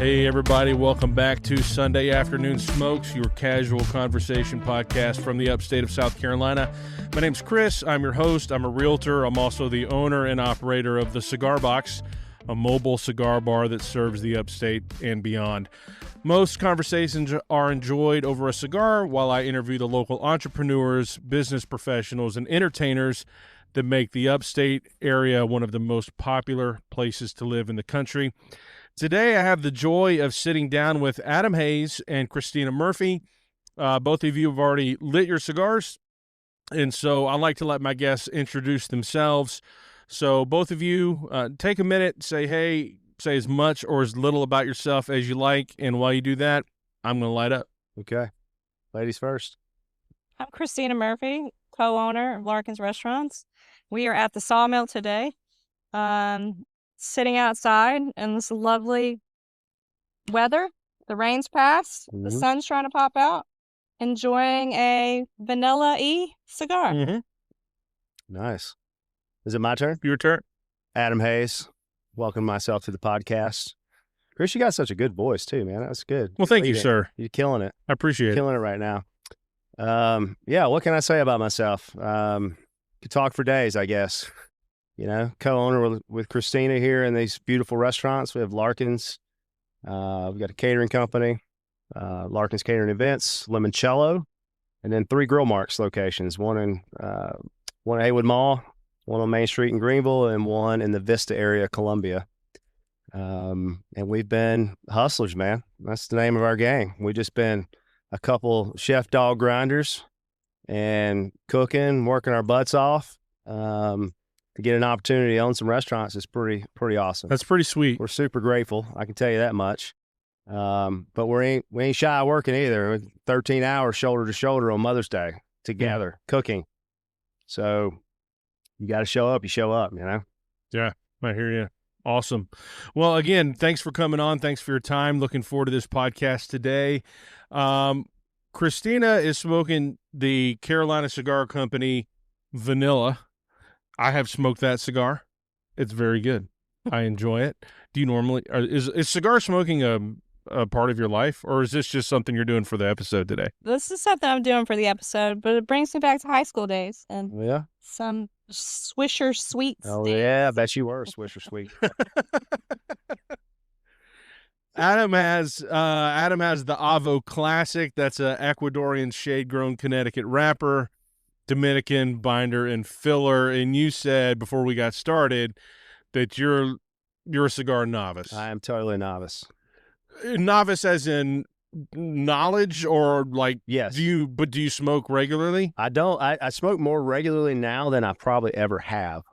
Hey everybody, welcome back to Sunday Afternoon Smokes, your casual conversation podcast from the upstate of South Carolina. My name's Chris, I'm your host, I'm a realtor, I'm also the owner and operator of the Cigar Box, a mobile cigar bar that serves the upstate and beyond. Most conversations are enjoyed over a cigar while I interview the local entrepreneurs, business professionals, and entertainers that make the upstate area one of the most popular places to live in the country. Today, I have the joy of sitting down with Adam Hayes and Kristina Murphhy. Both of you have already lit your cigars, and so I like to let my guests introduce themselves. So both of you, take a minute, say hey, say as much or as little about yourself as you like, and while you do that, I'm going to light up. Okay. Ladies first. I'm Kristina Murphhy, co-owner of Larkin's Restaurants. We are at the Sawmill today. Sitting outside in this lovely weather. The rain's passed. The sun's trying to pop out. Enjoying a vanilla-y cigar. Nice. Is it my turn? Your turn. Adam Hayes. Welcome myself to the podcast. Chris, you got such a good voice too, man. That's good. Well, thank you, sir. You're killing it. I appreciate it. Killing it right now. Yeah, what can I say about myself? Could talk for days, I guess. You know, co-owner with Kristina here in these beautiful restaurants. We have Larkin's. We've got a catering company, Larkin's Catering Events, Limoncello, and then 3 Grill Marks locations. One in Haywood Mall, one on Main Street in Greenville, and one in the Vista area, Columbia. And we've been hustlers, man. That's the name of our gang. We've just been a couple chef dog grinders and cooking, working our butts off. To get an opportunity to own some restaurants is pretty awesome. That's pretty sweet. We're super grateful. I can tell you that much. But we ain't shy of working either. 13 hours shoulder to shoulder on Mother's Day together, cooking. So you got to show up. You show up, you know? Yeah, I hear you. Awesome. Well, again, thanks for coming on. Thanks for your time. Looking forward to this podcast today. Kristina is smoking the Carolina Cigar Company Vanilla. I have smoked that cigar. It's very good. I enjoy it. Do you normally is cigar smoking a part of your life, or is this just something you're doing for the episode today? This is something I'm doing for the episode, but it brings me back to high school days and some Swisher Sweets. Oh, days. yeah. I bet you were a Swisher Sweet. Adam has the Avo Classic. That's a Ecuadorian shade-grown Connecticut wrapper, Dominican binder and filler. And you said before we got started that you're a cigar novice. I am totally a novice. Novice as in knowledge, or like, yes. Do you smoke regularly? I don't. I smoke more regularly now than I probably ever have.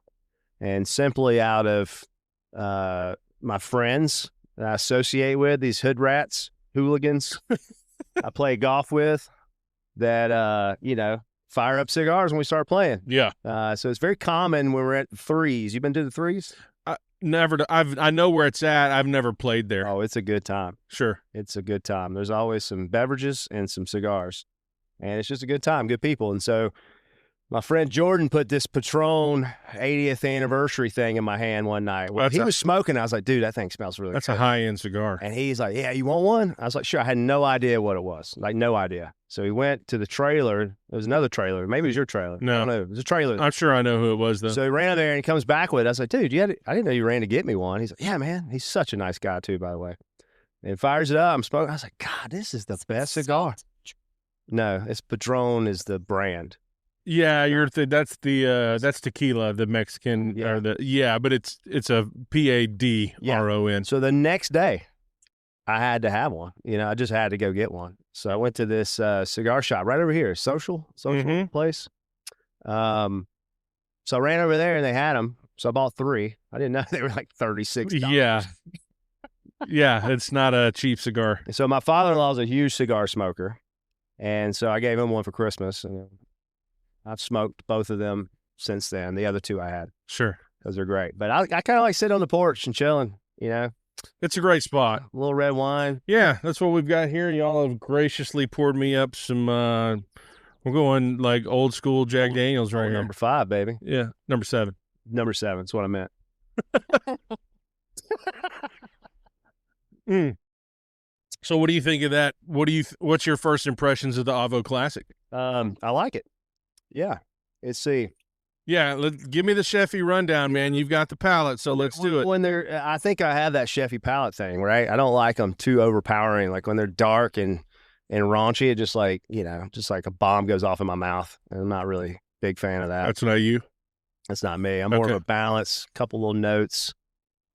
And simply out of my friends that I associate with, these hood rats, hooligans I play golf with that, fire up cigars when we start playing. Yeah. So it's very common when we're at threes. You been to the threes? Never. I know where it's at. I've never played there. Oh, it's a good time. Sure. It's a good time. There's always some beverages and some cigars. And it's just a good time, good people. And so my friend Jordan put this Patron 80th anniversary thing in my hand one night. Well, he was smoking. I was like, dude, that thing smells really good. That's a high-end cigar. And he's like, yeah, you want one? I was like, sure. I had no idea what it was. Like, no idea. So he went to the trailer. It was another trailer. Maybe it was your trailer. No. I don't know. It was a trailer. I'm sure I know who it was, though. So he ran there and he comes back with it. I was like, dude, I didn't know you ran to get me one. He's like, yeah, man. He's such a nice guy, too, by the way. And fires it up. I'm smoking. I was like, God, this is the best cigar. No, it's Patron is the brand. Yeah, that's tequila, the Mexican, but it's a PADRON. So the next day, I had to have one. I just had to go get one. So I went to this cigar shop right over here, social place. So I ran over there and they had them. So I bought 3. I didn't know they were like $36. Yeah. Yeah, it's not a cheap cigar. So my father-in-law is a huge cigar smoker. And so I gave him one for Christmas. And I've smoked both of them since then. The other 2 I had. Sure. Those are great. But I kind of like sitting on the porch and chilling, It's a great spot. A little red wine. Yeah, that's what we've got here. Y'all have graciously poured me up some, we're going like old school Jack Daniels right here. Number 5, baby. Yeah, number 7. Number 7, that's what I meant. So what do you think of that? What's your first impressions of the Avo Classic? I like it. Yeah. Let's see. Yeah, give me the Sheffy rundown, man. You've got the palate, so let's do it. When they're, I think I have that Sheffy palate thing, right? I don't like them too overpowering. Like when they're dark and raunchy, it just like, just like a bomb goes off in my mouth. And I'm not really a big fan of that. That's not you? That's not me. I'm more of a balance, couple little notes.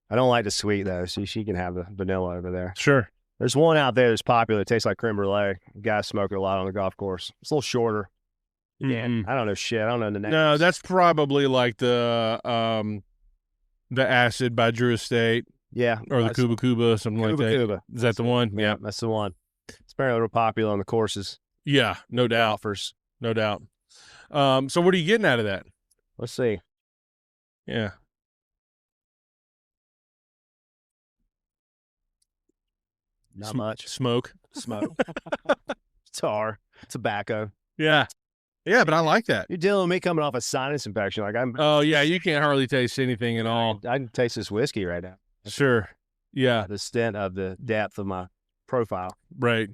I don't like the sweet though, so she can have the vanilla over there. Sure. There's one out there that's popular. It tastes like creme brulee. Guys smoke it a lot on the golf course. It's a little shorter. Yeah, I don't know shit. I don't know the name. No, that's probably like the Acid by Drew Estate. Yeah. Or the Cuba Cuba, something like that. Cuba. Is that the one? Yeah, that's the one. It's apparently real popular on the courses. Yeah, no doubt. Offers. No doubt. So what are you getting out of that? Let's see. Yeah. Not much. Smoke. Tar. Tobacco. Yeah. Yeah, but I like that. You're dealing with me coming off a sinus infection. Like Oh, yeah, you can't hardly taste anything at all. I can taste this whiskey right now. Sure. Yeah. The stint of the depth of my profile. Right.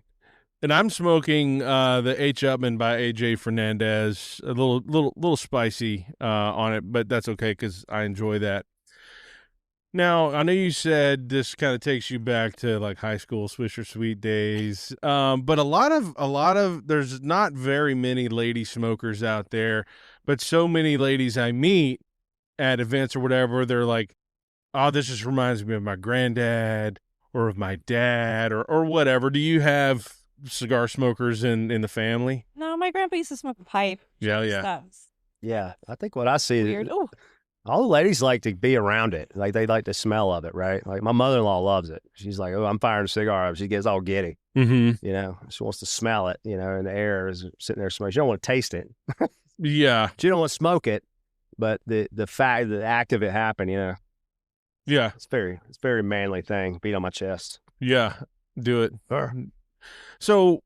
And I'm smoking the H. Upman by AJ Fernandez. A little spicy on it, but that's okay because I enjoy that. Now, I know you said this kind of takes you back to like high school Swisher Sweet days, but a lot of there's not very many lady smokers out there, but so many ladies I meet at events or whatever, they're like, oh, this just reminds me of my granddad or of my dad or whatever. Do you have cigar smokers in the family? No, my grandpa used to smoke a pipe. Yeah. Yeah, I think what I see Weird. is all the ladies like to be around it. Like they like the smell of it, right? Like my mother-in-law loves it. She's like, oh, I'm firing a cigar up. She gets all giddy. Mm-hmm. She wants to smell it, in the air is sitting there smoking. She don't want to taste it. Yeah. She don't want to smoke it, but the act of it happened, Yeah. It's very manly thing. Beat on my chest. Yeah. Do it. Sure. So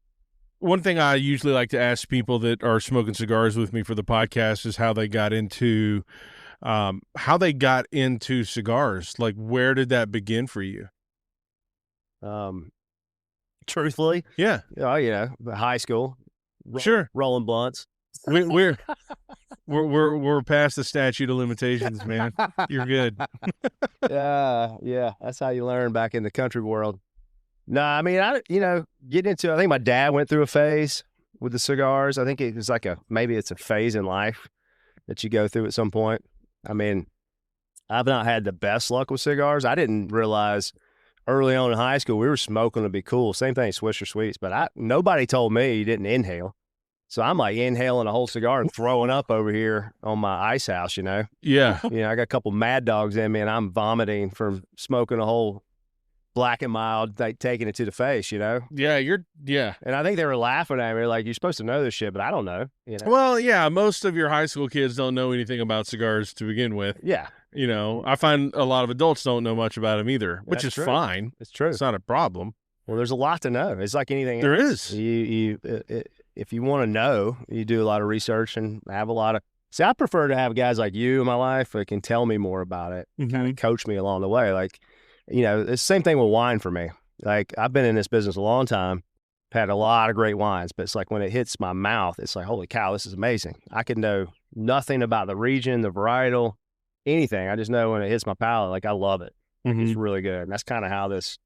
one thing I usually like to ask people that are smoking cigars with me for the podcast is how they got into cigars. Like, where did that begin for you? Truthfully, yeah, high school, sure, rolling blunts. We're past the statute of limitations, man. You're good. Yeah, that's how you learn back in the country world. No, I mean, getting into, I think my dad went through a phase with the cigars. I think it was like maybe it's a phase in life that you go through at some point. I mean, I've not had the best luck with cigars. I didn't realize early on in high school we were smoking to be cool. Same thing, Swisher Sweets, but nobody told me you didn't inhale. So I'm like inhaling a whole cigar and throwing up over here on my ice house, Yeah. I got a couple Mad Dogs in me and I'm vomiting from smoking a whole Black and Mild, like taking it to the face, Yeah, yeah. And I think they were laughing at me like, you're supposed to know this shit, but I don't know. Well, yeah, most of your high school kids don't know anything about cigars to begin with. Yeah. I find a lot of adults don't know much about them either, which That's is true. fine. It's true. It's not a problem. Well, there's a lot to know. It's like anything There else. is. If you want to know, you do a lot of research and have a lot of. See, I prefer to have guys like you in my life that can tell me more about it, kind of coach me along the way. Like, it's the same thing with wine for me. Like, I've been in this business a long time, had a lot of great wines, but it's like when it hits my mouth, it's like, holy cow, this is amazing. I can know nothing about the region, the varietal, anything. I just know when it hits my palate, like, I love it. It's really good. And that's kind of how this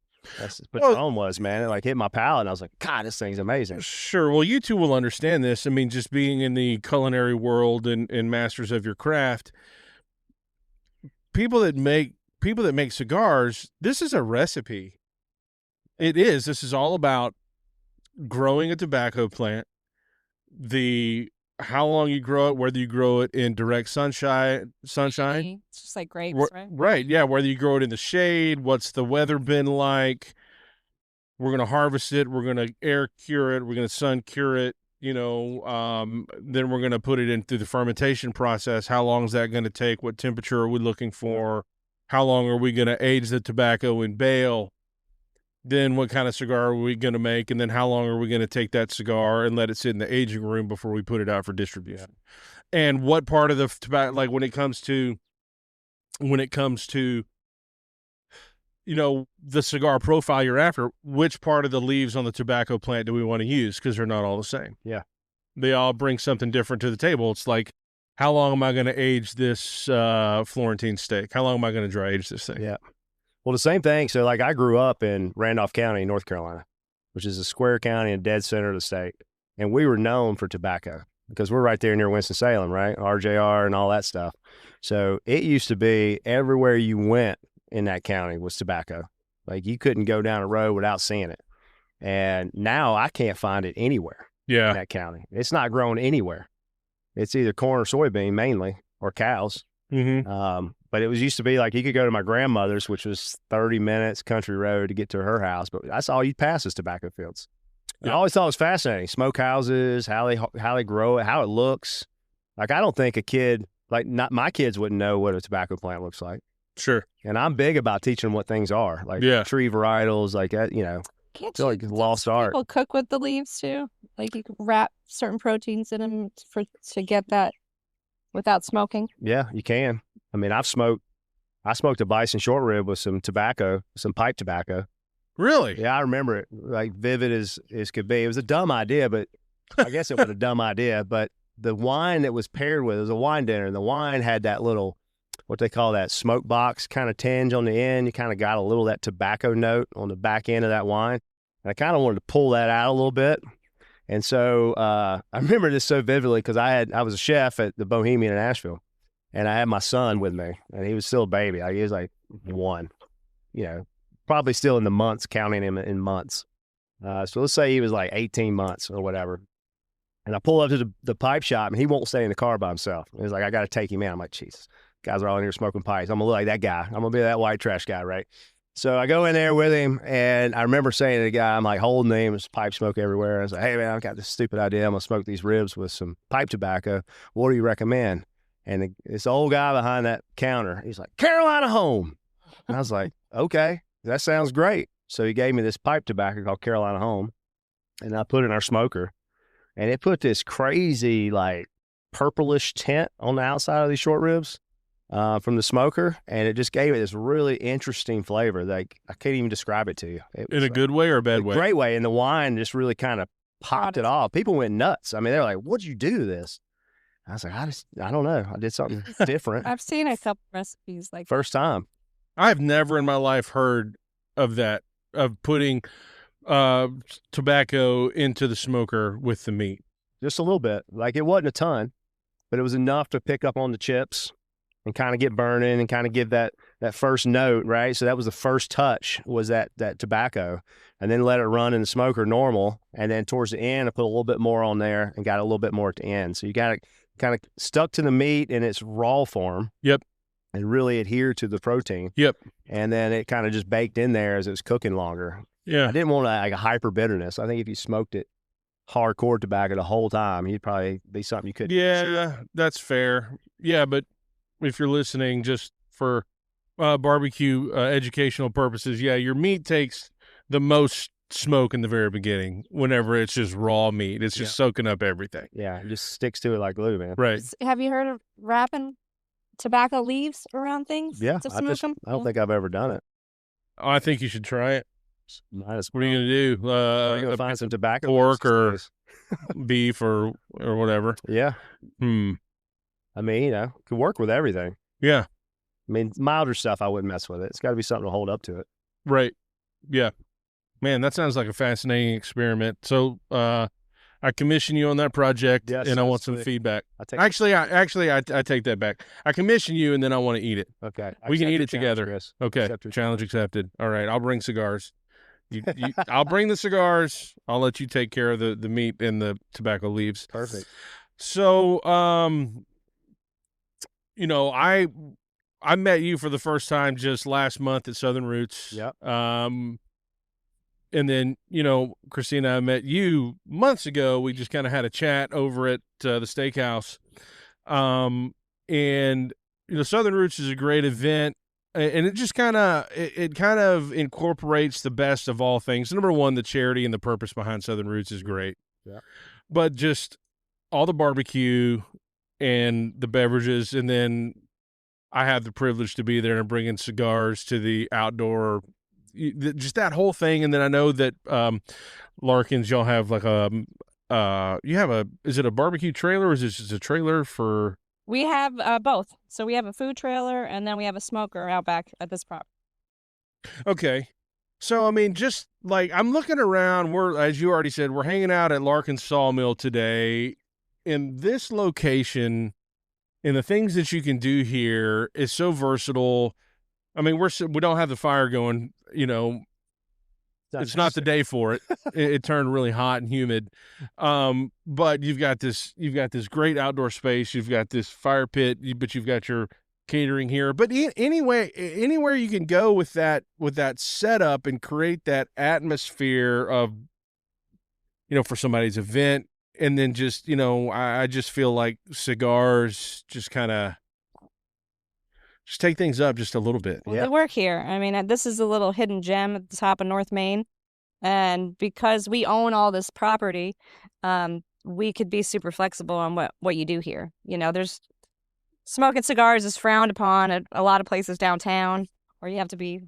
Patron was, man. It like hit my palate, and I was like, God, this thing's amazing. Sure. Well, you two will understand this. I mean, just being in the culinary world and masters of your craft, people that make cigars, this is a recipe. It is. This is all about growing a tobacco plant, how long you grow it, whether you grow it in direct sunshine. It's just like grapes, right? Right, yeah, whether you grow it in the shade, what's the weather been like. We're going to harvest it, we're going to air cure it, we're going to sun cure it, then we're going to put it in through the fermentation process. How long is that going to take? What temperature are we looking for? How long are we going to age the tobacco in bale? Then what kind of cigar are we going to make? And then how long are we going to take that cigar and let it sit in the aging room before we put it out for distribution? And what part of the tobacco, like when it comes to the cigar profile you're after, which part of the leaves on the tobacco plant do we want to use? Because they're not all the same. Yeah. They all bring something different to the table. It's like, how long am I going to age this Florentine steak? How long am I going to dry age this thing? Yeah. Well, the same thing. So, like, I grew up in Randolph County, North Carolina, which is a square county and dead center of the state. And we were known for tobacco because we're right there near Winston-Salem, right? RJR and all that stuff. So it used to be everywhere you went in that county was tobacco. Like, you couldn't go down a road without seeing it. And now I can't find it anywhere in that county. It's not grown anywhere. It's either corn or soybean mainly, or cows. Mm-hmm. But it used to be like you could go to my grandmother's, which was 30 minutes country road to get to her house. But that's all you'd pass is tobacco fields. I always thought it was fascinating. Smoke houses, how they grow it, how it looks. Like, I don't think a kid, like, not my kids wouldn't know what a tobacco plant looks like. Sure. And I'm big about teaching them what things are, like tree varietals, like that, Can't feel like lost art. People cook with the leaves too. Like, you can wrap certain proteins in them to get that without smoking. Yeah, you can. I mean, I smoked a bison short rib with some tobacco, some pipe tobacco. Really? Yeah, I remember it, like, vivid as could be. It was a dumb idea, but I guess it was a dumb idea. But the wine that was paired with it was a wine dinner, and the wine had that little, what they call that smoke box kind of tinge on the end. You kind of got a little of that tobacco note on the back end of that wine. And I kind of wanted to pull that out a little bit. And so I remember this so vividly because I was a chef at the Bohemian in Asheville, and I had my son with me, and he was still a baby. He was like 1, probably still in the months, counting him in months. So let's say he was like 18 months or whatever. And I pull up to the pipe shop, and he won't stay in the car by himself. He's like, I got to take him in. I'm like, Jesus, guys are all in here smoking pipes. I'm going to look like that guy. I'm going to be that white trash guy, right? So I go in there with him, and I remember saying to the guy, I'm like holding him, there's pipe smoke everywhere. I was like, hey, man, I've got this stupid idea. I'm going to smoke these ribs with some pipe tobacco. What do you recommend? And this old guy behind that counter, he's like, Carolina Home. And I was like, okay, that sounds great. So he gave me this pipe tobacco called Carolina Home, and I put it in our smoker. And it put this crazy, like, purplish tint on the outside of these short ribs from the smoker, and it just gave it this really interesting flavor. Like, I can't even describe it to you. In a good way or a bad way? Great way. And the wine just really kind of popped it off. People went nuts. I mean, they're like, what'd you do to this? I was like, I don't know. I did something different. I've seen a couple recipes like First time. I've never in my life heard of that, of putting tobacco into the smoker with the meat. Just a little bit. Like, it wasn't a ton, but it was enough to pick up on the chips and kind of get burning and kind of give that first note, right? So that was the first touch, was that tobacco, and then let it run in the smoker normal. And then towards the end, I put a little bit more on there and got a little bit more at the end. So you got it kind of stuck to the meat in its raw form. Yep. And really adhere to the protein. Yep. And then it kind of just baked in there as it was cooking longer. Yeah. I didn't want like a hyper bitterness. I think if you smoked it hardcore tobacco the whole time, he'd probably be something you couldn't. Yeah, that's fair. Yeah, but if you're listening just for barbecue educational purposes, yeah, your meat takes the most smoke in the very beginning whenever it's just raw meat. It's just soaking up everything. Yeah, it just sticks to it like glue, man. Right. Have you heard of wrapping tobacco leaves around things? Yeah, To smoke them? I don't think I've ever done it. I think you should try it. Might as What are you going to do? We're gonna find some tobacco, pork or leaves. beef or whatever. Yeah. I mean, could work with everything. Yeah. I mean, milder stuff, I wouldn't mess with it. It's got to be something to hold up to it. Right. Yeah. Man, that sounds like a fascinating experiment. So I commission you on that project, and I want some feedback. Actually, I take that back. I commission you, and then I want to eat it. Okay. We can eat it together. Chris. Okay. Challenge accepted. All right. I'll bring cigars. I'll bring the cigars. I'll let you take care of the meat and the tobacco leaves. Perfect. So, I met you for the first time just last month at Southern Roots. Yep. And then, Kristina, I met you months ago. We just kind of had a chat over at the steakhouse. And, Southern Roots is a great event. And it just kind of incorporates the best of all things. Number one, the charity and the purpose behind Southern Roots is great. Yeah. But just all the barbecue and the beverages, and then I have the privilege to be there and bringing cigars to the outdoor just that whole thing. And then I know that Larkin's, y'all have like is it a barbecue trailer or is it just a trailer for? We have both. So we have a food trailer and then we have a smoker out back at this property. Okay. So, I mean, just like I'm looking around, as you already said, we're hanging out at Larkin's Sawmill today. In this location, and the things that you can do here is so versatile. I mean, we don't have the fire going, it's not the day for it. It turned really hot and humid. But you've got this great outdoor space. You've got this fire pit, but you've got your catering here. But anywhere you can go with that setup and create that atmosphere of, for somebody's event. And then just, I just feel like cigars just kind of just take things up just a little bit. Well, they work here. I mean, this is a little hidden gem at the top of North Main. And because we own all this property, we could be super flexible on what you do here. There's smoking cigars is frowned upon at a lot of places downtown, or you have to be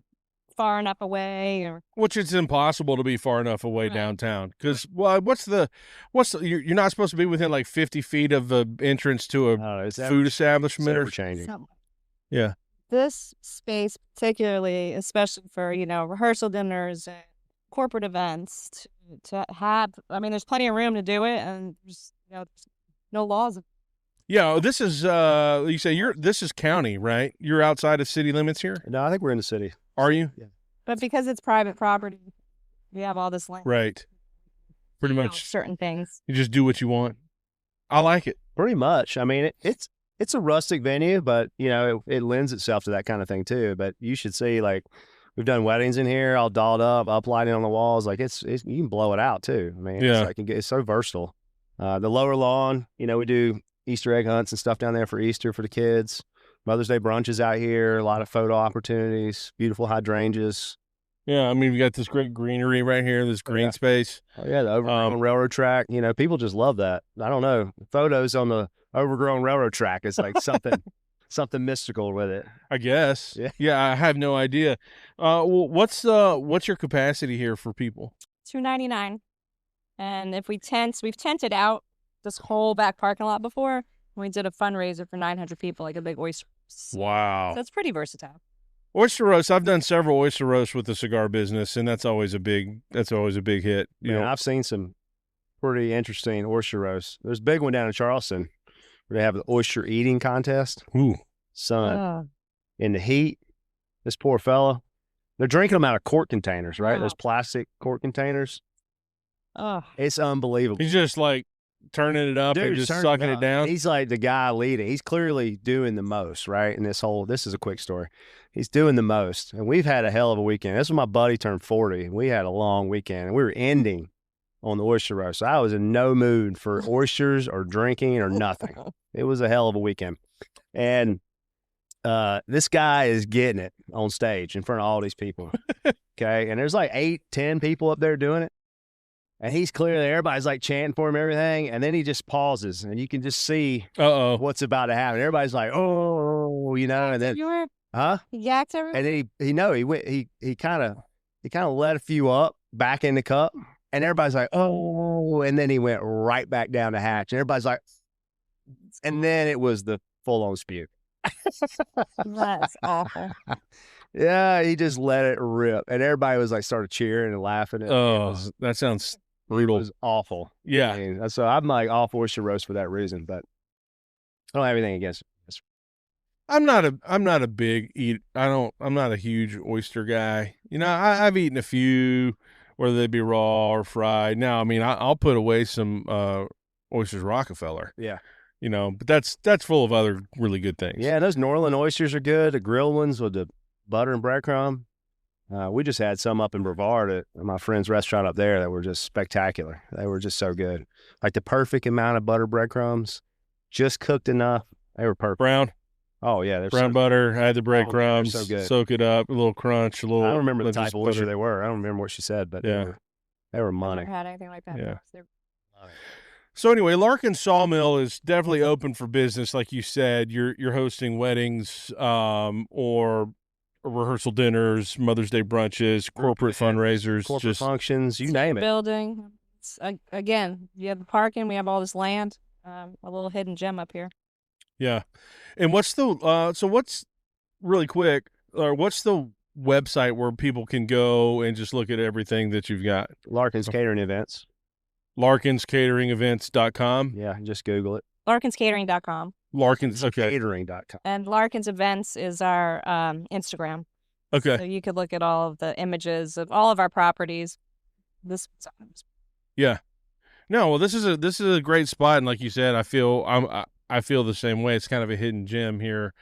far enough away, which it's impossible to be far enough away downtown because you're not supposed to be within like 50 feet of the entrance to a food establishment or changing. Yeah, this space particularly, especially for rehearsal dinners and corporate events, to have. I mean, there's plenty of room to do it, and there's no laws. Yeah, this is you say this is county, right? You're outside of city limits here? No, I think we're in the city. Are you? Yeah. But because it's private property, we have all this land. Right. Pretty much certain things. You just do what you want. I like it. Pretty much. I mean, it's a rustic venue, but it lends itself to that kind of thing too. But you should see, like, we've done weddings in here, all dolled up lighting on the walls. Like it's you can blow it out too. I mean, it's so versatile. The lower lawn, we do Easter egg hunts and stuff down there for Easter for the kids. Mother's Day brunches out here, a lot of photo opportunities, beautiful hydrangeas. Yeah, I mean, we got this great greenery right here, this green space. Oh, yeah, the overgrown railroad track. People just love that. I don't know. Photos on the overgrown railroad track is like something mystical with it. I guess. Yeah, I have no idea. Well, what's your capacity here for people? 299. And if we've tented out this whole back parking lot before. We did a fundraiser for 900 people, like a big oyster roast. Wow. So it's pretty versatile. Oyster roast. I've done several oyster roasts with the cigar business, and that's always a big hit. I've seen some pretty interesting oyster roasts. There's a big one down in Charleston where they have the oyster eating contest. Ooh. Son, in the heat, this poor fella, they're drinking them out of quart containers, right? Those plastic quart containers. Oh, it's unbelievable. He's just like turning it up and just sucking it down. He's like the guy leading. He's clearly doing the most, right? And this is a quick story. He's doing the most. And we've had a hell of a weekend. This was my buddy turned 40. And we had a long weekend. And we were ending on the oyster roast. So I was in no mood for oysters or drinking or nothing. It was a hell of a weekend. And this guy is getting it on stage in front of all these people. Okay. And there's like 8-10 people up there doing it. And he's clearly, everybody's like chanting for him, everything. And then he just pauses and you can just see what's about to happen. Everybody's like, oh, and then, He And yacked everyone? then he kind of let a few up back in the cup. And everybody's like, oh, and then he went right back down the hatch. And everybody's like, and then it was the full on spew. That's awful. Yeah, he just let it rip. And everybody was like, started cheering and laughing. That sounds brutal. It was awful. Yeah. I mean, so I'm like all for oyster roast for that reason, but I don't have anything against it. I'm not a big eat. I'm not a huge oyster guy. I've eaten a few, whether they be raw or fried. Now, I mean, I'll put away some oysters Rockefeller. Yeah. But that's full of other really good things. Yeah, those New Orleans oysters are good. The grilled ones with the butter and breadcrumb. We just had some up in Brevard at my friend's restaurant up there that were just spectacular. They were just so good. Like the perfect amount of butter breadcrumbs, just cooked enough. They were perfect. Brown? Oh, yeah. Brown butter, add the breadcrumbs, so good. Soak it up, a little crunch, a little. I don't remember the type of oyster butter. they were. I don't remember what she said, but they were money. I've never had anything like that. Yeah. So anyway, Larkin Sawmill is definitely open for business, like you said. You're hosting weddings, or rehearsal dinners, Mother's Day brunches, corporate fundraisers, corporate functions, you Team name it. building. It's, again, you have the parking. We have all this land. A little hidden gem up here. Yeah. And what's the what's really quick, or what's the website where people can go and just look at everything that you've got? Larkin's Catering Events. LarkinsCateringEvents.com. Yeah, just Google it. LarkinsCatering.com. Larkins, okay. Catering.com. And Larkin's Events is our Instagram. Okay. So you could look at all of the images of all of our properties. Yeah. No, well, this is a great spot, and like you said, I feel the same way. It's kind of a hidden gem here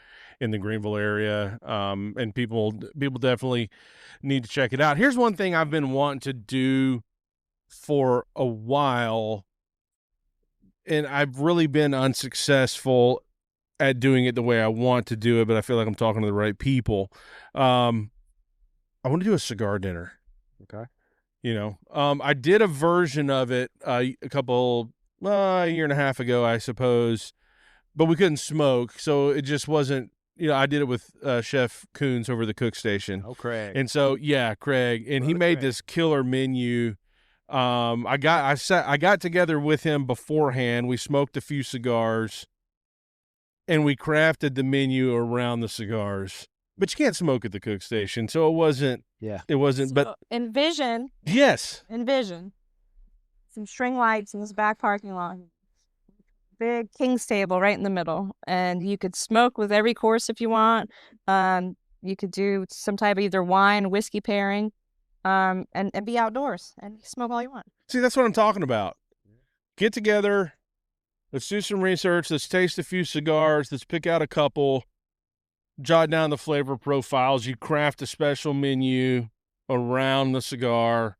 in the Greenville area, and people definitely need to check it out. Here's one thing I've been wanting to do for a while, and I've really been unsuccessful at doing it the way I want to do it, but I feel like I'm talking to the right people. I want to do a cigar dinner. Okay. I did a version of it a year and a half ago, I suppose, but we couldn't smoke, so it just wasn't. I did it with Chef Coons over the cook station. Oh, Craig. And so, yeah, Craig, and he made this killer menu. I got together with him beforehand. We smoked a few cigars, and we crafted the menu around the cigars. But you can't smoke at the cook station, so it wasn't. Yeah, it wasn't. So but envision some string lights in this back parking lot. Big king's table right in the middle, and you could smoke with every course if you want. You could do some type of either wine, whiskey pairing, and be outdoors and smoke all you want. See, that's what I'm talking about. Get together, let's do some research, let's taste a few cigars, let's pick out a couple, jot down the flavor profiles. You craft a special menu around the cigar.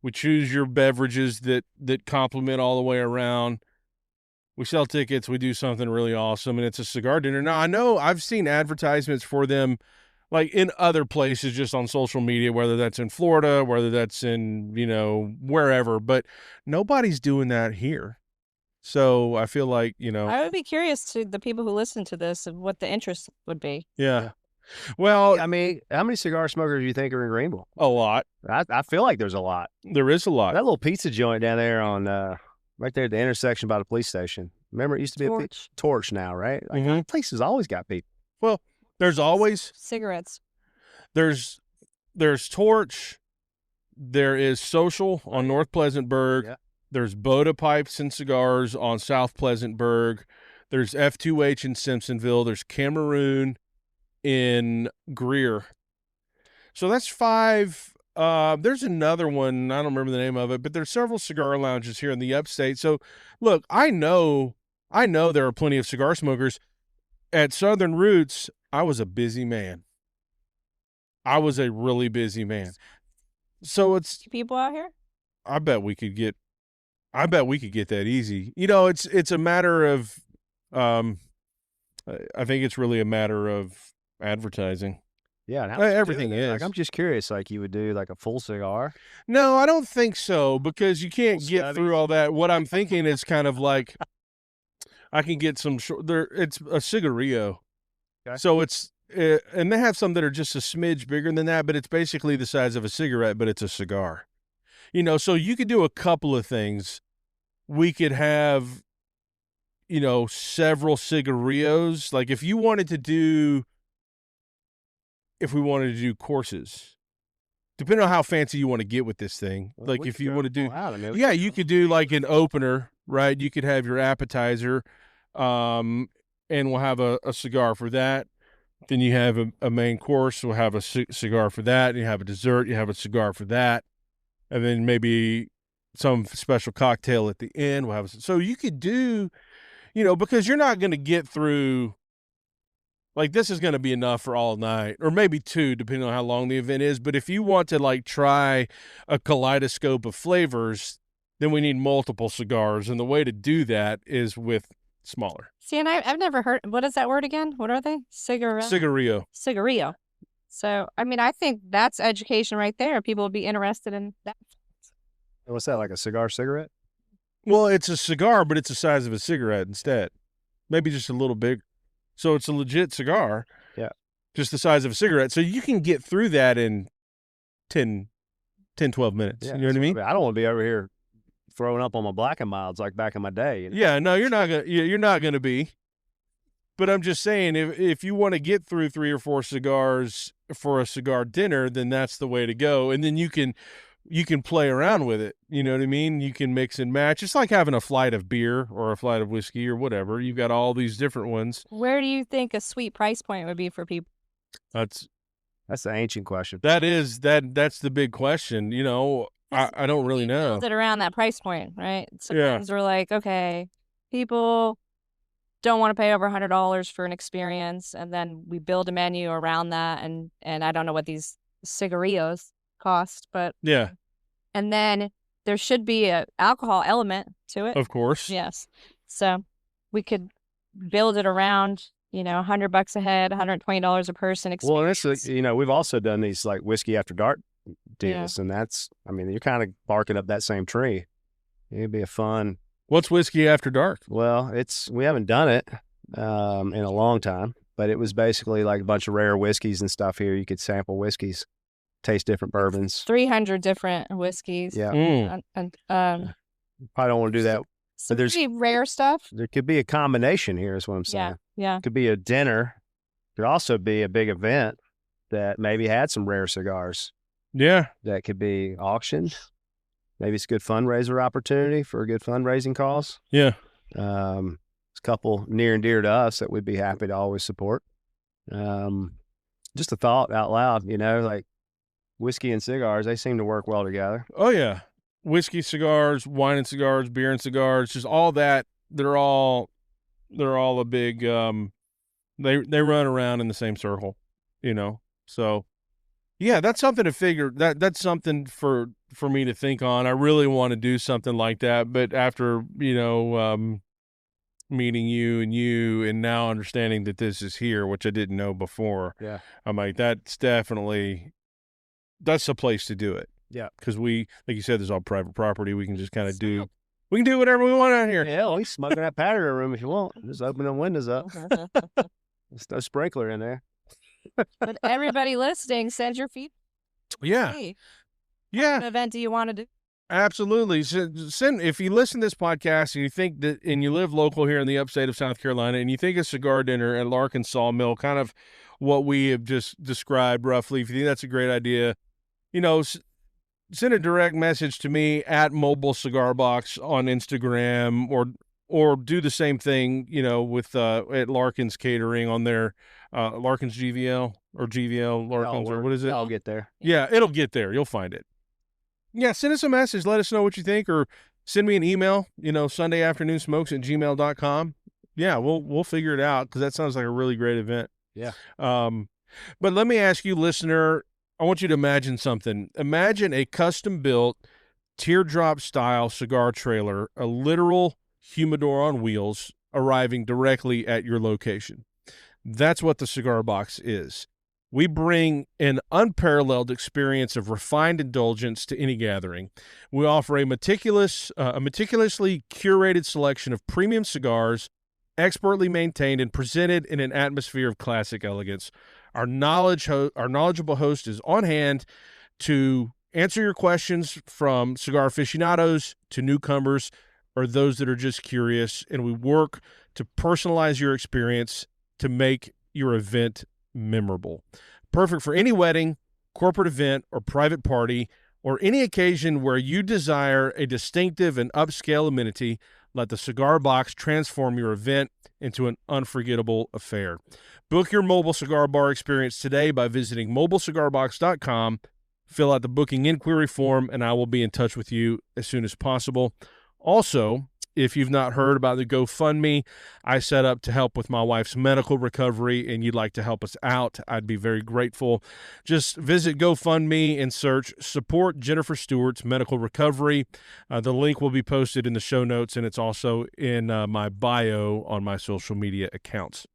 We choose your beverages that complement all the way around. We sell tickets. We do something really awesome, and it's a cigar dinner. Now, I know I've seen advertisements for them like in other places, just on social media, whether that's in Florida, whether that's in, wherever, but nobody's doing that here. So I feel like, I would be curious to the people who listen to this of what the interest would be. Yeah. Well, I mean, how many cigar smokers do you think are in Greenville? A lot. I feel like there's a lot. There is a lot. That little pizza joint down there on right there at the intersection by the police station. Remember, it used to be a Torch now, right? Like, that place has always got people. Well, there's always cigarettes. There's Torch. There is Social on North Pleasantburg. Yeah. There's Boda Pipes and Cigars on South Pleasantburg. There's F2H in Simpsonville. There's Cameroon in Greer. So that's 5. There's another one. I don't remember the name of it, but there's several cigar lounges here in the upstate. So look, I know there are plenty of cigar smokers. At Southern Roots, I was a busy man. I was a really busy man. So it's people out here. I bet we could get that easy. It's a matter of, I think it's really a matter of advertising. Yeah, and everything is. Like, I'm just curious. Like, you would do like a full cigar? No, I don't think so, because you can't get through all that. What I'm thinking is kind of like I can get some it's a cigarillo. Okay. So it's and they have some that are just a smidge bigger than that, but it's basically the size of a cigarette, but it's a cigar. So you could do a couple of things. We could have, several cigarillos. Like if we wanted to do courses, depending on how fancy you want to get with this thing. Well, like if you want to do, yeah, you could do like an opener, right? You could have your appetizer, and we'll have a cigar for that. Then you have a main course. We'll have a cigar for that. And you have a dessert. You have a cigar for that. And then maybe some special cocktail at the end. We'll have so you could do, because you're not going to get through. Like, this is going to be enough for all night, or maybe 2, depending on how long the event is. But if you want to, like, try a kaleidoscope of flavors, then we need multiple cigars. And the way to do that is with smaller. See, and I've never heard, what is that word again? What are they? Cigarillo. Cigarillo. So, I mean, I think that's education right there. People would be interested in that. What's that, like a cigarette? Well, it's a cigar, but it's the size of a cigarette instead. Maybe just a little big. So it's a legit cigar. Yeah. just the size of a cigarette. So you can get through that in 10, 12 minutes. Yeah, you know what I mean? I don't want to be over here throwing up on my Black and Milds like back in my day. You know? Yeah, no, you're not gonna be. But I'm just saying, if you want to get through 3 or 4 cigars for a cigar dinner, then that's the way to go. And then you can play around with it. You know what I mean? You can mix and match. It's like having a flight of beer or a flight of whiskey or whatever. You've got all these different ones. Where do you think a sweet price point would be for people? That's the ancient question. That's the big question. You know, I don't really know. Build it around that price point, right? Sometimes we're like, okay, people don't want to pay over $100 for an experience, and then we build a menu around that, and I don't know what these cigarillos cost, but yeah, and then there should be an alcohol element to it, of course. Yes, so we could build it around, $100 a head, $120 a person experience. Well, it's we've also done these like whiskey after dark deals, and that's, you're kind of barking up that same tree. It'd be a fun. What's whiskey after dark? Well, we haven't done it in a long time, but it was basically like a bunch of rare whiskeys and stuff here. You could sample whiskeys, taste different bourbons. 300 different whiskeys. Yeah. And probably don't want to do that. But there's pretty rare stuff. There could be a combination here is what I'm saying. Yeah. It could be a dinner. Could also be a big event that maybe had some rare cigars. Yeah. That could be auctioned. Maybe it's a good fundraiser opportunity for a good fundraising cause. Yeah. It's a couple near and dear to us that we'd be happy to always support. Just a thought out loud, like whiskey and cigars, they seem to work well together. Oh, yeah. Whiskey, cigars, wine and cigars, beer and cigars, just all that. They're all a big, they run around in the same circle, So, yeah, that's something to figure. That's something for me to think on. I really want to do something like that, but after meeting you and now understanding that this is here, which I didn't know before. Yeah, I'm like, that's the place to do it. Yeah, because we, like you said, there's all private property. We can just kind of do whatever we want out here. Yeah, we smoke in that patio room if you want. Just open them windows up. There's no sprinkler in there. But everybody listening, send your feedback. Yeah. Hey, Yeah. what event do you want to do? Absolutely. Send, if you listen to this podcast and you think that, and you live local here in the upstate of South Carolina, and you think a cigar dinner at Larkin Sawmill, kind of what we have just described roughly, if you think that's a great idea, send a direct message to me at Mobile Cigar Box on Instagram, or do the same thing, with at Larkin's Catering on their Larkin's GVL or GVL Larkin's, or what is it? I'll get there. Yeah, it'll get there. You'll find it. Yeah, send us a message. Let us know what you think, or send me an email, sundayafternoonsmokes@gmail.com. Yeah, we'll figure it out, because that sounds like a really great event. Yeah. But let me ask you, listener, I want you to imagine something. Imagine a custom-built, teardrop-style cigar trailer, a literal humidor on wheels, arriving directly at your location. That's what the Cigar Box is. We bring an unparalleled experience of refined indulgence to any gathering. We offer a meticulously curated selection of premium cigars, expertly maintained and presented in an atmosphere of classic elegance. Our knowledgeable host is on hand to answer your questions, from cigar aficionados to newcomers or those that are just curious, and we work to personalize your experience to make your event memorable. Perfect for any wedding, corporate event, or private party, or any occasion where you desire a distinctive and upscale amenity. Let the Cigar Box transform your event into an unforgettable affair. Book your mobile cigar bar experience today by visiting mobileCigarBox.com. Fill out the booking inquiry form, and I will be in touch with you as soon as possible. Also, if you've not heard about the GoFundMe I set up to help with my wife's medical recovery, and you'd like to help us out, I'd be very grateful. Just visit GoFundMe and search Support Jennifer Stewart's Medical Recovery. The link will be posted in the show notes, and it's also in my bio on my social media accounts.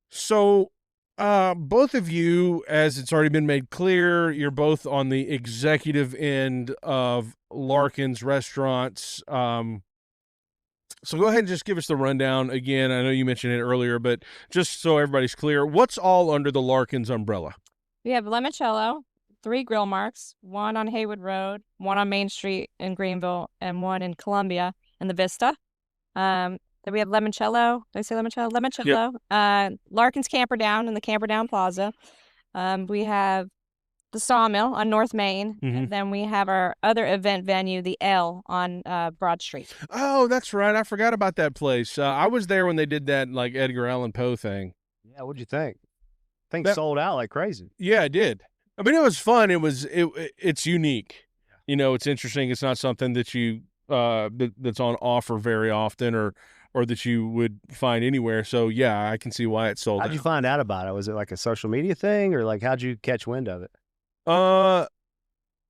So, both of you, as it's already been made clear, you're both on the executive end of Larkin's restaurants. So go ahead and just give us the rundown again. I know you mentioned it earlier, but just so everybody's clear, what's all under the Larkin's umbrella? We have limoncello, 3 grill marks, 1 on Haywood Road, 1 on Main Street in Greenville, and 1 in Columbia in the Vista. Then we have limoncello. Did I say limoncello? Limoncello. Yep. Larkin's Camperdown in the Camperdown Plaza. We have the Sawmill on North Main. Mm-hmm. And then we have our other event venue, the L on Broad Street. Oh, that's right. I forgot about that place. I was there when they did that like Edgar Allan Poe thing. Yeah, what'd you think? I think sold out like crazy. Yeah, it did. I mean, it was fun. It's unique. You know, it's interesting. It's not something that you that's on offer very often or that you would find anywhere. So yeah, I can see why it sold out. How'd you find out about it? Was it like a social media thing, or like how'd you catch wind of it?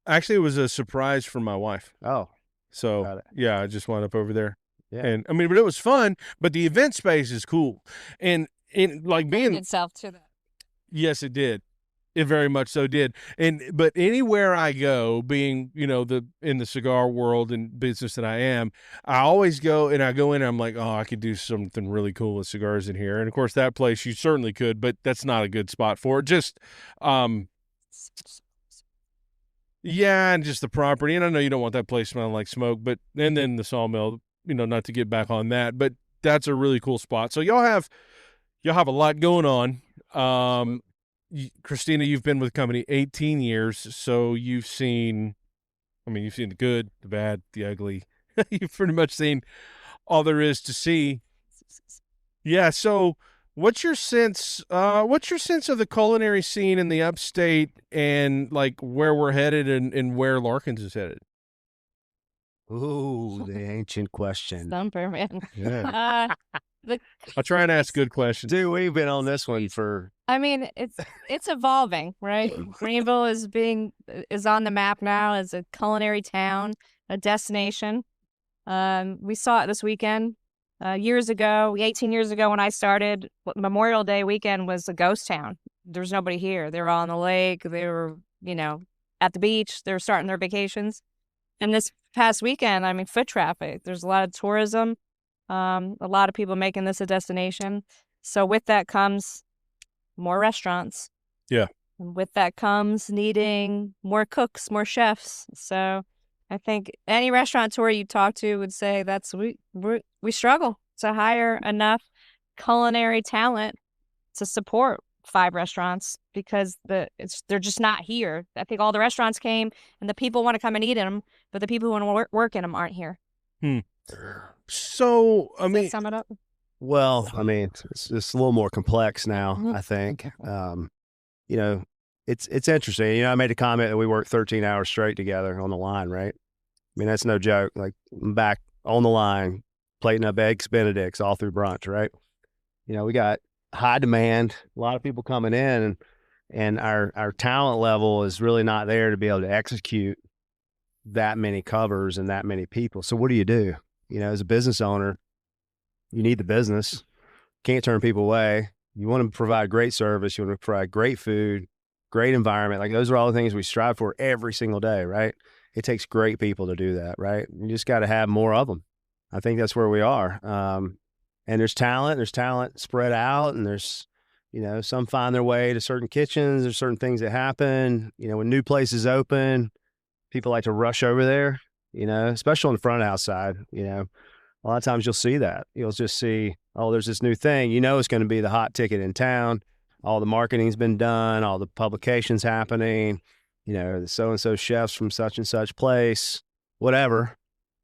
Actually, it was a surprise for my wife. Oh, so yeah, I just wound up over there. Yeah, and I mean, but it was fun. But the event space is cool, and like being itself to that. Yes, it did. It very much so did. But anywhere I go, being, you know, in the cigar world and business that I am, I always go in and I'm like, oh, I could do something really cool with cigars in here. And of course that place you certainly could, but that's not a good spot for it. Just yeah, and just the property. And I know you don't want that place smelling like smoke, but and then the Sawmill, you know, not to get back on that, but that's a really cool spot. So y'all have a lot going on. Kristina, you've been with the company 18 years, so you've seen the good, the bad, the ugly. You've pretty much seen all there is to see. Yeah, so what's your sense of the culinary scene in the upstate and like where we're headed and where Larkin's is headed? Ooh, the ancient question. Stumper, man. Yeah. I'll try and ask good questions. Dude, we've been on this one for... I mean, it's evolving, right? Greenville is on the map now as a culinary town, a destination. We saw it this weekend. 18 years ago when I started, Memorial Day weekend was a ghost town. There was nobody here. They were all on the lake. They were, you know, at the beach. They were starting their vacations. And this past weekend, I mean, foot traffic. There's a lot of tourism. A lot of people making this a destination. So with that comes more restaurants. Yeah. And with that comes needing more cooks, more chefs. So I think any restaurateur you talk to would say we struggle to hire enough culinary talent to support 5 restaurants because they're just not here. I think all the restaurants came and the people want to come and eat in them, but the people who want to work in them aren't here. So, I mean, sum it up. Well, I mean, it's a little more complex now, I think. You know, it's interesting. You know, I made a comment that we worked 13 hours straight together on the line, right? I mean, that's no joke. Like, I'm back on the line, plating up eggs Benedicts all through brunch, right? You know, we got high demand, a lot of people coming in, and our talent level is really not there to be able to execute that many covers and that many people. So what do? You know, as a business owner, you need the business. Can't turn people away. You want to provide great service. You want to provide great food, great environment. Like, those are all the things we strive for every single day, right? It takes great people to do that, right? You just got to have more of them. I think that's where we are. And there's talent spread out, and there's, you know, some find their way to certain kitchens. There's certain things that happen. You know, when new places open, people like to rush over there, you know, especially on the front of house side. You know, a lot of times you'll see that. You'll just see, oh, there's this new thing. You know, it's going to be the hot ticket in town. All the marketing's been done, all the publications happening, you know, the so-and-so chefs from such and such place, whatever.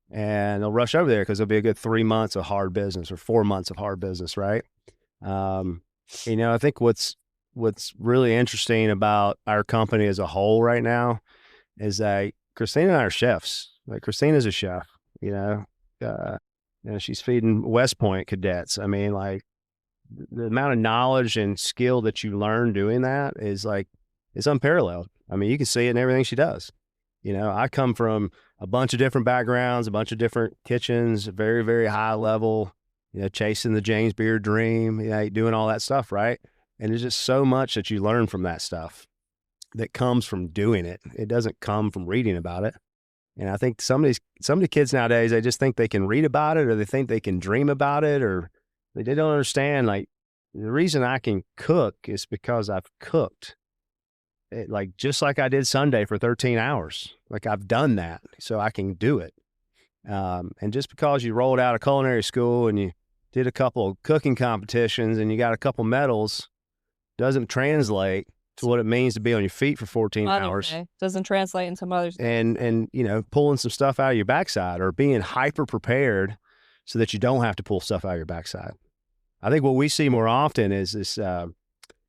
And they'll rush over there because it'll be a good 3 months of hard business or 4 months of hard business, right? You know, I think what's really interesting about our company as a whole right now is that Kristina and I are chefs. Like, Kristina's a chef, you know, she's feeding West Point cadets. I mean, like, the amount of knowledge and skill that you learn doing that is unparalleled. I mean, you can see it in everything she does. You know, I come from a bunch of different backgrounds, a bunch of different kitchens, very, very high level, you know, chasing the James Beard dream, you know, doing all that stuff, right? And there's just so much that you learn from that stuff that comes from doing it. It doesn't come from reading about it. And I think some of the kids nowadays, they just think they can read about it, or they think they can dream about it, or they don't understand. Like, the reason I can cook is because I've cooked. Like, just like I did Sunday for 13 hours. Like, I've done that, so I can do it. And just because you rolled out of culinary school and you did a couple of cooking competitions and you got a couple medals doesn't translate to what it means to be on your feet for 14 hours. Doesn't translate in some others. And pulling some stuff out of your backside, or being hyper prepared so that you don't have to pull stuff out of your backside. I think what we see more often is this,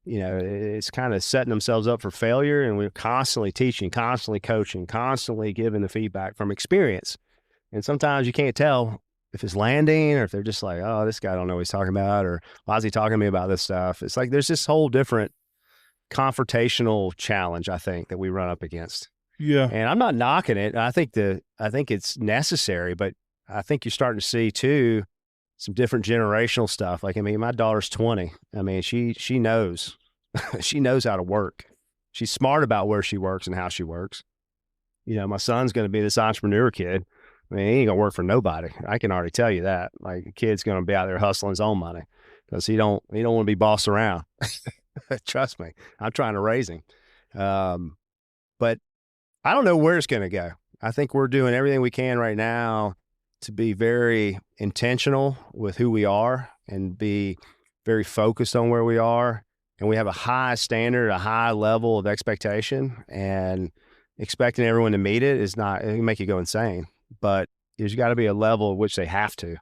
it's kind of setting themselves up for failure, and we're constantly teaching, constantly coaching, constantly giving the feedback from experience. And sometimes you can't tell if it's landing, or if they're just like, oh, this guy don't know what he's talking about, or why is he talking to me about this stuff? It's like there's this whole different confrontational challenge, I think, that we run up against. Yeah. And I'm not knocking it. I think it's necessary, but I think you're starting to see too some different generational stuff. Like, I mean, my daughter's 20. I mean, she knows, she knows how to work. She's smart about where she works and how she works. My son's going to be this entrepreneur kid. I mean, he ain't gonna work for nobody. I can already tell you that. Like, the kid's gonna be out there hustling his own money because he don't want to be bossed around. Trust me, I'm trying to raise him. But I don't know where it's gonna go. I think we're doing everything we can right now to be very intentional with who we are and be very focused on where we are. And we have a high standard, a high level of expectation, and expecting everyone to meet it can make you go insane. But there's got to be a level at which they have to.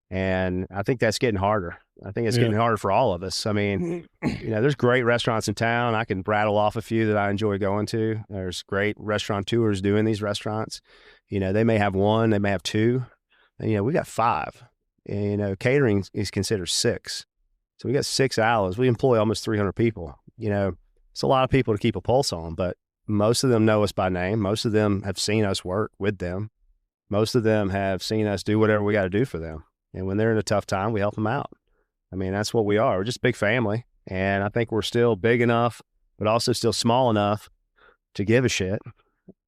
And I think that's getting harder. I think it's getting harder for all of us. I mean, there's great restaurants in town. I can rattle off a few that I enjoy going to. There's great restaurateurs doing these restaurants. They may have one, they may have two. And, we got 5. And, catering is considered 6. So we got 6 outlets. We employ almost 300 people. It's a lot of people to keep a pulse on, but most of them know us by name. Most of them have seen us work with them. Most of them have seen us do whatever we got to do for them. And when they're in a tough time, we help them out. I mean, that's what we are. We're just a big family. And I think we're still big enough, but also still small enough to give a shit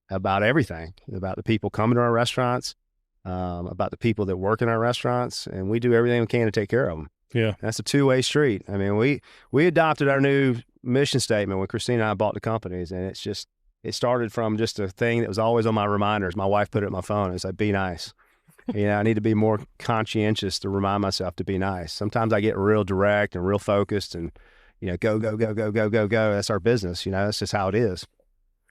about everything, about the people coming to our restaurants, about the people that work in our restaurants. And we do everything we can to take care of them. Yeah. That's a two-way street. I mean, we adopted our new mission statement when Kristina and I bought the companies, and it started from just a thing that was always on my reminders. My wife put it in my phone. It's like, be nice. I need to be more conscientious to remind myself to be nice. Sometimes I get real direct and real focused and, go, go, go, go, go, go, go. That's our business. That's just how it is.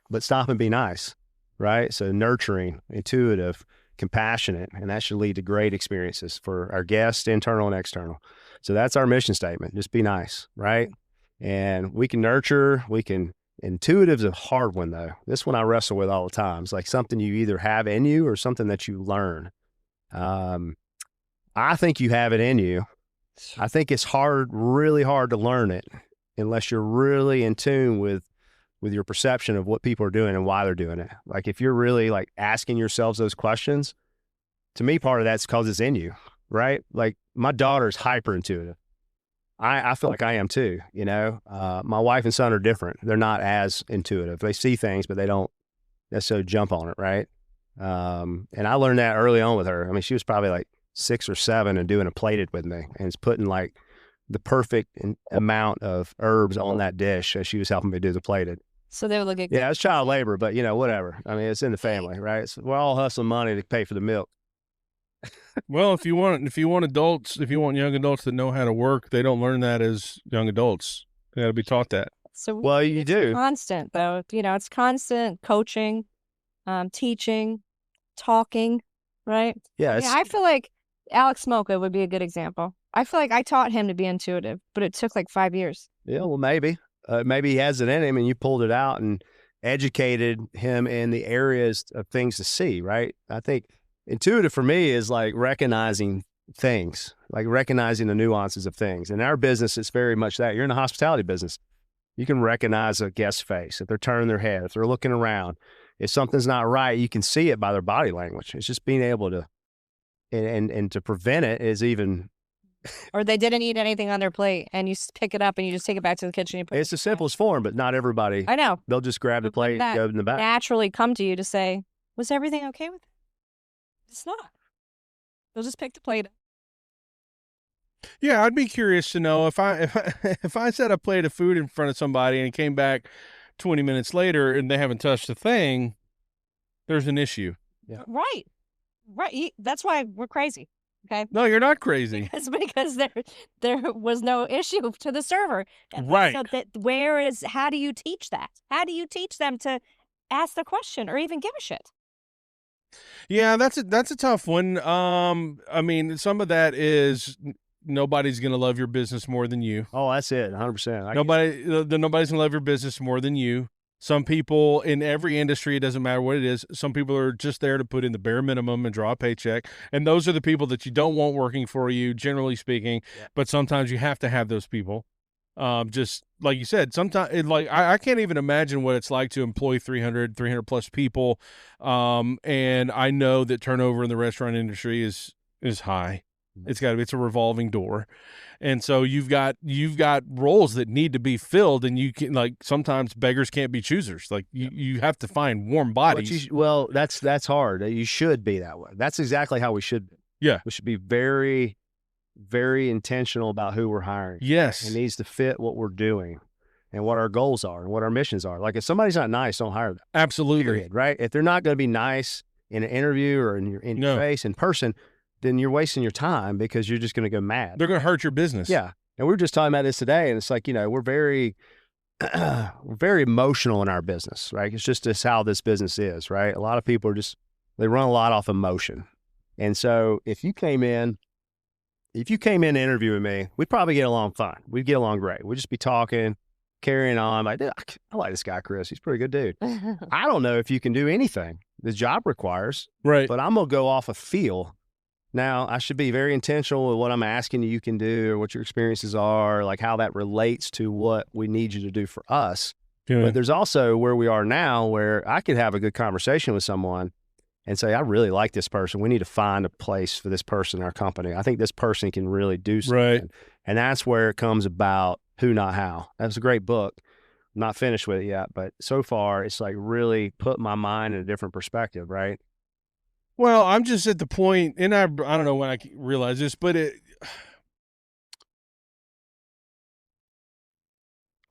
But stop and be nice, right? So nurturing, intuitive, compassionate, and that should lead to great experiences for our guests, internal and external. So that's our mission statement. Just be nice, right? And we can nurture, intuitive's a hard one though. This one I wrestle with all the time. It's like something you either have in you or something that you learn. I think you have it in you. I think it's really hard to learn it unless you're really in tune with your perception of what people are doing and why they're doing it. Like, if you're really like asking yourselves those questions, to me, part of that's because it's in you, right? Like, my daughter's hyper intuitive. I feel like I am too, my wife and son are different. They're not as intuitive. They see things, but they don't necessarily jump on it. Right. And I learned that early on with her. I mean, she was probably like 6 or 7 and doing a plated with me, and it's putting like the perfect amount of herbs on that dish as she was helping me do the plated. So they would look at, yeah, it's child labor, but whatever. I mean, it's in the family, right? So we're all hustling money to pay for the milk. Well, if you want young adults that know how to work, they don't learn that as young adults. They got to be taught that. So, well, you do. Constant though, it's constant coaching, teaching, talking, right? Yeah. I feel like Alex Smoka would be a good example. I feel like I taught him to be intuitive, but it took like 5 years. Yeah, well, maybe he has it in him, and you pulled it out and educated him in the areas of things to see, right? I think intuitive for me is like recognizing things, like recognizing the nuances of things. In our business, it's very much that. You're in the hospitality business. You can recognize a guest's face, if they're turning their head, if they're looking around. If something's not right, you can see it by their body language. It's just being able to, and to prevent it is even. Or they didn't eat anything on their plate, and you pick it up and you just take it back to the kitchen. It's the simplest form, but not everybody. I know. They'll just grab the plate and go in the back. Naturally come to you to say, Was everything okay with it? It's not. They'll just pick the plate up. Yeah, I'd be curious to know if if I set a plate of food in front of somebody and came back 20 minutes later and they haven't touched a thing, there's an issue. Yeah. Right. That's why we're crazy. Okay. No, you're not crazy. It's because there was no issue to the server. Right. So how do you teach that? How do you teach them to ask the question or even give a shit? Yeah, that's a tough one. I mean, some of that is nobody's going to love your business more than you. Oh, that's it. 100%. Nobody's going to love your business more than you. Some people in every industry, it doesn't matter what it is. Some people are just there to put in the bare minimum and draw a paycheck. And those are the people that you don't want working for you, generally speaking. Yeah. But sometimes you have to have those people. Just like you said, sometimes I can't even imagine what it's like to employ 300 plus people. And I know that turnover in the restaurant industry is high. It's a revolving door. And so you've got roles that need to be filled, and you can, like, sometimes beggars can't be choosers. Like you have to find warm bodies. Well, that's hard. You should be that way. That's exactly how we should be. Yeah. We should be very, very intentional about who we're hiring. Yes. It needs to fit what we're doing and what our goals are and what our missions are. Like, if somebody's not nice, don't hire them. Absolutely. Period, right? If they're not going to be nice in an interview or in your face, in person, then you're wasting your time because you're just going to go mad. They're going to hurt your business. Yeah. And we were just talking about this today, and it's like, we're very, we're very emotional in our business, right? It's just how this business is, right? A lot of people they run a lot off emotion. And so if you came in to interview with me, we'd probably get along fine. We'd get along great. We'd just be talking, carrying on. Like, I like this guy, Chris. He's a pretty good dude. I don't know if you can do anything the job requires, right? But I'm going to go off a feel. Now, I should be very intentional with what I'm asking you can do, or what your experiences are, like how that relates to what we need you to do for us. Yeah. But there's also where we are now, where I could have a good conversation with someone and say, I really like this person. We need to find a place for this person in our company. I think this person can really do something. Right. And that's where it comes about who, not how. That's a great book. I'm not finished with it yet, but so far it's like really put my mind in a different perspective, right? Well, I'm just at the point, and I don't know when I realized this, but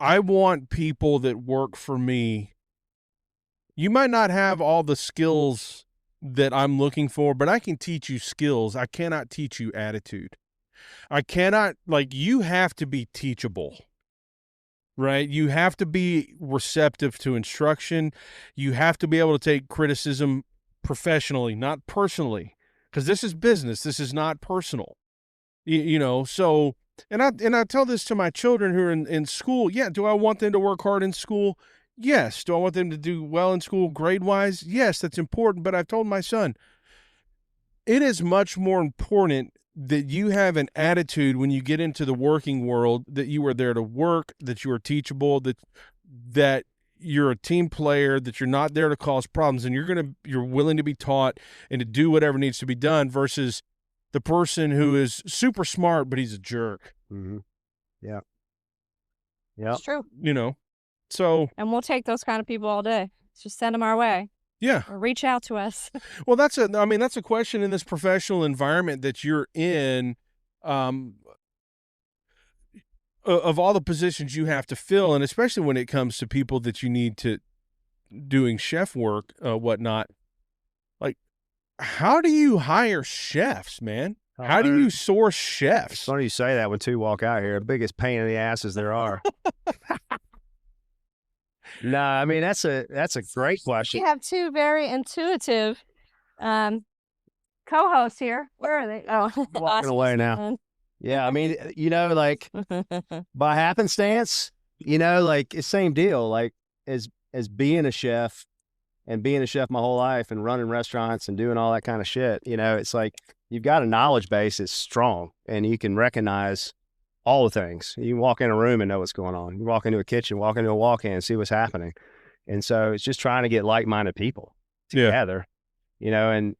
I want people that work for me. You might not have all the skills that I'm looking for, but I can teach you skills. I cannot teach you attitude. I cannot, you have to be teachable, right? You have to be receptive to instruction. You have to be able to take criticism professionally, not personally, because this is business. This is not personal, so, and I tell this to my children who are in school. Yeah. Do I want them to work hard in school? Yes. Do I want them to do well in school grade wise? Yes, that's important. But I've told my son, it is much more important that you have an attitude when you get into the working world, that you are there to work, that you are teachable, that you're a team player, that you're not there to cause problems, and you're willing to be taught and to do whatever needs to be done, versus the person who is super smart, but he's a jerk. Mm-hmm. Yeah. Yeah. It's true. So. And we'll take those kind of people all day. Just send them our way. Yeah. Or reach out to us. Well, that's a question in this professional environment that you're in, of all the positions you have to fill, and especially when it comes to people that you need to doing chef work, whatnot. Like, how do you hire chefs, man? How do you source chefs? It's funny you say that when two walk out here. The biggest pain in the asses there are. No, I mean, that's a great question. We have two very intuitive co-hosts here. Where are they? Oh, walking away now. Yeah, I mean, by happenstance, it's the same deal. Like, as being a chef and being a chef my whole life and running restaurants and doing all that kind of shit, it's like you've got a knowledge base that's strong, and you can recognize all the things. You can walk in a room and know what's going on. You walk into a kitchen, walk into a walk-in and see what's happening. And so it's just trying to get like-minded people together, and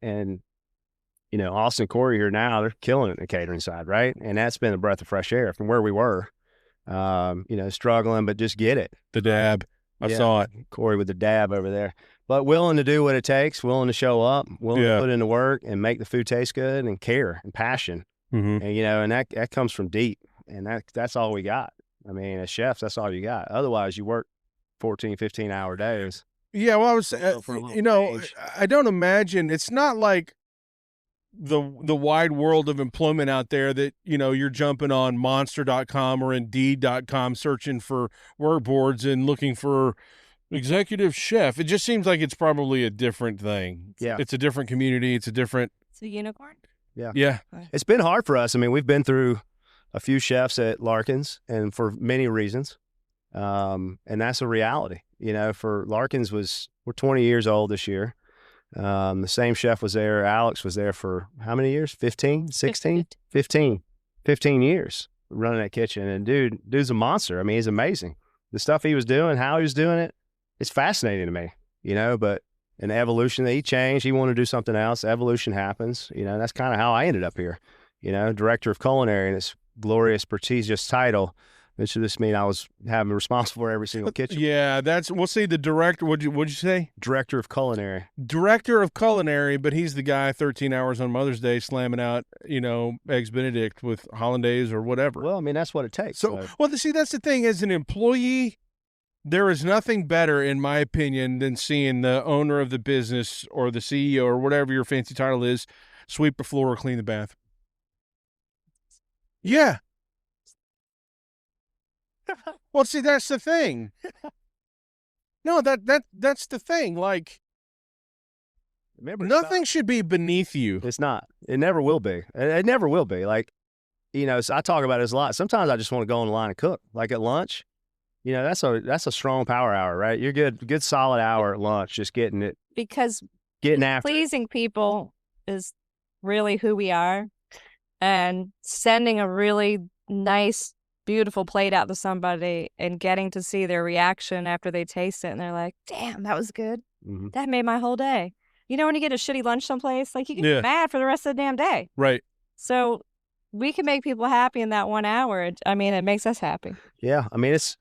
Austin and Corey here now, they're killing it in the catering side, right? And that's been a breath of fresh air from where we were, struggling, but just get it. The dab. I saw it. Corey with the dab over there. but willing to do what it takes, willing to show up, willing Yeah. to put in the work and make the food taste good, and care and passion. Mm-hmm. And, and that comes from deep, and that's all we got. I mean, as chefs, that's all you got. Otherwise, you work 14, 15-hour days. Yeah, well, I was, For a little wage. I don't imagine, it's not like the wide world of employment out there that, you're jumping on monster.com or indeed.com searching for work boards and looking for executive chef. It just seems like it's probably a different thing. Yeah. It's a different community. It's a unicorn. Yeah. Yeah. It's been hard for us. I mean, we've been through a few chefs at Larkin's, and for many reasons. And that's a reality. For Larkin's we're 20 years old this year. The same chef was there. Alex was there for how many years? 15, 16, 15 years running that kitchen. And dude's a monster. I mean, he's amazing. The stuff he was doing, how he was doing it, it's fascinating to me, but an evolution that he changed, he wanted to do something else. Evolution happens, that's kind of how I ended up here, director of culinary, and this glorious prestigious title. It should just mean I was responsible for every single kitchen. Yeah, we'll see the director. What'd you say? Director of culinary. Director of culinary, but he's the guy 13 hours on Mother's Day slamming out, Eggs Benedict with hollandaise or whatever. Well, I mean, that's what it takes. Well, see, that's the thing. As an employee, there is nothing better, in my opinion, than seeing the owner of the business or the CEO or whatever your fancy title is sweep the floor or clean the bathroom. Yeah. Well, see, that's the thing. No, that's the thing. Like, remember, nothing should be beneath you. It's not. It never will be. It never will be. Like, so I talk about this a lot. Sometimes I just want to go on the line and cook. Like at lunch, that's a strong power hour, right? You're good solid hour at lunch, just getting it. Because getting after pleasing people is really who we are, and sending a really nice, beautiful plate out to somebody and getting to see their reaction after they taste it, and they're like, damn, that was good. Mm-hmm. That made my whole day. When you get a shitty lunch someplace, like, you get be mad for the rest of the damn day. Right. So we can make people happy in that 1 hour. It makes us happy. Yeah. I mean, it's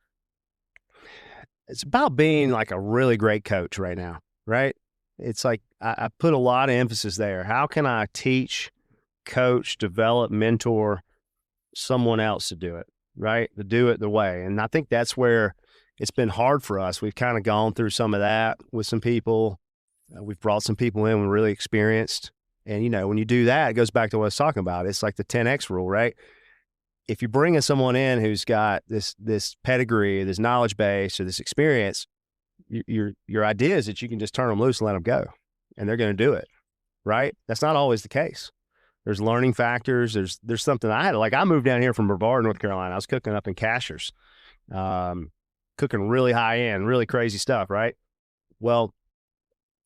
about being like a really great coach right now, right? It's like I put a lot of emphasis there. How can I teach, coach, develop, mentor someone else to do it? Right? To do it the way. And I think that's where it's been hard for us. We've kind of gone through some of that with some people. We've brought some people in we're really experienced. And, when you do that, it goes back to what I was talking about. It's like the 10X rule, right? If you're bringing someone in who's got this pedigree, this knowledge base, or this experience, your idea is that you can just turn them loose and let them go. And they're going to do it, right? That's not always the case. There's learning factors. There's something I had. Like, I moved down here from Brevard, North Carolina. I was cooking up in Cashers, cooking really high end, really crazy stuff, right? Well,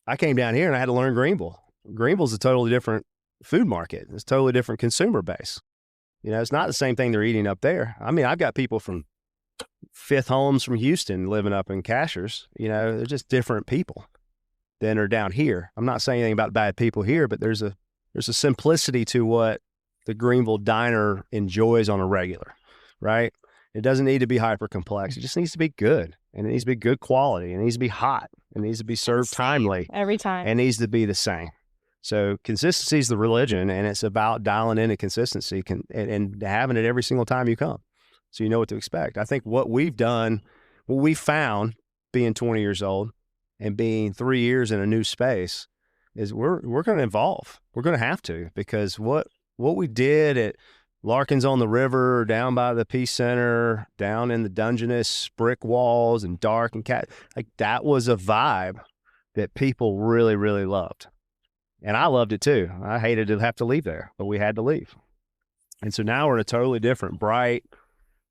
I came down here and I had to learn Greenville. Greenville's a totally different food market. It's a totally different consumer base. It's not the same thing they're eating up there. I mean, I've got people from fifth homes from Houston living up in Cashers. They're just different people than are down here. I'm not saying anything about bad people here, but there's a simplicity to what the Greenville diner enjoys on a regular, right? It doesn't need to be hyper complex. It just needs to be good, and it needs to be good quality. It needs to be hot. It needs to be served timely every time. It needs to be the same. So consistency is the religion, and it's about dialing in a consistency and having it every single time you come, so you know what to expect. I think what we found being 20 years old and being 3 years in a new space is we're going to evolve. We're going to have to, because what we did at Larkin's on the river, down by the Peace Center, down in the Dungeness brick walls and dark and like that was a vibe that people really, really loved. And I loved it too. I hated to have to leave there, but we had to leave. And so now we're in a totally different, bright,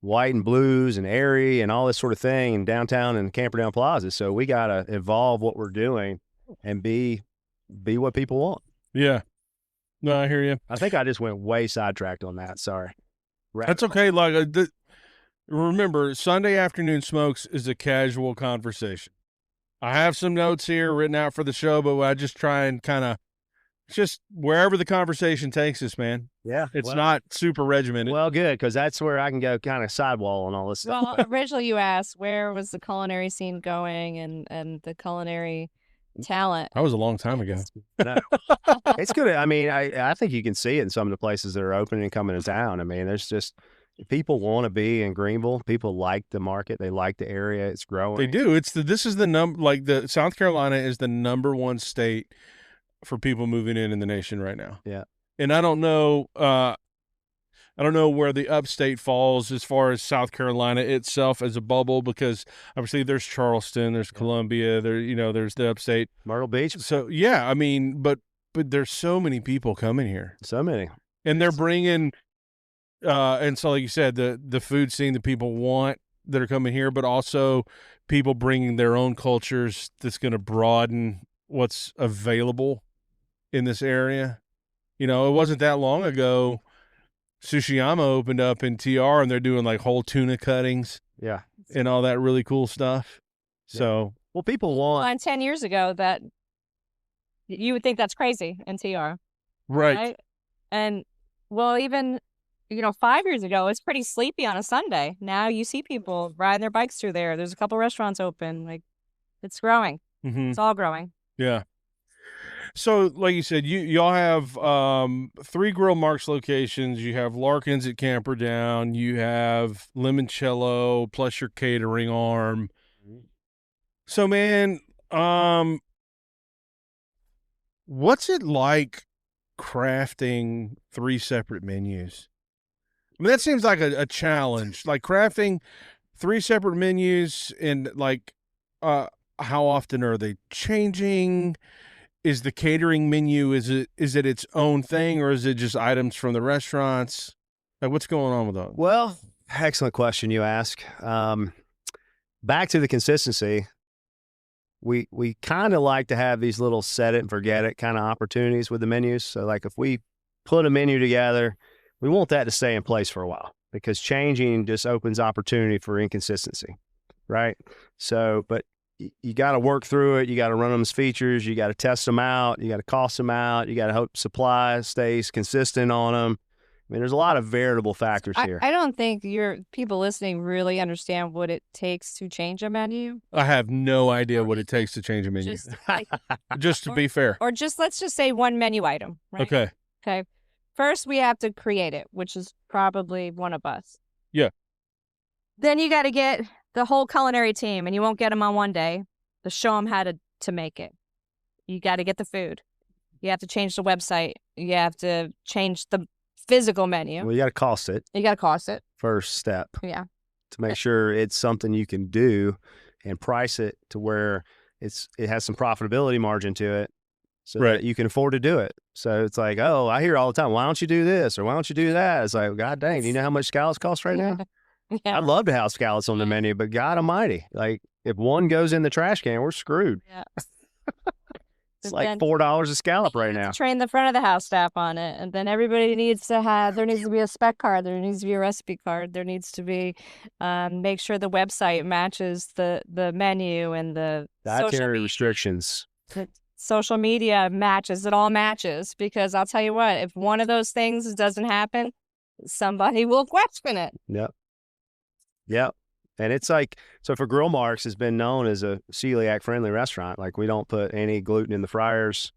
white and blues and airy and all this sort of thing in downtown and Camperdown Plaza. So we got to evolve what we're doing and be what people want. Yeah. No, I hear you. I think I just went way sidetracked on that. Sorry. That's okay. Like, remember, Sunday afternoon smokes is a casual conversation. I have some notes here written out for the show, but I just try and kind of just wherever the conversation takes us, man. Yeah. It's not super regimented. Well, good, because that's where I can go kind of sidewall and all this stuff. Well, originally you asked where was the culinary scene going and the culinary talent. That was a long time ago. No. It's good. I mean, I think you can see it in some of the places that are opening and coming to town. I mean, there's just people want to be in Greenville. People like the market. They like the area. It's growing. They do. This is the the South Carolina is the #1 state for people moving in the nation right now. Yeah. And I don't know where the upstate falls as far as South Carolina itself as a bubble, because obviously there's Charleston, there's Columbia, there's the upstate. Myrtle Beach. So yeah, I mean, but there's so many people coming here. So many. And they're bringing and so like you said, the food scene that people want that are coming here, but also people bringing their own cultures that's going to broaden what's available in this area. It wasn't that long ago Sushiyama opened up in TR, and they're doing like whole tuna cuttings, and all that really cool stuff. So, well, people want. And 10 years ago, that you would think that's crazy in TR, right? And well, even 5 years ago, it's pretty sleepy on a Sunday. Now you see people riding their bikes through there. There's a couple restaurants open. Like, it's growing. Mm-hmm. It's all growing. Yeah. So, like you said, y'all have 3 Grill Marks locations. You have Larkin's at Camperdown. You have Limoncello plus your catering arm. So, man, what's it like crafting 3 separate menus? I mean, that seems like a challenge. Like crafting 3 separate menus, and like, how often are they changing? Is the catering menu, is it its own thing, or is it just items from the restaurants? Like, what's going on with that? Well, excellent question you ask. Back to the consistency, we kind of like to have these little set it and forget it kind of opportunities with the menus. So like if we put a menu together, we want that to stay in place for a while, because changing just opens opportunity for inconsistency, right? So, but you got to work through it. You got to run them as features. You got to test them out. You got to cost them out. You got to hope supply stays consistent on them. I mean, there's a lot of variable factors here. I don't think your people listening really understand what it takes to change a menu. I have no idea what it takes to change a menu. Just to be fair. Or let's just say one menu item, right? Okay. First, we have to create it, which is probably one of us. Yeah. Then you got to get the whole culinary team, and you won't get them on one day to show them how to make it. You got to get the food. You have to change the website. You have to change the physical menu. Well, you got to cost it. You got to cost it. First step. Yeah. To make sure it's something you can do, and price it to where it has some profitability margin to it, so that you can afford to do it. So it's like, oh, I hear all the time, why don't you do this, or why don't you do that? It's like, God dang, do you know how much scallops cost right now? Yeah. I'd love to have scallops on the menu, but God almighty, like if one goes in the trash can, we're screwed. Yeah. It's like $4 a scallop right now. Train the front of the house staff on it, and then everybody needs to be a spec card. There needs to be a recipe card. There needs to be make sure the website matches the menu, and the dietary restrictions. The social media matches. It all matches, because I'll tell you what, if one of those things doesn't happen, somebody will question it. Yep. And it's like, so for Grill Marks has been known as a celiac friendly restaurant. Like we don't put any gluten in the fryers.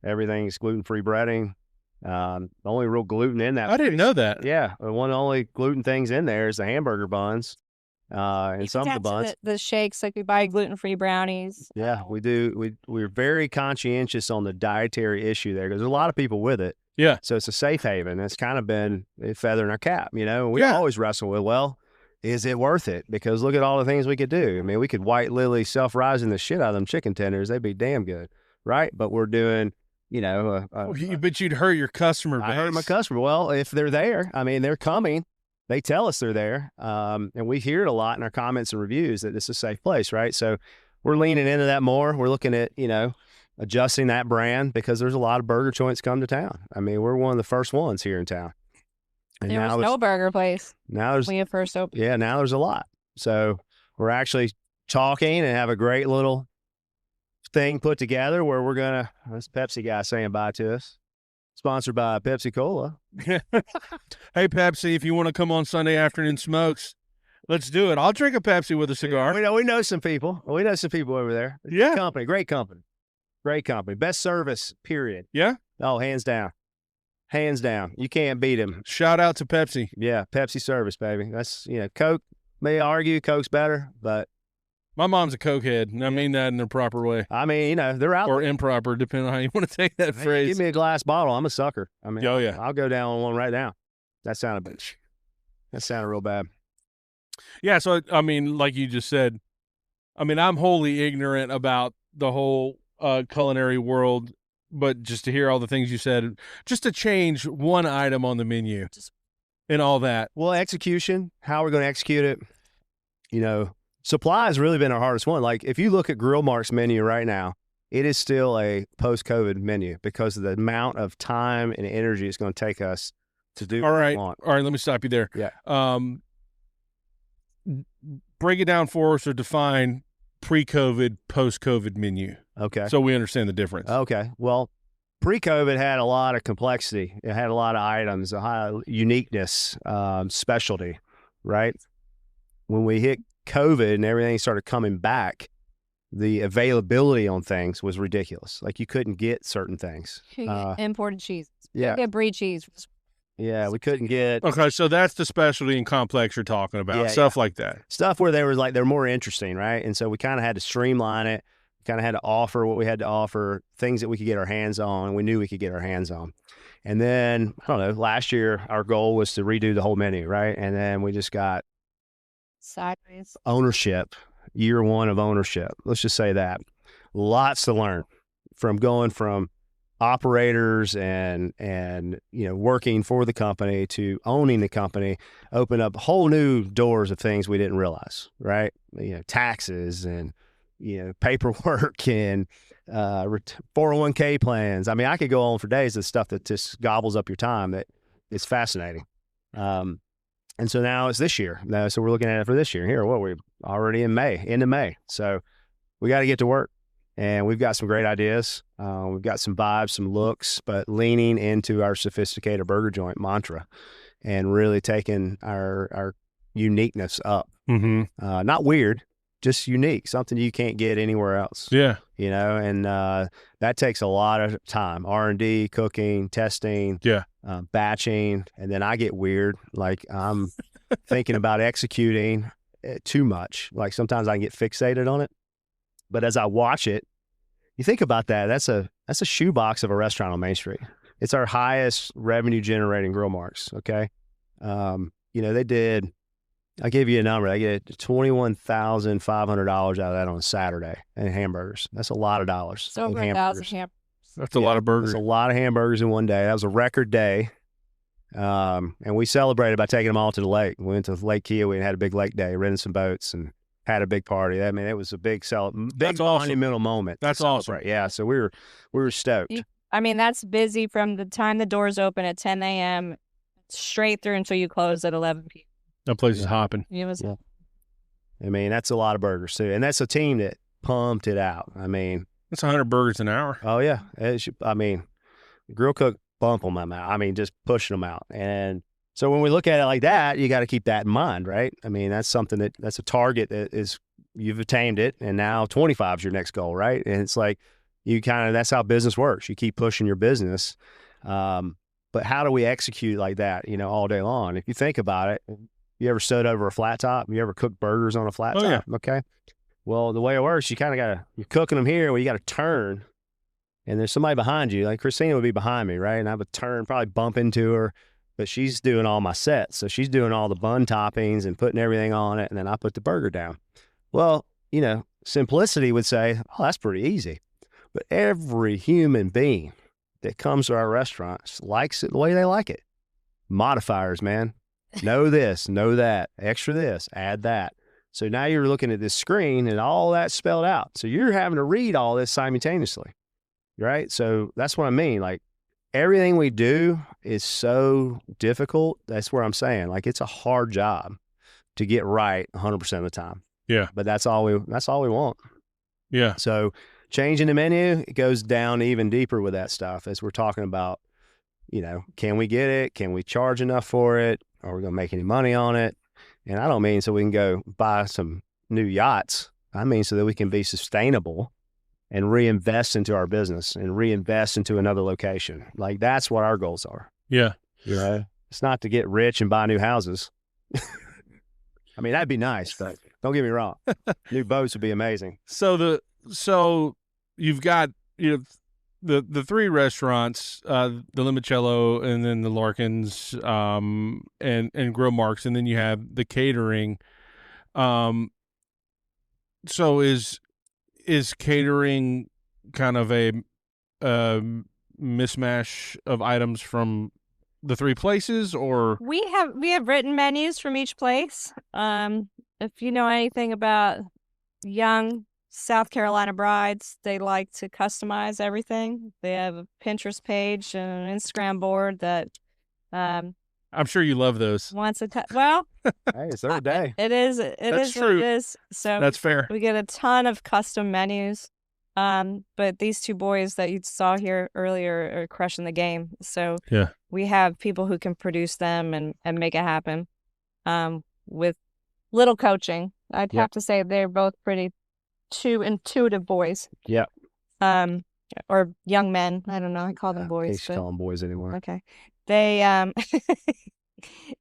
Everything's gluten-free breading. The only real gluten in that. I didn't know that. Yeah. One of the only gluten things in there is the hamburger buns. And some of the buns. The shakes, like we buy gluten-free brownies. Yeah, we do. We're very conscientious on the dietary issue there, because there's a lot of people with it. Yeah. So it's a safe haven. It's kind of been a feather in our cap, We always wrestle with, well, is it worth it? Because look at all the things we could do. I mean, we could white lily self-rising the shit out of them chicken tenders. They'd be damn good, right? But we're doing, but you'd hurt your customer base. I hurt my customer. Well, if they're there, I mean, they're coming. They tell us they're there. And we hear it a lot in our comments and reviews that this is a safe place, right? So we're leaning into that more. We're looking at, adjusting that brand, because there's a lot of burger joints come to town. I mean, we're one of the first ones here in town. And there was no burger place. Now there's, when you first opened. Yeah, now there's a lot. So we're actually talking and have a great little thing put together where we're going to, this Pepsi guy saying bye to us. Sponsored by Pepsi Cola. Hey, Pepsi, if you want to come on Sunday afternoon smokes, let's do it. I'll drink a Pepsi with a cigar. We know some people. We know some people over there. Yeah. Great company. Great company. Best service, period. Yeah? Oh, hands down. Hands down. You can't beat them. Shout out to Pepsi. Yeah, Pepsi service, baby. That's, Coke, may argue Coke's better, but My mom's a Coke head, and I mean that in the proper way. I mean, they're out Or improper, depending on how you want to take that there. phrase. Give me a glass bottle. I'm a sucker. I mean, Oh, yeah. I'll go down on one right now. That sounded real bad. Yeah, so, I mean, like you just said, I mean, I'm wholly ignorant about the whole culinary world, but just to hear all the things you said, just to change one item on the menu and all that. Well, execution, how we're going to execute it. Supply has really been our hardest one. Like, if you look at Grill Mark's menu right now, it is still a post-COVID menu because of the amount of time and energy it's going to take us to do what we want. All right, let me stop you there. Yeah. Break it down for us or define pre-COVID, post-COVID menu. Okay. So we understand the difference. Okay. Well, pre-COVID had a lot of complexity. It had a lot of items, a high uniqueness, specialty, right? When we hit COVID and everything started coming back, the availability on things was ridiculous. Like, you couldn't get certain things. Imported cheese. Yeah. Get brie cheese. Yeah, we couldn't get Okay, so that's the specialty and complex you're talking about, stuff like that. stuff where they're more interesting, right? And so we kind of had to streamline it. Kind of had to offer what we had to offer, things that we could get our hands on. We knew we could get our hands on. And then, I don't know, last year our goal was to redo the whole menu, right? And then we just got Sideways. ownership, year one of ownership. Let's just say that. Lots to learn from going from operators and working for the company to owning the company. Open up whole new doors of things we didn't realize, right? Taxes and paperwork and 401k plans. I mean, I could go on for days of stuff that just gobbles up your time. That it's fascinating. And so now it's this year. So we're looking at it for this year. Here, we're already in May, end of May. So we got to get to work. And we've got some great ideas. We've got some vibes, some looks, but leaning into our sophisticated burger joint mantra and really taking our uniqueness up. Mm-hmm. Not weird, just unique, something you can't get anywhere else. Yeah. And that takes a lot of time, R&D, cooking, testing, batching. And then I get weird. Like, I'm thinking about executing too much. Like, sometimes I can get fixated on it. But as I watch it, you think about that. That's a shoebox of a restaurant on Main Street. It's our highest revenue generating Grill Marks. Okay. They did, I'll give you a number. They get $21,500 out of that on a Saturday in hamburgers. That's a lot of dollars. It's over 1,000 hamburgers. That's a lot of burgers. That's a lot of hamburgers in one day. That was a record day. And we celebrated by taking them all to the lake. We went to Lake Kiowee and had a big lake day, rented some boats and had a big party. I mean, it was a big monumental moment. That's awesome. Yeah. So we were stoked. That's busy from the time the doors open at 10 a.m. straight through until you close at 11 p.m. That place is hopping. That's a lot of burgers too. And that's a team that pumped it out. That's 100 burgers an hour. Oh yeah. Grill cook bump on my mouth. Just pushing them out. And so when we look at it like that, you got to keep that in mind, right? That's something that's a target that is, you've attained it, and now 25 is your next goal, right? And it's like, that's how business works. You keep pushing your business. But how do we execute like that, all day long? If you think about it, you ever stood over a flat top? You ever cooked burgers on a flat top? Yeah. Okay. Well, the way it works, you kind of you're cooking them here, you got to turn, and there's somebody behind you. Like Kristina would be behind me, right? And I would turn, probably bump into her. But she's doing all my sets. So she's doing all the bun toppings and putting everything on it. And then I put the burger down. Well, simplicity would say, oh, that's pretty easy. But every human being that comes to our restaurants likes it the way they like it. Modifiers, man. Know this, know that, extra this, add that. So now you're looking at this screen and all that's spelled out. So you're having to read all this simultaneously, right? So that's what I mean. Like, everything we do is so difficult. That's where I'm saying, like, it's a hard job to get right 100% of the time. Yeah. But that's all we want. Yeah. So changing the menu, it goes down even deeper with that stuff as we're talking about, can we get it? Can we charge enough for it? Are we going to make any money on it? And I don't mean so we can go buy some new yachts. I mean so that we can be sustainable and reinvest into our business and reinvest into another location. Like, that's what our goals are. Yeah. You know, it's not to get rich and buy new houses. I mean, that'd be nice, but don't get me wrong. New boats would be amazing. So you've got, the three restaurants, the Limoncello, and then the Larkins, and Grill Marks, and then you have the catering. So is catering kind of a mishmash of items from the three places, or We have written menus from each place. If you know anything about young South Carolina brides, they like to customize everything. They have a Pinterest page and an Instagram board that I'm sure you love those. wants a well. Hey, it's their day. It is. That's What true. it is. So That's fair. we get a ton of custom menus. But these two boys that you saw here earlier are crushing the game. So Yeah. we have people who can produce them and make it happen. With little coaching, I'd Yep. have to say they're both pretty intuitive boys. Yep. Or young men. I don't know. I call them In boys. case you call them boys anymore. Okay. They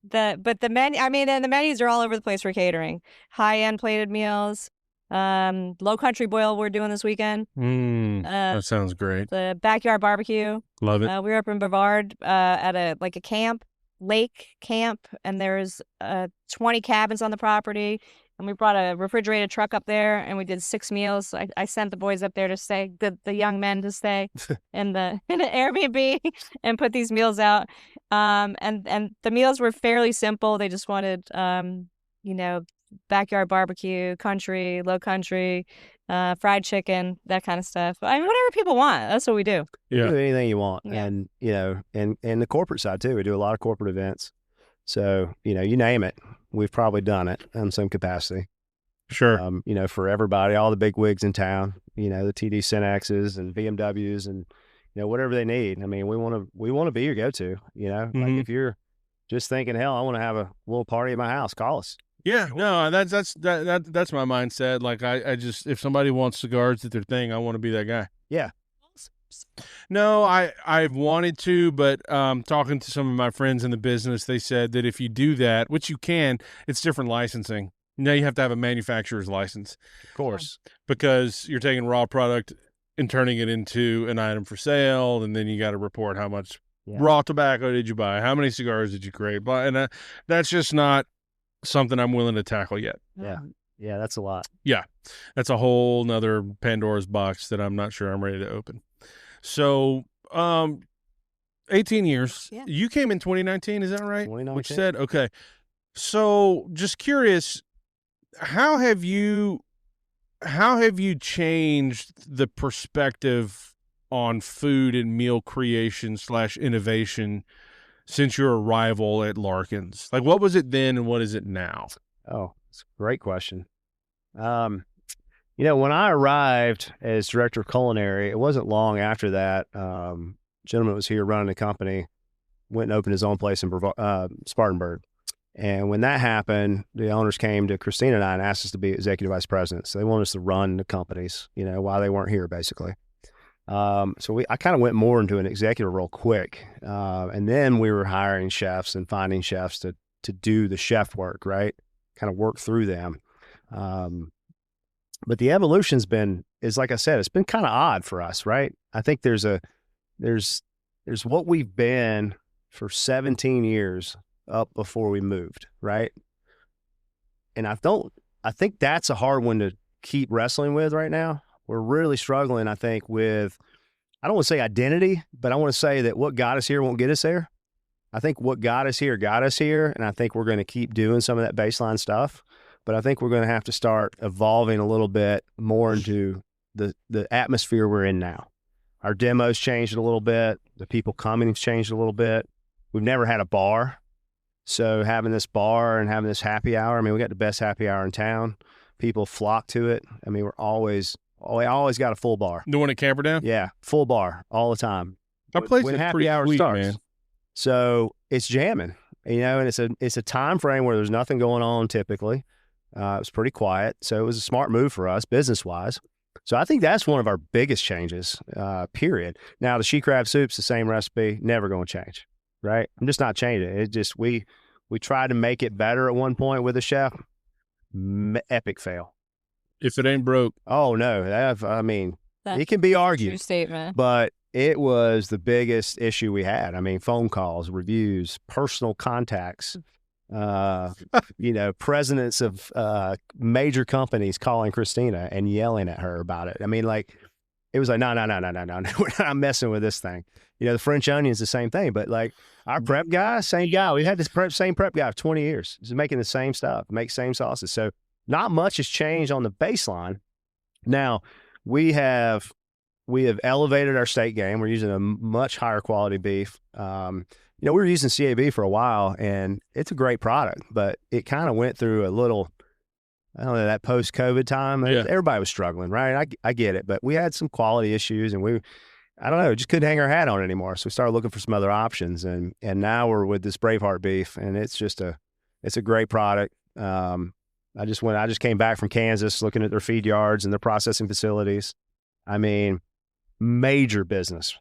the menu, I mean, and the menus are all over the place for catering. High-end plated meals, low country boil we're doing this weekend. That sounds great. The backyard barbecue. Love it. We were up in Brevard at a camp, lake camp, and there's 20 cabins on the property. And we brought a refrigerated truck up there, and we did 6 meals. I sent the boys up there to stay, the young men to stay in an Airbnb and put these meals out. And the meals were fairly simple. They just wanted, backyard barbecue, country, low country, fried chicken, that kind of stuff. I mean, whatever people want, that's what we do. You Yeah. do anything you want. Yeah. And, and the corporate side too. We do a lot of corporate events. So, you name it, we've probably done it in some capacity. Sure. For everybody, all the big wigs in town, the TD Synexes and BMWs and, whatever they need. I mean, we want to be your go-to, like Mhm. if you're just thinking, hell, I want to have a little party at my house, call us. Yeah. No, that's my mindset. Like I just, if somebody wants cigars at their thing, I want to be that guy. Yeah. No, I've wanted to, but talking to some of my friends in the business, they said that if you do that, which you can, it's different licensing. Now you have to have a manufacturer's license, Of course. because you're taking raw product and turning it into an item for sale, and then you got to report how much raw tobacco did you buy, how many cigars did you create, and that's just not something I'm willing to tackle yet. Yeah. Yeah, that's a lot. That's a whole nother Pandora's box that I'm not sure I'm ready to open. So, 18 years. Yeah. You came in 2019, is that right? 2019. Which said, okay. So, just curious, how have you changed the perspective on food and meal creation / innovation since your arrival at Larkin's? Like, what was it then and what is it now? Oh, it's a great question. When I arrived as director of culinary, it wasn't long after that. Gentleman was here running the company, went and opened his own place in Spartanburg. And when that happened, the owners came to Kristina and I and asked us to be executive vice presidents. So they wanted us to run the companies, while they weren't here, basically. So I kind of went more into an executive role quick. And then we were hiring chefs and finding chefs to do the chef work, right? Kind of work through them. But the evolution's is like I said, it's been kind of odd for us, right? I think there's what we've been for 17 years up before we moved, right? And I think that's a hard one to keep wrestling with right now. We're really struggling, I think, with, I don't want to say identity, but I want to say that what got us here won't get us there. I think what got us here, and I think we're going to keep doing some of that baseline stuff. But I think we're going to have to start evolving a little bit more into the atmosphere we're in now. Our demos changed a little bit. The people coming have changed a little bit. We've never had a bar. So having this bar and having this happy hour, I mean, we got the best happy hour in town. People flock to it. I mean, we always got a full bar. The one at Camperdown? Yeah, full bar all the time. Our place when is happy pretty hour sweet, starts. man. So it's jamming, and it's a time frame where there's nothing going on typically. It was pretty quiet, so it was a smart move for us business wise. So I think that's one of our biggest changes, period. Now, the she crab soup's the same recipe, never going to change, right? I'm just not changing it. It just, we tried to make it better at one point with a chef. Epic fail. If it ain't broke. Oh, no. I mean, That's it can be a true argued, statement. but it was the biggest issue we had. I mean, phone calls, reviews, personal contacts, presidents of major companies calling Kristina and yelling at her about it. I mean, like, it was like, no, we're not messing with this thing. The French onion's the same thing, but like our prep guy, same guy. We had this same prep guy for 20 years. He's making the same stuff, make same sauces. So not much has changed on the baseline. Now we have elevated our steak game. We're using a much higher quality beef. We were using CAB for a while, and it's a great product, but it kind of went through a little, I don't know, that post-COVID time. Yeah. Everybody was struggling, right? I get it, but we had some quality issues, and I don't know, just couldn't hang our hat on it anymore. So we started looking for some other options, and now we're with this Braveheart beef, and it's a great product. I just came back from Kansas looking at their feed yards and their processing facilities. I mean, major business,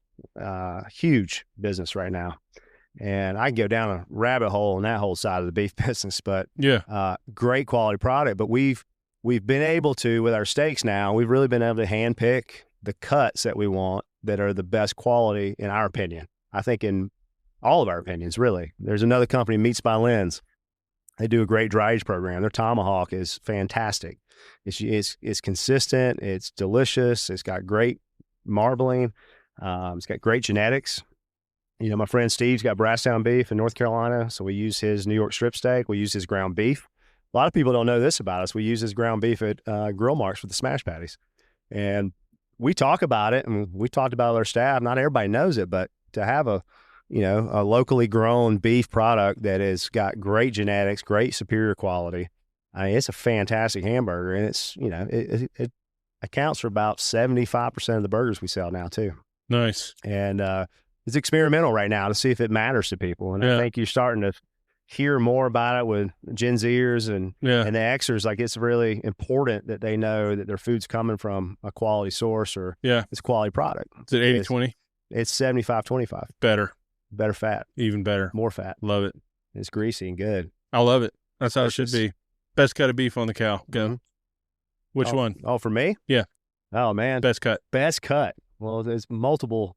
huge business right now. And I can go down a rabbit hole on that whole side of the beef business, but great quality product. But we've been able to, with our steaks now, we've really been able to handpick the cuts that we want that are the best quality in our opinion. I think in all of our opinions, really. There's another company, Meats by Lens. They do a great dry age program. Their tomahawk is fantastic. It's consistent. It's delicious. It's got great marbling. It's got great genetics. My friend Steve's got Brasstown beef in North Carolina, so we use his New York strip steak. We use his ground beef. A lot of people don't know this about us. We use his ground beef at Grill Marks for the smash patties. And we talk about it, and we talked about it with our staff. Not everybody knows it, but to have a locally grown beef product that has got great genetics, great superior quality, I mean, it's a fantastic hamburger, and it's, it accounts for about 75% of the burgers we sell now too. Nice. And it's experimental right now to see if it matters to people. And I think you're starting to hear more about it with Gen Zers and the Xers. Like, it's really important that they know that their food's coming from a quality source or it's a quality product. Is it 80-20? It's 75-25. Better fat. Even better. More fat. Love it. It's greasy and good. I love it. That's how it should be. Best cut of beef on the cow. Go. Mm-hmm. Which one? Oh, for me? Yeah. Oh, man. Best cut. Best cut. Well, there's multiple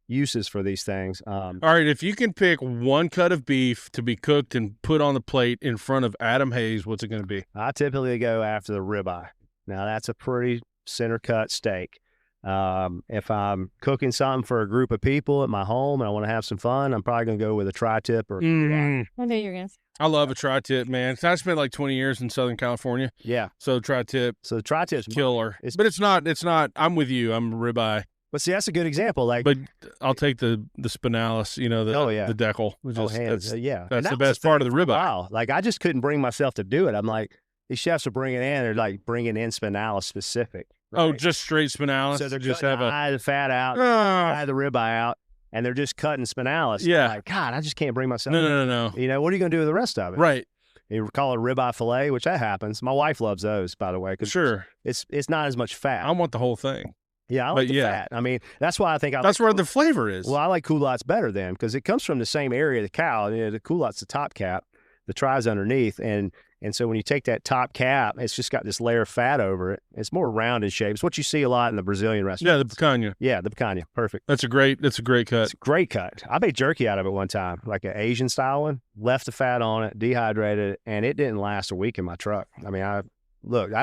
uses for these things. All right, if you can pick one cut of beef to be cooked and put on the plate in front of Adam Hayes, what's it going to be? I typically go after the ribeye. Now, that's a pretty center cut steak. If I'm cooking something for a group of people at my home and I want to have some fun, I'm probably going to go with a tri-tip or I knew you were going to say. I love a tri-tip, man. I spent like 20 years in Southern California. Yeah. So tri-tip. So the tri-tip's killer. But it's not. I'm with you. I'm a ribeye. But see, that's a good example. But I'll take the spinalis, the deckle. That's the best part of the ribeye. Wow. Like, I just couldn't bring myself to do it. I'm like, these chefs are bringing in, they're like bringing in spinalis specific. Right? Oh, just straight spinalis? So they're just have the fat out, eye the ribeye out, and they're just cutting spinalis. Yeah. Like, God, I just can't bring myself. No. What are you going to do with the rest of it? Right. You call it a ribeye fillet, which that happens. My wife loves those, by the way. Sure. It's not as much fat. I want the whole thing. Yeah, I like the fat. I mean, that's why I think that's where the flavor is. Well, I like culottes better then because it comes from the same area of the cow. The culottes the top cap, the tri's underneath, and so when you take that top cap, it's just got this layer of fat over it. It's more round in shape. It's what you see a lot in the Brazilian restaurants. Yeah, the picanha. Yeah, the picanha. Perfect. That's a great cut. It's a great cut. I made jerky out of it one time, like an Asian style one. Left the fat on it, dehydrated it, and it didn't last a week in my truck. I mean, I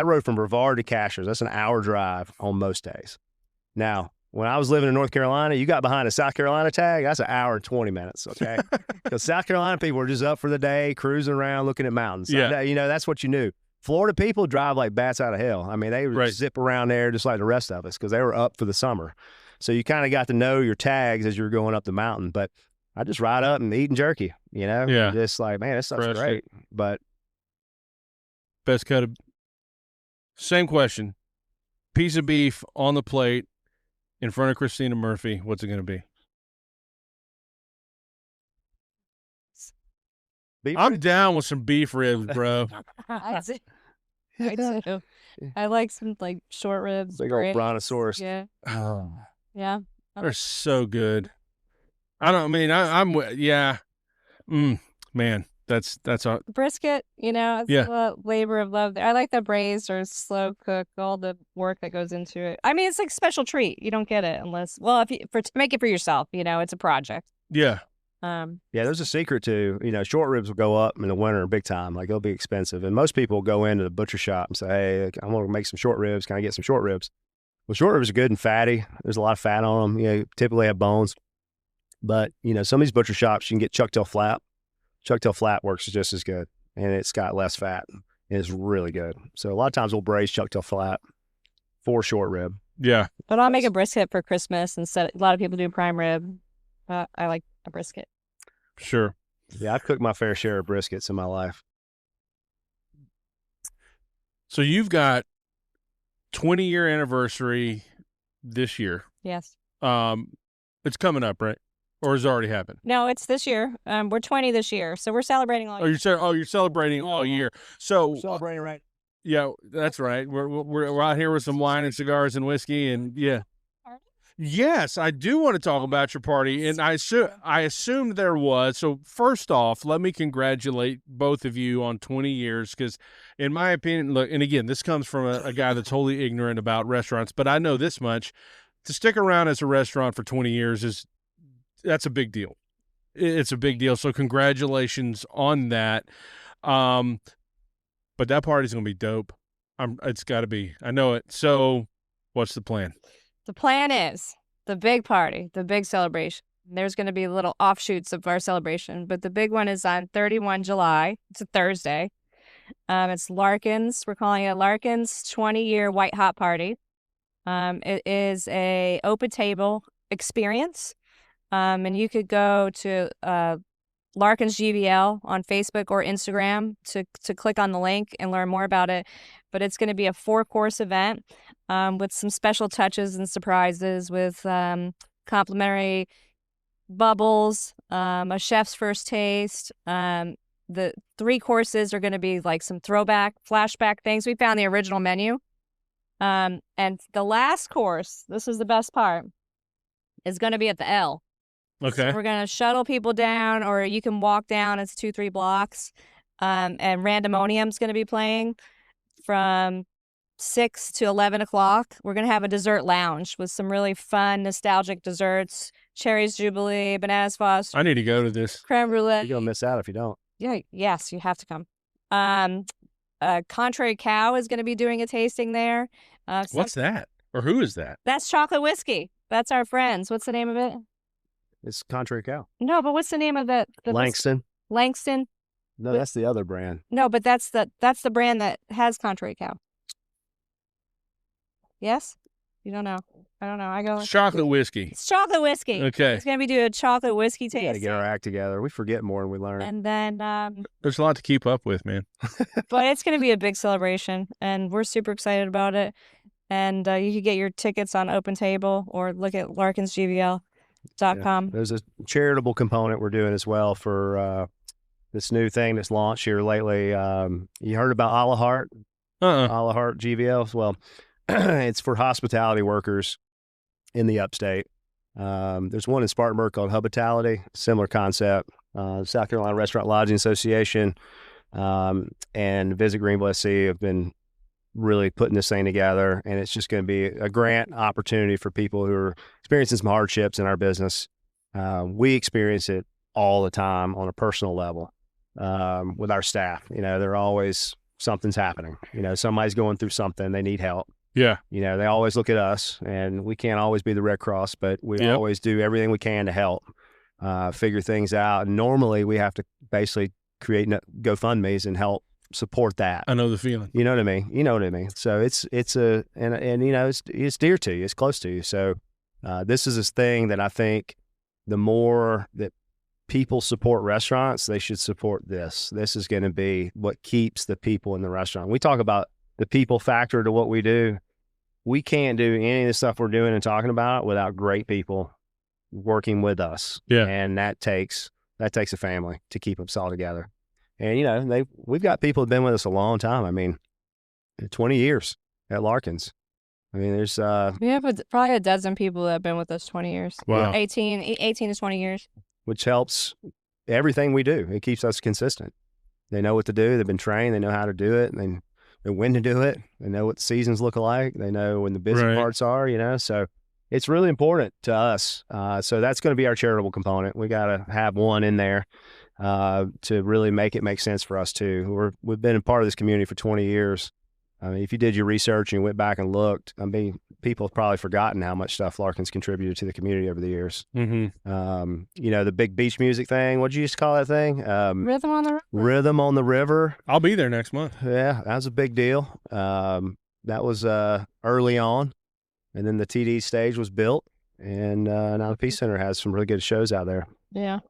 rode from Brevard to Cashers. That's an hour drive on most days. Now, when I was living in North Carolina, you got behind a South Carolina tag, that's an hour and 20 minutes, okay? Because South Carolina people were just up for the day, cruising around, looking at mountains. Yeah. That's what you knew. Florida people drive like bats out of hell. I mean, they would zip around there just like the rest of us because they were up for the summer. So you kind of got to know your tags as you were going up the mountain. But I just ride up and eating jerky, Yeah. Just like, man, this stuff's great. But best cut of... Same question. Piece of beef on the plate in front of Kristina Murphhy, what's it going to be? Beef I'm down with some beef ribs, bro. I do. I like some like short ribs. Big old ribs. brontosaurus. Yeah. Oh, Yeah. they're so good. Yeah. Man, that's a Brisket, it's a labor of love. I like the braised or slow cook, all the work that goes into it. I mean, it's like a special treat. You don't get it unless, if you make it for yourself, it's a project. yeah. Yeah, there's a secret to, short ribs will go up in the winter big time. Like they'll be expensive. And most people go into the butcher shop and say, hey, I want to make some short ribs. Can I get some short ribs? Well, short ribs are good and fatty. There's a lot of fat on them. Typically have bones. But, some of these butcher shops, you can get chucktail flat. Chucktail flat works just as good, and it's got less fat. It's really good. So a lot of times we'll braise chucktail flat for short rib. Yeah. But I'll make a brisket for Christmas instead. A lot of people do prime rib, but I like a brisket. Sure. Yeah, I've cooked my fair share of briskets in my life. So you've got 20-year anniversary this year. Yes. It's coming up, right? Or has it already happened? No, it's this year. We're 20 this year, so we're celebrating all year. You're celebrating all year. So Celebrating, right? Yeah, that's right. We're out here with some wine and cigars and whiskey, and yeah. Yes, I do want to talk about your party, and I assumed there was. So first off, let me congratulate both of you on 20 years, because in my opinion, look, and again, this comes from a guy that's totally ignorant about restaurants, but I know this much: to stick around as a restaurant for 20 years that's a big deal. It's a big deal. So congratulations on that. But that party's gonna be dope. It's got to be. I know it. So, what's the plan? The plan is the big party, the big celebration. There's going to be little offshoots of our celebration, but the big one is on 31 July. It's a Thursday. It's Larkin's. We're calling it Larkin's 20-year White Hot Party. It is a open table experience, and you could go to Larkin's GVL on Facebook or Instagram to click on the link and learn more about it. But it's going to be a 4-course event with some special touches and surprises with complimentary bubbles, a chef's first taste. The 3 courses are going to be like some throwback, flashback things. We found the original menu. And the last course, this is the best part, is going to be at the L. Okay. So we're going to shuttle people down, or you can walk down. It's 2-3 blocks. And Randomonium's going to be playing from 6 to 11 o'clock. We're going to have a dessert lounge with some really fun, nostalgic desserts. Cherries Jubilee, Bananas Foster. I need to go to this. Creme brulee. You're going to miss out if you don't. Yeah, yes, you have to come. Contrary Cow is going to be doing a tasting there. What's that? Or who is that? That's chocolate whiskey. That's our friends. What's the name of it? It's Contrary Cow. No, but what's the name of the Langston. Langston? No, that's the other brand. No, but that's the brand that has Contrary Cow. Yes? You don't know. I don't know. I go. It's chocolate whiskey. It's chocolate whiskey. Okay. It's going to be doing a chocolate whiskey tasting. We got to get our act together. We forget more than we learn. And then There's a lot to keep up with, man. but it's going to be a big celebration, and we're super excited about it. And you can get your tickets on Open Table or look at larkinsgvl.com. Yeah. There's a charitable component we're doing as well for this new thing that's launched here lately. You heard about A La Heart? A La Heart GVL? Well, it's for hospitality workers in the Upstate. There's one in Spartanburg called Hubitality, similar concept. South Carolina Restaurant Lodging Association and Visit Greenville SC have been really putting this thing together, and it's just going to be a grant opportunity for people who are experiencing some hardships in our business. We experience it all the time on a personal level with our staff. They're always something's happening. Somebody's going through something, they need help. Yeah. They always look at us, and we can't always be the Red Cross, but we always do everything we can to help figure things out. And normally we have to basically create GoFundMes and help support that. I know the feeling. You know what I mean? So it's dear to you. It's close to you. So this is this thing that I think the more that people support restaurants, they should support this. This is going to be what keeps the people in the restaurant. We talk about the people factor to what we do. We can't do any of the stuff we're doing and talking about without great people working with us. Yeah. And that takes a family to keep us all together. And, we've got people who've been with us a long time. I mean, 20 years. at Larkin's. I mean, there's We have probably a dozen people that have been with us 20 years. Wow. 18 to 20 years. which helps everything we do. It keeps us consistent. They know what to do. They've been trained. They know how to do it. And they know when to do it. They know what the seasons look like. They know when the busy Right. parts are, so it's really important to us. So that's going to be our charitable component. We got to have one in there to really make it make sense for us too. We've been a part of this community for 20 years. I mean, if you did your research and you went back and looked, I mean, people have probably forgotten how much stuff Larkin's contributed to the community over the years. Mm-hmm. The big beach music thing. What'd you used to call that thing? Rhythm on the River. Rhythm on the River. I'll be there next month. Yeah, that was a big deal. That was early on. And then the TD stage was built. And now the Peace Center has some really good shows out there. Yeah.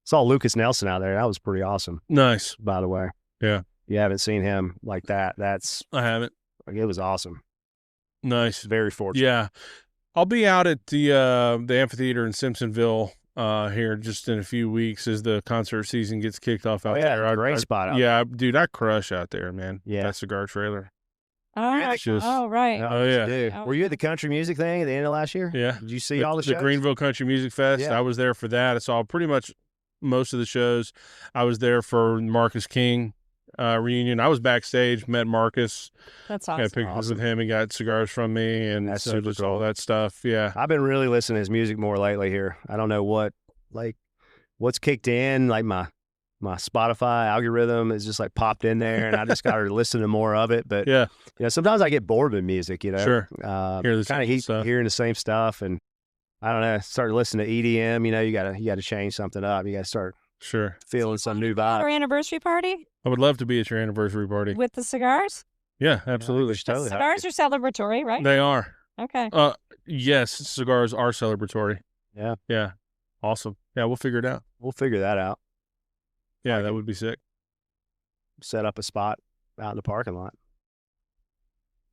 Saw Lucas Nelson out there. That was pretty awesome, Nice. by the way. Yeah. You haven't seen him like that. I haven't. It was awesome. Nice. Very fortunate. Yeah. I'll be out at the amphitheater in Simpsonville here just in a few weeks as the concert season gets kicked off out there. Great spot out Yeah, dude, I crush out there, man. Yeah. That cigar trailer. Right. Just- Right. there. Oh, yeah. Dude. Were you at the country music thing at the end of last year? Yeah. Did you see all the shows? Greenville Country Music Fest. Yeah. I was there for that. I saw pretty much most of the shows. I was there for Marcus King reunion. I was backstage, met Marcus, That's got awesome. pictures with him. He got cigars from me, and That's so super just all cool. that stuff. Yeah. I've been really listening to his music more lately here. I don't know what's kicked in, like my Spotify algorithm is just like popped in there, and I just started listening to more of it. But Yeah. sometimes I get bored with music. Sure. Hear the kind of same stuff. hearing the same stuff, and I don't know. Start listening to EDM. You gotta change something up. You gotta start Sure. feeling some new Our vibe. anniversary party I would love to be at your anniversary party. with the cigars. Yeah, absolutely. Yeah, totally. Cigars are celebratory, right? They are. Okay. Yes, cigars are celebratory. Yeah. Yeah. Awesome. Yeah, we'll figure it out. We'll figure that out. Yeah, Like that it. would be sick. Set up a spot out in the parking lot.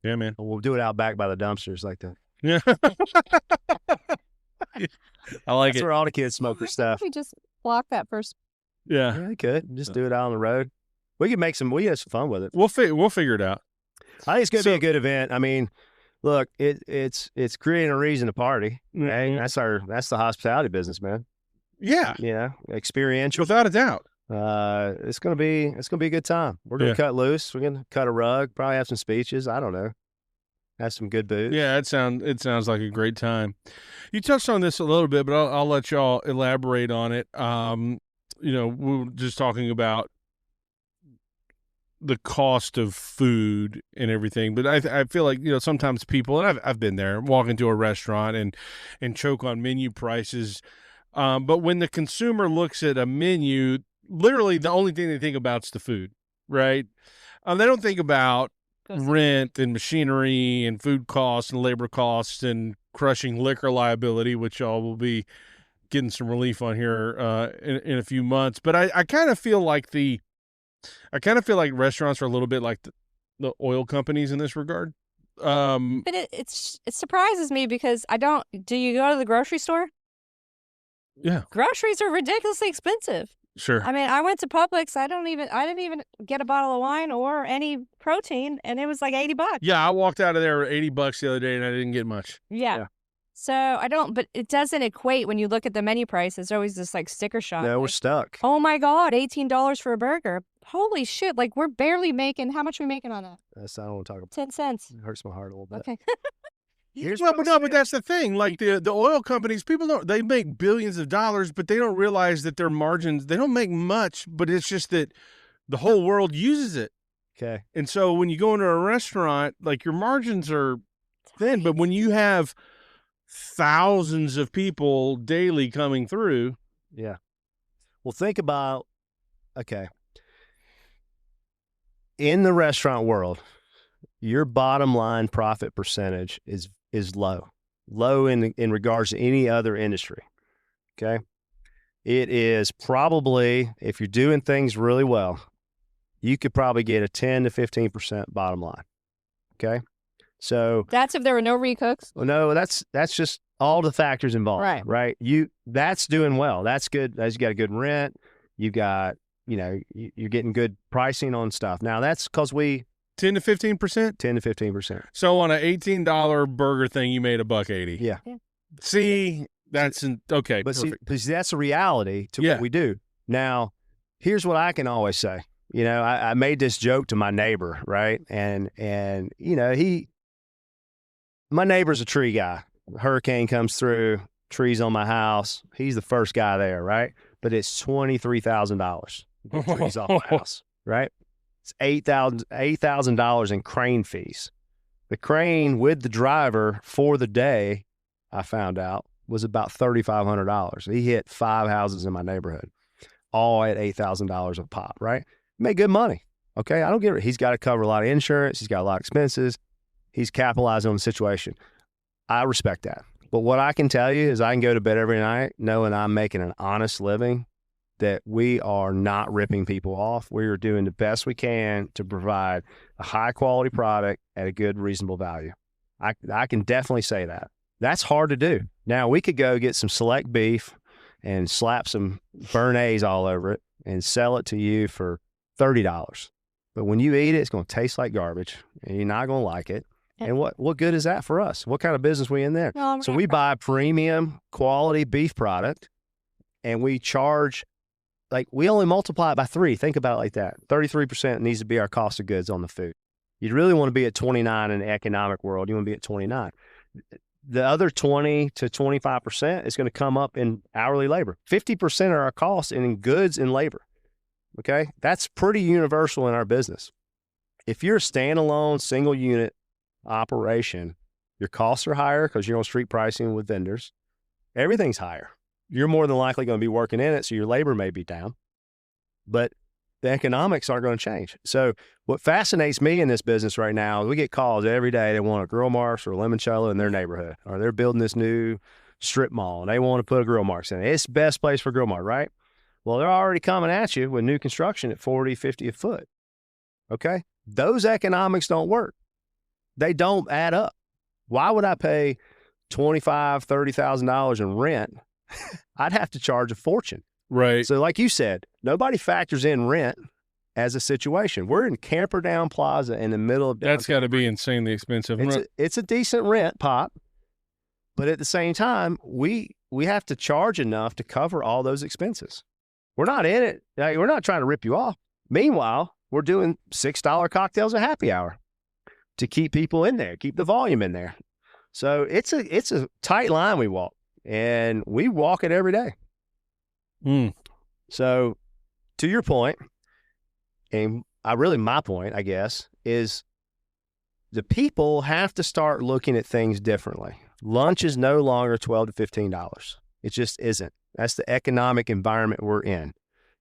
Yeah, man. We'll do it out back by the dumpsters, like the. Yeah. I like That's it. where all the kids smoke their stuff. We just block that first. Yeah. Yeah, they could just do it out on the road. We could make we have some fun with it. We'll figure it out. I think it's going to So- be a good event. I mean, look, it's creating a reason to party. Okay? Mhm. That's the hospitality business, man. Yeah. Experiential. Without a doubt. It's gonna be a good time. We're gonna Yeah. cut loose. We're gonna cut a rug. Probably have some speeches. I don't know. Have some good booze. Yeah, it sounds like a great time. You touched on this a little bit, but I'll let y'all elaborate on it. We were just talking about the cost of food and everything, but I feel like sometimes people, and I've been there, walk into a restaurant and choke on menu prices. But when the consumer looks at a menu, literally the only thing they think about is the food, right? They don't think about rent and machinery and food costs and labor costs and crushing liquor liability, which y'all will be getting some relief on here in a few months. But I kind of feel like restaurants are a little bit like the oil companies in this regard. But it surprises me because do you go to the grocery store? Yeah, Groceries are ridiculously expensive. sure. I mean, I went to Publix. I didn't even get a bottle of wine or any protein, and it was like $80. Yeah, I walked out of there with $80 the other day, and I didn't get much. Yeah. So but it doesn't equate when you look at the menu price. It's always this like sticker shock. No, we're like, stuck. oh my God, $18 for a burger. Holy shit. Like we're barely making, how much are we making on that? I don't want to talk about 10 cents. it. It hurts my heart a little bit. Okay. Here's Well, what but I'm no, but that's the thing. Like the oil companies, they make billions of dollars, but they don't realize that their margins, they don't make much, but it's just that the whole world uses it. Okay. And so when you go into a restaurant, like your margins are thin, but when you have thousands of people daily coming through. Yeah. Well, think about, okay. In the restaurant world, your bottom line profit percentage is low in regards to any other industry. Okay. It is probably, if you're doing things really well, you could probably get a 10 to 15% bottom line. Okay. So That's if there were no recooks. well, no, that's just all the factors involved. Right. Right. That's doing well. That's good. As you got a good rent, you've got, you're getting good pricing on stuff. Now that's because we 10 to 15%? 10 to 15%. So on an $18 burger thing, you made $1.80. Yeah. See, okay. But see, perfect. that's a reality to what we do. Now, here's what I can always say. You know, I made this joke to my neighbor, right? And you know, my neighbor's a tree guy. Hurricane comes through, trees on my house. He's the first guy there, right? But it's $23,000 to get trees off my house, right? It's $8,000 in crane fees. The crane with the driver for the day, I found out, was about $3,500. He hit 5 houses in my neighborhood, all at $8,000 a pop, right? Made good money. Okay, I don't get it. He's got to cover a lot of insurance. He's got a lot of expenses. He's capitalizing on the situation. I respect that. But what I can tell you is I can go to bed every night knowing I'm making an honest living, that we are not ripping people off. We are doing the best we can to provide a high-quality product at a good, reasonable value. I can definitely say that. That's hard to do. Now, we could go get some select beef and slap some Bernays all over it and sell it to you for $30. But when you eat it, it's going to taste like garbage, and you're not going to like it. And what good is that for us? What kind of business we in there? No, so we buy premium quality beef product, and we charge, like, we only multiply it by 3. Think about it like that. 33% needs to be our cost of goods on the food. You'd really want to be at 29 in the economic world. You want to be at 29. The other 20 to 25% is going to come up in hourly labor. 50% of our costs in goods and labor. Okay? That's pretty universal in our business. If you're a standalone single unit operation, your costs are higher because you're on street pricing with vendors. Everything's higher. You're more than likely going to be working in it, so your labor may be down. But the economics aren't going to change. So what fascinates me in this business right now is we get calls every day. They want a grill marks or a limoncello in their neighborhood, or they're building this new strip mall and they want to put a grill marks in it. It's the best place for grill mark, right? Well, they're already coming at you with new construction at 40, 50 a foot. Okay? Those economics don't work. They don't add up. Why would I pay $25,000, $30,000 in rent? I'd have to charge a fortune. Right. So like you said, nobody factors in rent as a situation. We're in Camperdown Plaza in the middle of downtown. That's got to be insanely expensive. It's a decent rent, Pop. But at the same time, we have to charge enough to cover all those expenses. We're not in it. We're not trying to rip you off. Meanwhile, we're doing $6 cocktails at happy hour to keep people in there, keep the volume in there. So it's a tight line we walk, and we walk it every day. So to your point, and my point, I guess, is the people have to start looking at things differently. Lunch is no longer $12 to $15. It just isn't. That's the economic environment we're in.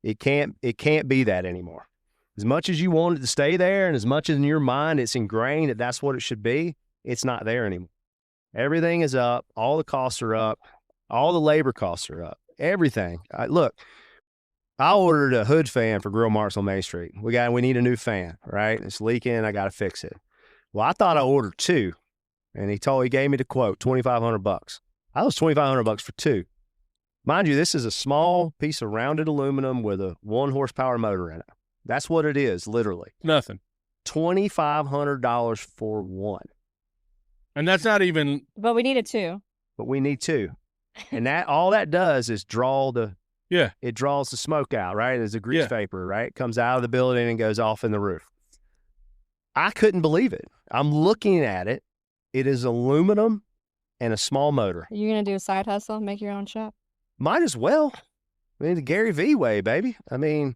It can't be that anymore. As much as you want it to stay there, and as much as in your mind it's ingrained that that's what it should be, it's not there anymore. Everything is up. All the costs are up. All the labor costs are up. Everything. Look, I ordered a hood fan for Grill Marks on Main Street. We need a new fan, right? It's leaking. I got to fix it. Well, I thought I ordered 2, and he gave me the quote, $2,500. I was $2,500 for 2. Mind you, this is a small piece of rounded aluminum with a 1 horsepower motor in it. That's what it is, literally. Nothing. $2,500 for 1. And that's not even. But we needed 2. But we need 2. And all that does is it draws the smoke out, right? There's a grease vapor, right? It comes out of the building and goes off in the roof. I couldn't believe it. I'm looking at it. It is aluminum and a small motor. Are you going to do a side hustle, make your own shop? Might as well. I mean, the Gary V way, baby. I mean,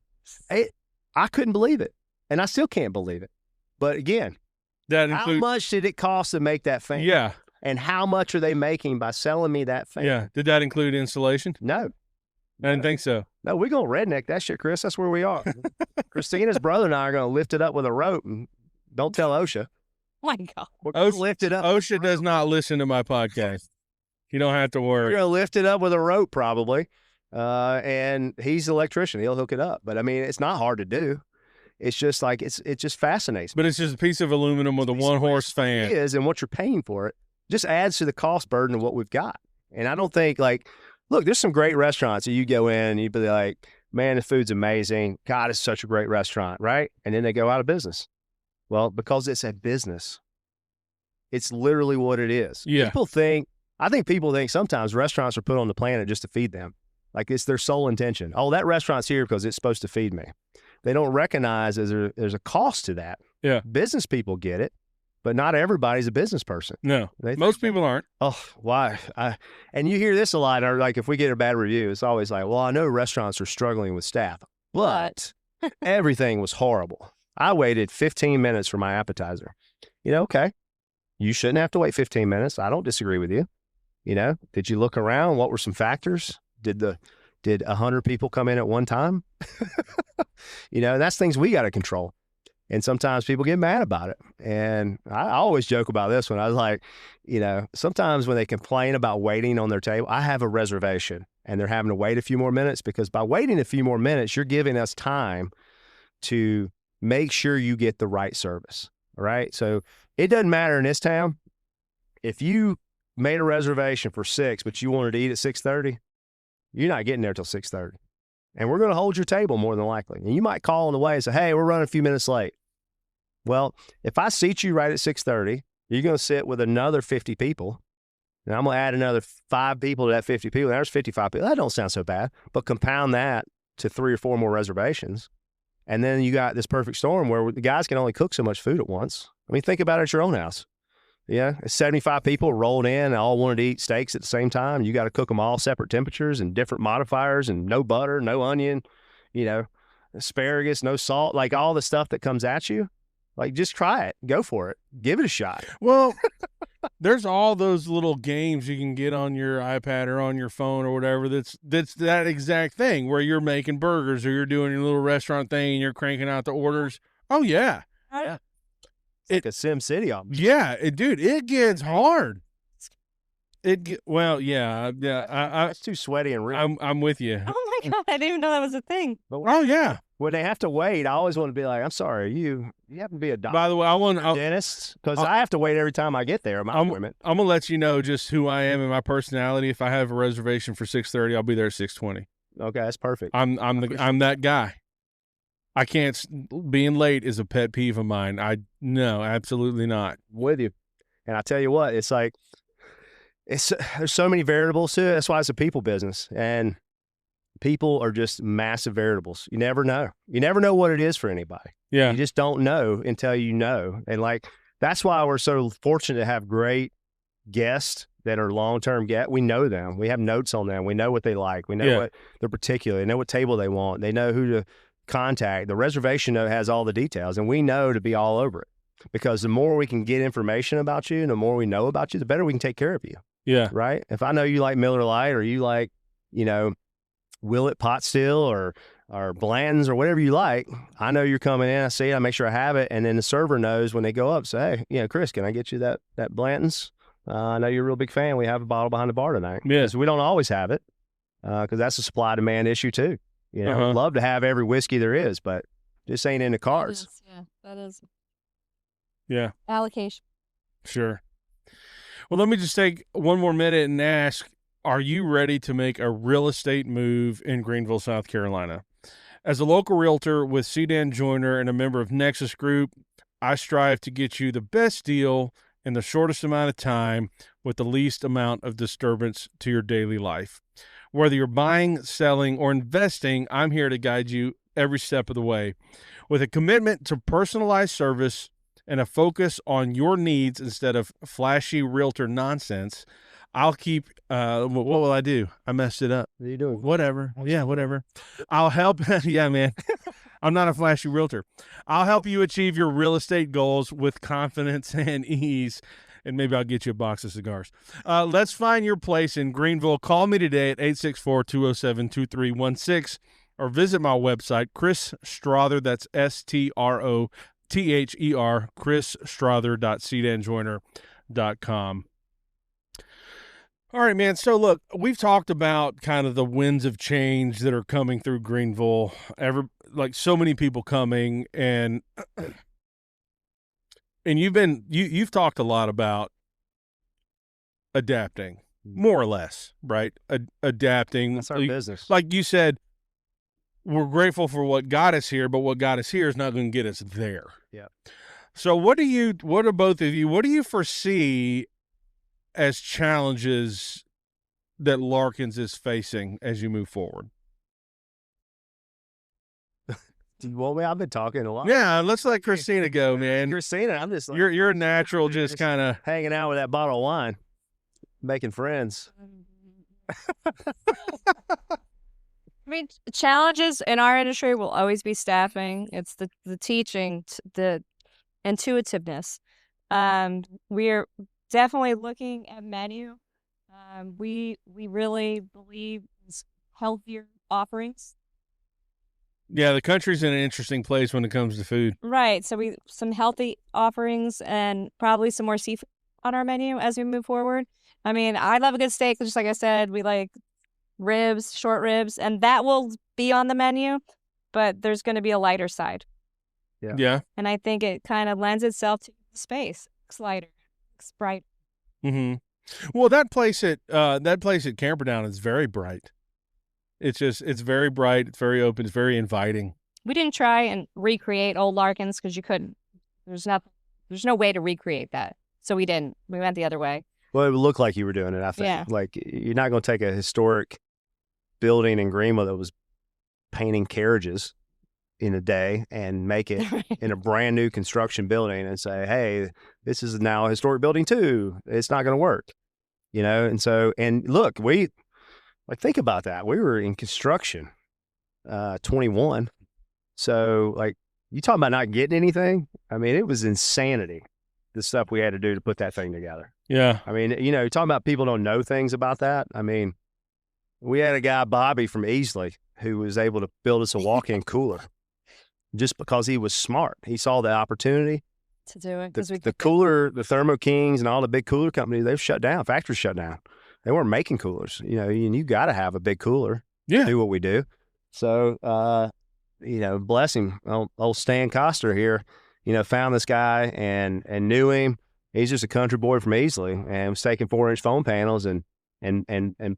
I couldn't believe it. And I still can't believe it. But again, how much did it cost to make that fan? Yeah. And how much are they making by selling me that fan? Yeah. Did that include installation? No. I didn't think so. No, we're going to redneck that shit, Chris. That's where we are. Christina's brother and I are going to lift it up with a rope, and don't tell OSHA. Oh my God. We're going to lift it up. OSHA does not listen to my podcast. You don't have to worry. We're going to lift it up with a rope probably, and he's an electrician. He'll hook it up. But, I mean, it's not hard to do. It's just like it just fascinates me. But it's just a piece of aluminum with a 1 horse fan. It is, and what you're paying for it just adds to the cost burden of what we've got. And I don't think, look, there's some great restaurants that you go in and you'd be like, man, the food's amazing. God, it's such a great restaurant, right? And then they go out of business. Well, because it's a business. It's literally what it is. Yeah. I think people think sometimes restaurants are put on the planet just to feed them. Like it's their sole intention. Oh, that restaurant's here because it's supposed to feed me. They don't recognize there's a cost to that. Yeah. Business people get it, but not everybody's a business person. No, most people aren't. Oh, why? And you hear this a lot. Or like if we get a bad review, it's always like, well, I know restaurants are struggling with staff, but everything was horrible. I waited 15 minutes for my appetizer. Okay. You shouldn't have to wait 15 minutes. I don't disagree with you. Did you look around? What were some factors? Did 100 people come in at one time? That's things we got to control. And sometimes people get mad about it. And I always joke about this one. I was like, sometimes when they complain about waiting on their table, I have a reservation and they're having to wait a few more minutes, because by waiting a few more minutes, you're giving us time to make sure you get the right service. All right. So it doesn't matter in this town. If you made a reservation for 6, but you wanted to eat at 6:30, you're not getting there till 6:30. And we're going to hold your table more than likely. And you might call on the way and say, hey, we're running a few minutes late. Well, if I seat you right at 6:30, you're going to sit with another 50 people. And I'm going to add another 5 people to that 50 people. There's 55 people. That don't sound so bad. But compound that to 3 or 4 more reservations. And then you got this perfect storm where the guys can only cook so much food at once. I mean, think about it at your own house. Yeah, 75 people rolled in and all wanted to eat steaks at the same time. You got to cook them all separate temperatures and different modifiers, and no butter, no onion, asparagus, no salt, like all the stuff that comes at you. Like, just try it. Go for it. Give it a shot. Well, there's all those little games you can get on your iPad or on your phone or whatever. That's that exact thing where you're making burgers or you're doing your little restaurant thing and you're cranking out the orders. Oh, yeah. Yeah. It's like a Sim City almost. Yeah, dude, it gets hard. Yeah. It's too sweaty and real. I'm with you. Oh my God, I didn't even know that was a thing. Oh yeah. When they have to wait, I always want to be like, I'm sorry, you happen to be a doctor. By the way, dentist, because I have to wait every time I get there. My appointment. I'm gonna let you know just who I am and my personality. If I have a reservation for 6:30, I'll be there at 6:20. Okay, that's perfect. I'm that guy. I can't. Being late is a pet peeve of mine. No, absolutely not. With you. And I tell you what, it's like there's so many variables to it. That's why it's a people business, and people are just massive variables. You never know. You never know what it is for anybody. Yeah, you just don't know until you know. And like that's why we're so fortunate to have great guests that are long-term guests. We know them. We have notes on them. We know what they like. We know what they're particular. They know what table they want. They know who to contact. The reservation note has all the details, and we know to be all over it, because the more we can get information about you and the more we know about you, the better we can take care of you. Yeah. Right. If I know you like Miller Lite, or you like, Willet Pot Still or Blanton's or whatever you like, I know you're coming in. I see it. I make sure I have it. And then the server knows when they go up, say, hey, Chris, can I get you that Blanton's? I know you're a real big fan. We have a bottle behind the bar tonight. Yeah. So we don't always have it, because that's a supply demand issue too. I'd love to have every whiskey there is, but this ain't in the cards. That is. Yeah. Allocation. Sure. Well, let me just take one more minute and ask, are you ready to make a real estate move in Greenville, South Carolina? As a local realtor with Cigar Joiner and a member of Nexus Group, I strive to get you the best deal in the shortest amount of time with the least amount of disturbance to your daily life. Whether you're buying, selling, or investing, I'm here to guide you every step of the way. With a commitment to personalized service and a focus on your needs instead of flashy realtor nonsense, I'll keep, what will I do? I messed it up. What are you doing? Whatever. Yeah, whatever. I'll help. Yeah, man. I'm not a flashy realtor. I'll help you achieve your real estate goals with confidence and ease. And maybe I'll get you a box of cigars. Let's find your place in Greenville. Call me today at 864-207-2316 or visit my website, Chris Strother, that's STROTHER, chrisstrother.cigarjoiner.com. All right, man. So look, we've talked about kind of the winds of change that are coming through Greenville. So many people coming, and you've talked a lot about adapting, more or less, right? Adapting. That's our business. Like you said, we're grateful for what got us here, but what got us here is not going to get us there. Yeah. So what do both of you, what do you foresee as challenges that Larkin's is facing as you move forward? Do you want me? I've been talking a lot. Yeah, let's let Kristina go, man. Kristina, I'm just like, You're a natural, just kind of hanging out with that bottle of wine, making friends. I mean, challenges in our industry will always be staffing. It's the teaching, the intuitiveness. We're definitely looking at menu. We really believe in healthier offerings. Yeah, the country's in an interesting place when it comes to food. Right. So some healthy offerings and probably some more seafood on our menu as we move forward. I mean, I love a good steak, just like I said. We like ribs, short ribs, and that will be on the menu, but there's going to be a lighter side. Yeah. And I think it kind of lends itself to the space. It's lighter. It's bright. Mm-hmm. Well, that place at Camperdown is very bright. It's very bright. It's very open. It's very inviting. We didn't try and recreate old Larkins because you couldn't. There's no way to recreate that. So we didn't. We went the other way. Well, it would look like you were doing it, I think. Yeah. Like, you're not going to take a historic building in Greenville that was painting carriages in a day and make it in a brand new construction building and say, hey, this is now a historic building too. It's not going to work, And so, and look, think about that. We were in construction, 21. So like, you talking about not getting anything? I mean, it was insanity, the stuff we had to do to put that thing together. Yeah. I mean, you're talking about people don't know things about that. I mean, we had a guy, Bobby from Easley, who was able to build us a walk-in cooler just because he was smart. He saw the opportunity to do it. The cooler, the Thermo Kings and all the big cooler companies, they've shut down. Factories shut down. They weren't making coolers, and you got to have a big cooler to do what we do. So, bless him. Old Stan Coster here, found this guy and knew him. He's just a country boy from Easley and was taking 4-inch foam panels and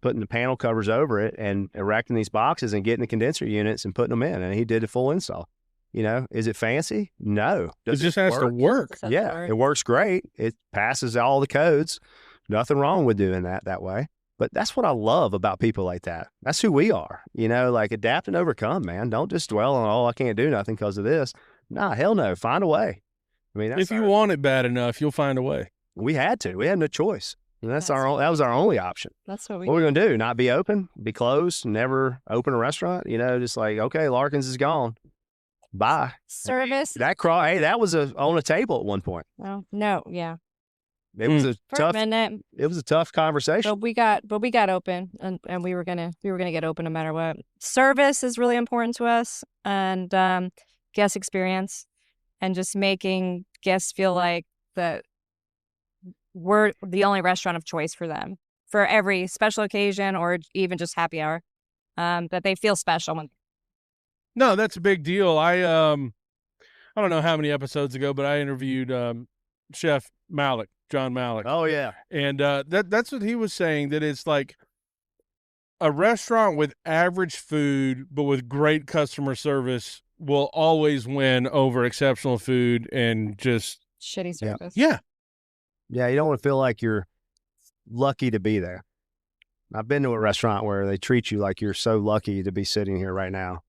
putting the panel covers over it and erecting these boxes and getting the condenser units and putting them in. And he did a full install. Is it fancy? No. It just has to work. Yeah, it works great. It passes all the codes. Nothing wrong with doing that way. But that's what I love about people like that. That's who we are. Like adapt and overcome, man. Don't just dwell on, I can't do nothing because of this. Nah, hell no. Find a way. I mean, if you want it bad enough, you'll find a way. We had to. We had no choice. And that was our only option. That's what we're going to do. Not be open, be closed, never open a restaurant. Just like, okay, Larkin's is gone. Bye. Service. That was on a table at one point. Oh, no. Yeah. It was it was a tough conversation. But we got open and we were gonna get open no matter what. Service is really important to us, and guest experience, and just making guests feel like that we're the only restaurant of choice for them for every special occasion or even just happy hour. That they feel special when. No, that's a big deal. I don't know how many episodes ago, but I interviewed Chef John Malik. Oh yeah, and that's what he was saying. That it's like a restaurant with average food but with great customer service will always win over exceptional food and just shitty service. Yeah. You don't want to feel like you're lucky to be there. I've been to a restaurant where they treat you like you're so lucky to be sitting here right now.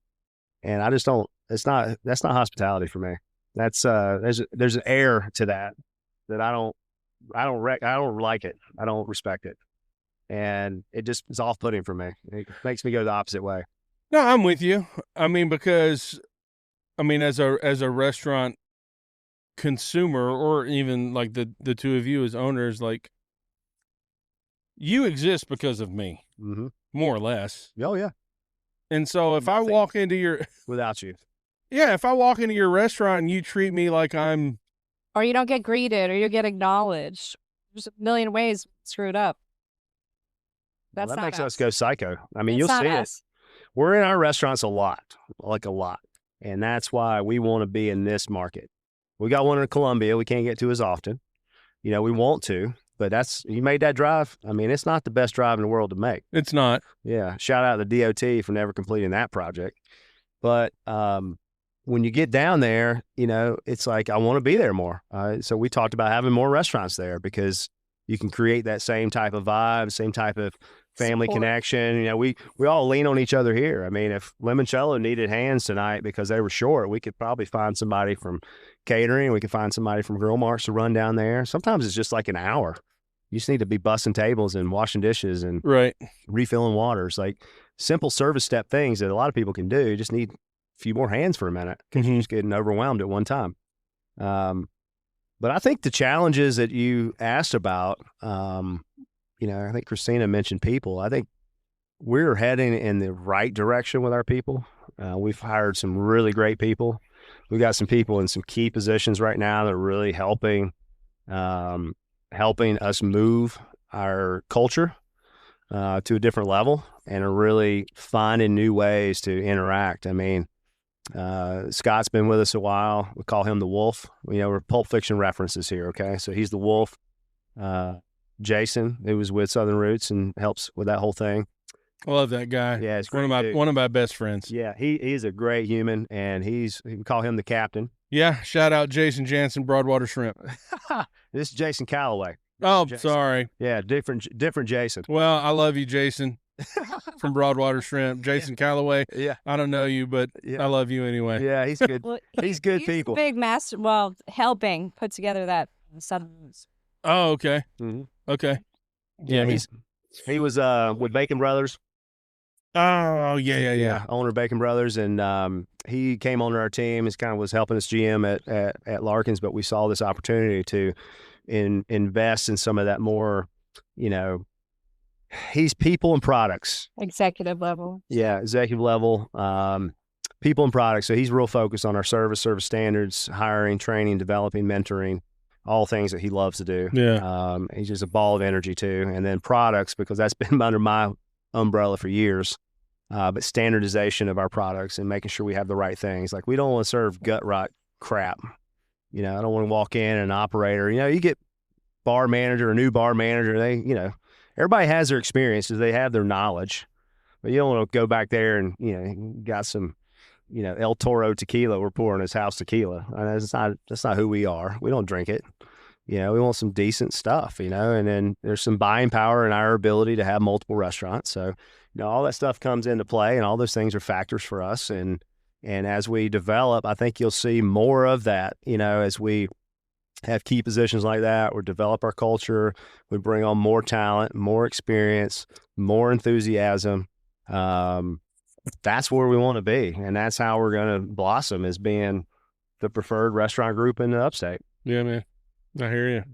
And I just don't, that's not hospitality for me. That's, there's an air to that I don't like it. I don't respect it. And it just is off-putting for me. It makes me go the opposite way. No, I'm with you. I mean, because, as a restaurant consumer, or even like the two of you as owners, like, you exist because of me, more or less. Oh, yeah. And so if I walk into without you. Yeah, if I walk into your restaurant and you treat me like I'm... Or you don't get greeted, or you get acknowledged. There's a million ways screwed up. That makes us go psycho. I mean, you'll see it. We're in our restaurants a lot. And that's why we want to be in this market. We got one in Columbia we can't get to as often. We want to, but you made that drive. I mean, it's not the best drive in the world to make. It's not. Yeah. Shout out to the DOT for never completing that project. But when you get down there, it's like, I want to be there more. So we talked about having more restaurants there because you can create that same type of vibe, same type of family Support. connection. We all lean on each other here. I mean, if Limoncello needed hands tonight because they were short, we could probably find somebody from catering. We could find somebody from Grill Marks to run down there. Sometimes it's just like an hour. You just need to be bussing tables and washing dishes and Right. refilling waters, like simple service step things that a lot of people can do. You just need a few more hands for a minute because you're just getting overwhelmed at one time. But I think the challenges that you asked about, I think Kristina mentioned people. I think we're heading in the right direction with our people. We've hired some really great people. We've got some people in some key positions right now that are really helping us move our culture to a different level and are really finding new ways to interact. I mean, Scott's been with us a while. We call him the Wolf. We're Pulp Fiction references here, okay? So he's the Wolf. Jason, who was with Southern Roots and helps with that whole thing. I love that guy. Yeah, it's one of my best friends. Yeah, he's a great human, and we call him the captain. Yeah, shout out Jason Jansen, Broadwater Shrimp. This is Jason Calloway. Oh, Jason. sorry. Yeah, different Jason. Well, I love you, Jason, from Broadwater Shrimp. Jason Calloway. Yeah. I don't know you, but I love you anyway. Yeah, he's good. Well, he's good he's people. Big master. Well, helping put together that Southern Roots. Oh, okay. Mm-hmm. Okay. Yeah, he was with Bacon Brothers. Oh, yeah. Owner of Bacon Brothers, and he came onto our team. He kind of was helping us GM at Larkin's, but we saw this opportunity to invest in some of that more, he's people and products. Executive level. Yeah, executive level, people and products. So he's real focused on our service standards, hiring, training, developing, mentoring, all things that he loves to do. Yeah. He's just a ball of energy too. And then products, because that's been under my umbrella for years, but standardization of our products and making sure we have the right things. Like, we don't want to serve gut rot crap. I don't want to walk in and an operator, you get a new bar manager, they, everybody has their experiences, they have their knowledge, but you don't want to go back there and, got some, El Toro tequila we're pouring his house tequila. That's not who we are. We don't drink it. We want some decent stuff, and then there's some buying power in our ability to have multiple restaurants. So, all that stuff comes into play, and all those things are factors for us. And as we develop, I think you'll see more of that, as we have key positions like that, or develop our culture, we bring on more talent, more experience, more enthusiasm. That's where we want to be. And that's how we're going to blossom, as being the preferred restaurant group in the Upstate. Yeah, man. I hear you.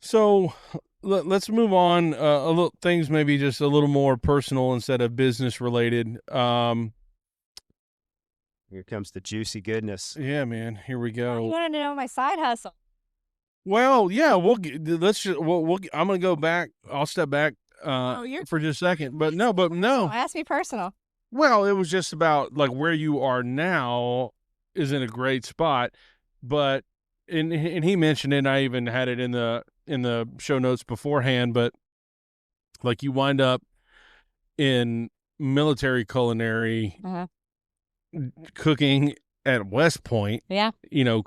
So let's move on. A little things maybe just a little more personal instead of business related. Here comes the juicy goodness. Yeah, man. Here we go. You wanted to know my side hustle. Well, yeah. I'm gonna go back. I'll step back for just a second. But no. Ask me personal. Well, it was just about like where you are now is in a great spot, but. And he mentioned it, and I even had it in the show notes beforehand, but like you wind up in military culinary, cooking at West Point. Yeah.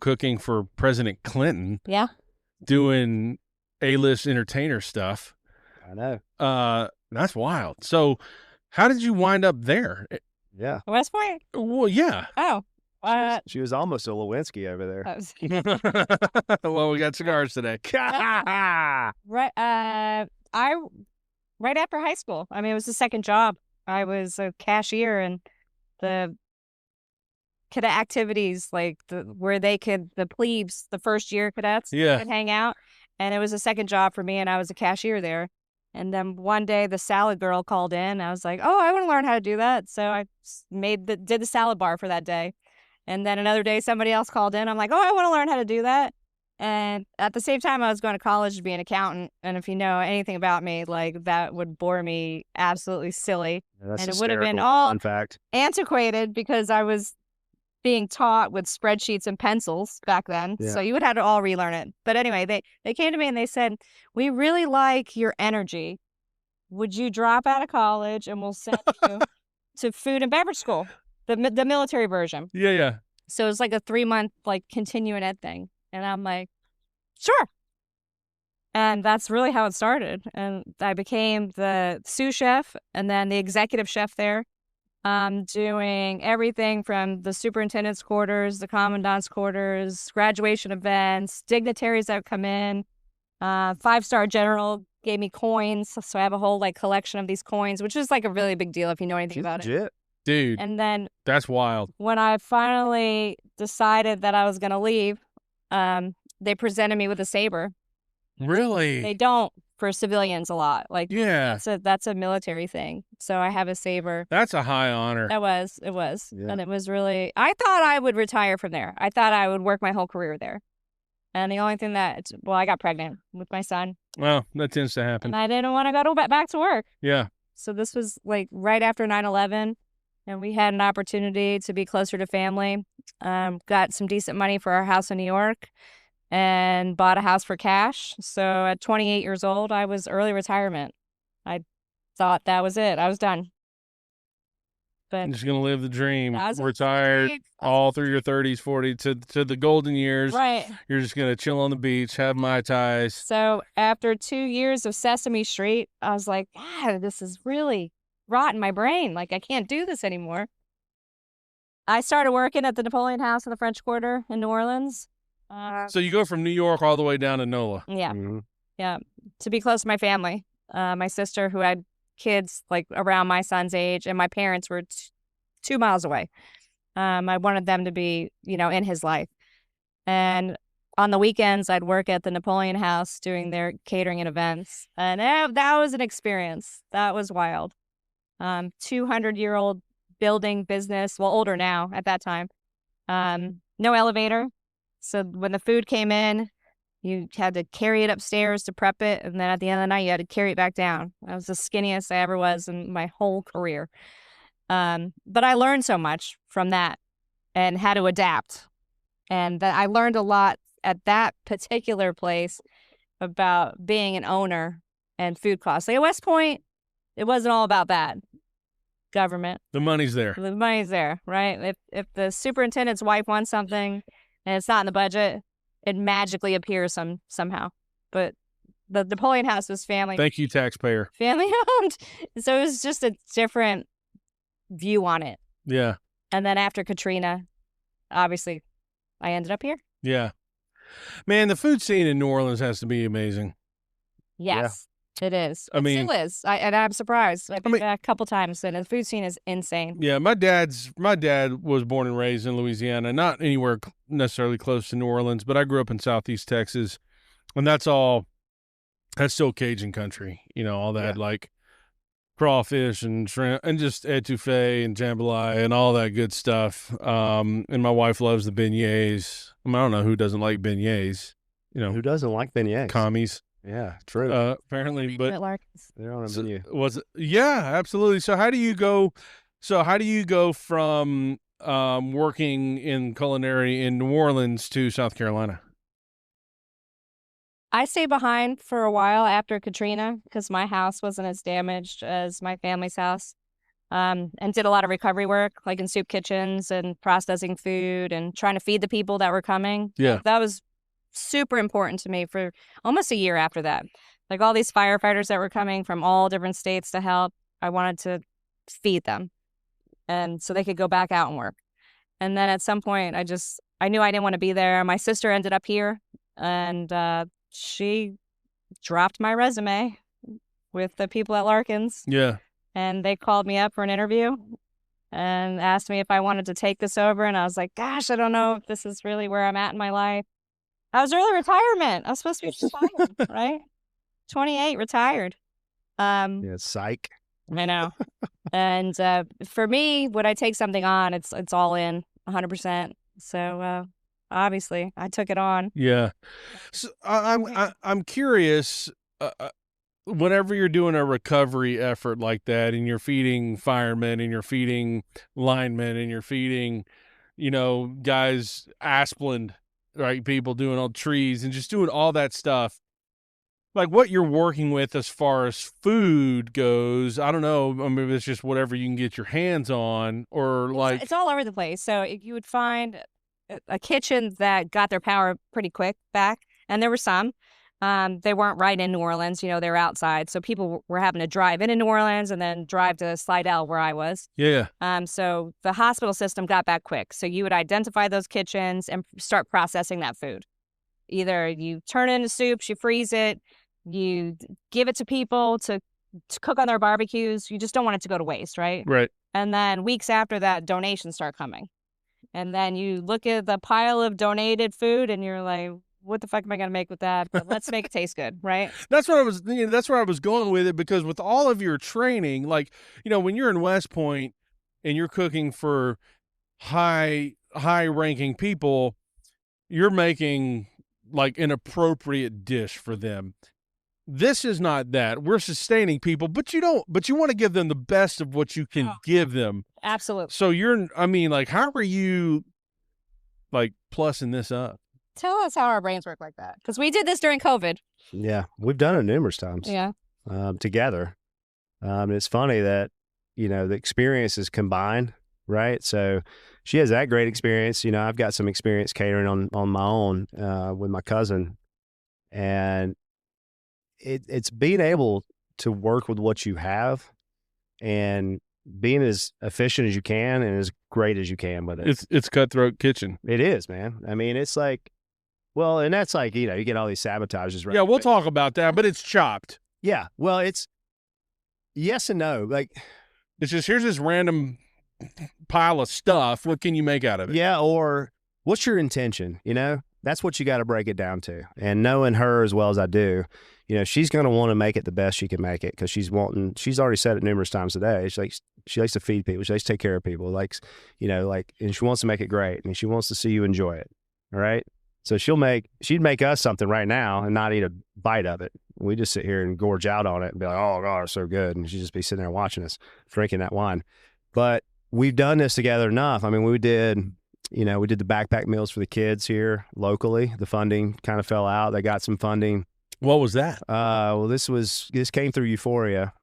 Cooking for President Clinton. Yeah. Doing A-list entertainer stuff. I know. That's wild. So how did you wind up there? Yeah. West Point? Well, yeah. Oh. She was almost a Lewinsky over there. Well, we got cigars today. Right after high school. I mean, it was the second job. I was a cashier, and the cadet activities, like where the plebes, the first year cadets, could hang out. And it was a second job for me, and I was a cashier there. And then one day the salad girl called in. I was like, oh, I want to learn how to do that. So I did the salad bar for that day. And then another day, somebody else called in. I'm like, oh, I want to learn how to do that. And at the same time, I was going to college to be an accountant. And if you know anything about me, like, that would bore me absolutely silly. Yeah, that's and it hysterical. would have been all Fun fact. Antiquated, because I was being taught with spreadsheets and pencils back then. Yeah. So you would have to all relearn it. But anyway, they came to me and they said, we really like your energy. Would you drop out of college and we'll send you to food and beverage school? the military version. Yeah. So it's like a 3-month like continuing ed thing. And I'm like, sure. And that's really how it started. And I became the sous chef and then the executive chef there, doing everything from the superintendent's quarters, the commandant's quarters, graduation events, dignitaries that would come in. 5-star general gave me coins. So I have a whole like collection of these coins, which is like a really big deal if you know anything about it. Dude, and then that's wild. When I finally decided that I was going to leave, they presented me with a saber. Really? They don't for civilians a lot. Like, yeah, that's a military thing. So I have a saber. That's a high honor. It was. Yeah. And it was really, I thought I would retire from there. I thought I would work my whole career there. And the only thing I got pregnant with my son. Well, that tends to happen. And I didn't want to go back to work. Yeah. So this was like right after 9/11. And we had an opportunity to be closer to family. Got some decent money for our house in New York and bought a house for cash. So at 28 years old, I was early retirement. I thought that was it. I was done. But I'm just going to live the dream. That was a Retired dream. all through your 30s, 40s to the golden years. right. You're just going to chill on the beach, have Mai Tais. So after 2 years of Sesame Street, I was like, God, this is really rotting my brain. Like, I can't do this anymore. I started working at the Napoleon House in the French Quarter in New Orleans. So you go from New York all the way down to NOLA. Yeah. Mhm. Yeah. To be close to my family. My sister, who had kids like around my son's age, and my parents were 2 miles away. I wanted them to be, in his life. And on the weekends, I'd work at the Napoleon House doing their catering and events. And that was an experience. That was wild. 200-year-old building business. Well, older now at that time. No elevator. So when the food came in, you had to carry it upstairs to prep it. And then at the end of the night, you had to carry it back down. I was the skinniest I ever was in my whole career. But I learned so much from that and how to adapt. And I learned a lot at that particular place about being an owner and food costs. Like at West Point, it wasn't all about that. Government. The money's there. The money's there, right? If the superintendent's wife wants something and it's not in the budget, it magically appears somehow. But the Napoleon House was family Thank you, taxpayer. owned. So it was just a different view on it. Yeah. And then after Katrina, obviously, I ended up here. Yeah. Man, the food scene in New Orleans has to be amazing. Yes, it is. I mean- it still is. And I'm surprised. I've been back a couple times, and the food scene is insane. Yeah, my dad was born and raised in Louisiana, not anywhere necessarily close to New Orleans, but I grew up in Southeast Texas, and that's still Cajun country, all that like crawfish and shrimp and just etouffee and jambalaya and all that good stuff. And my wife loves the beignets. I don't know who doesn't like beignets, Who doesn't like beignets? commies, Yeah, true. apparently, but At Larkin's. They're on a menu. yeah, absolutely. So how do you go from working in culinary in New Orleans to South Carolina? I stayed behind for a while after Katrina because my house wasn't as damaged as my family's house, and did a lot of recovery work, like in soup kitchens and processing food and trying to feed the people that were coming. Yeah. That was super important to me for almost a year after that. Like all these firefighters that were coming from all different states to help, I wanted to feed them, and so they could go back out and work. And then at some point, I knew I didn't want to be there. My sister ended up here, and she dropped my resume with the people at Larkin's, Yeah. and they called me up for an interview and asked me if I wanted to take this over. And I was like, gosh, I don't know if this is really where I'm at in my life. I was early retirement. I was supposed to be retired, right? 28, retired. Yeah, psych. I know. And for me, when I take something on, it's all in 100%. So obviously, I took it on. Yeah. So I'm curious. Whenever you're doing a recovery effort like that, and you're feeding firemen, and you're feeding linemen, and you're feeding, guys, Asplund, right? People doing all trees and just doing all that stuff. like what you're working with as far as food goes. I don't know. I mean, it's just whatever you can get your hands on, or like It's all over the place. So you would find a kitchen that got their power pretty quick back, and there were some. They weren't right in New Orleans, they were outside. So people were having to drive into New Orleans and then drive to Slidell, where I was. Yeah. So the hospital system got back quick. So you would identify those kitchens and start processing that food. Either you turn it into soups, you freeze it, you give it to people to cook on their barbecues. You just don't want it to go to waste, right? Right. And then weeks after that, donations start coming. And then you look at the pile of donated food and you're like, what the fuck am I going to make with that? But let's make it taste good, right? That's what I was thinking. That's where I was going with it, because with all of your training, like, when you're in West Point and you're cooking for high ranking people, you're making like an appropriate dish for them. This is not that. We're sustaining people, but you want to give them the best of what you can give them. Absolutely. So how are you like plussing this up? Tell us how our brains work like that. Because we did this during COVID. Yeah, we've done it numerous times. Yeah. Together. It's funny that, the experience is combined, right? So she has that great experience. I've got some experience catering on my own with my cousin. And it's being able to work with what you have and being as efficient as you can and as great as you can with it. It's cutthroat kitchen. It is, man. I mean, it's like, well, and that's like, you get all these sabotages, right? Yeah, we'll talk about that, but it's chopped. Yeah. Well, it's yes and no. Like, it's just, here's this random pile of stuff. What can you make out of it? Yeah. Or what's your intention? That's what you got to break it down to. And knowing her as well as I do, she's going to want to make it the best she can make it, because she's already said it numerous times today. She likes to feed people. She likes to take care of people. And she wants to make it great, and she wants to see you enjoy it. All right. So she'd make us something right now and not eat a bite of it. We just sit here and gorge out on it and be like, oh God, it's so good. And she'd just be sitting there watching us drinking that wine. But we've done this together enough. I mean, we did the backpack meals for the kids here locally. The funding kind of fell out. They got some funding. What was that? Well, this came through Euphoria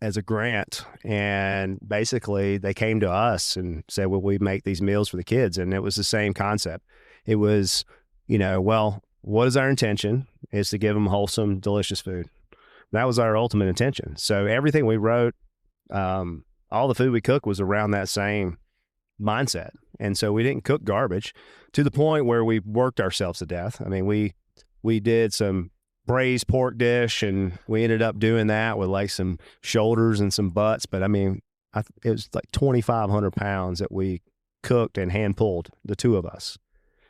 as a grant, and basically they came to us and said, well, we make these meals for the kids. And it was the same concept. It was, well, what is our intention? Is to give them wholesome, delicious food. That was our ultimate intention. So everything we wrote, all the food we cooked was around that same mindset. And so we didn't cook garbage to the point where we worked ourselves to death. I mean, we did some braised pork dish, and we ended up doing that with like some shoulders and some butts. But I mean, it was like 2,500 pounds that we cooked and hand pulled, the two of us.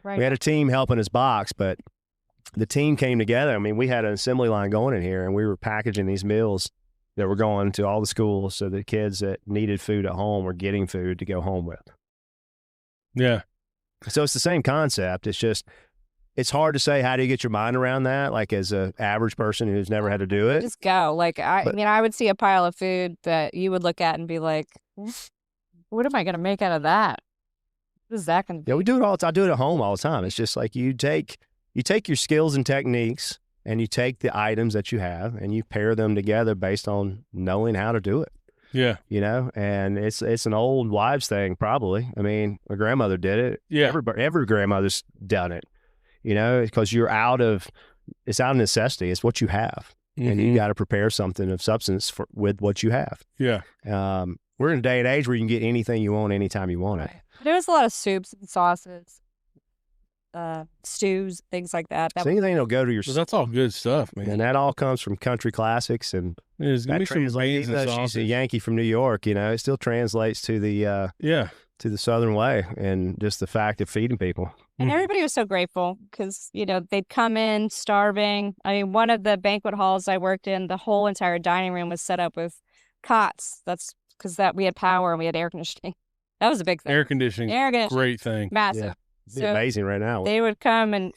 Right. We had a team helping us box, but the team came together. I mean, we had an assembly line going in here, and we were packaging these meals that were going to all the schools, so the kids that needed food at home were getting food to go home with. Yeah. So it's the same concept. It's just, it's hard to say, how do you get your mind around that? Like, as an average person who's never had to do it. Just go. Like, I would see a pile of food that you would look at and be like, what am I going to make out of that? What is that going to be? Yeah, we do it all. I do it at home all the time. It's just like you take your skills and techniques, and you take the items that you have and you pair them together based on knowing how to do it. Yeah. And it's an old wives thing, probably. I mean, my grandmother did it. Yeah. Every grandmother's done it, because it's out of necessity. It's what you have. Mm-hmm. And you got to prepare something of substance with what you have. Yeah. We're in a day and age where you can get anything you want anytime you want it. There's a lot of soups and sauces, stews, things like that. So anything that'll go to your... Well, that's all good stuff, man. And that all comes from country classics, and that translates. She's a Yankee from New York, it still translates to the to the Southern way, and just the fact of feeding people. And everybody was so grateful because, they'd come in starving. I mean, one of the banquet halls I worked in, the whole entire dining room was set up with cots. That's because we had power and we had air conditioning. That was a big thing. Air conditioning, great thing. Massive. Yeah. It'd be amazing right now. They would come and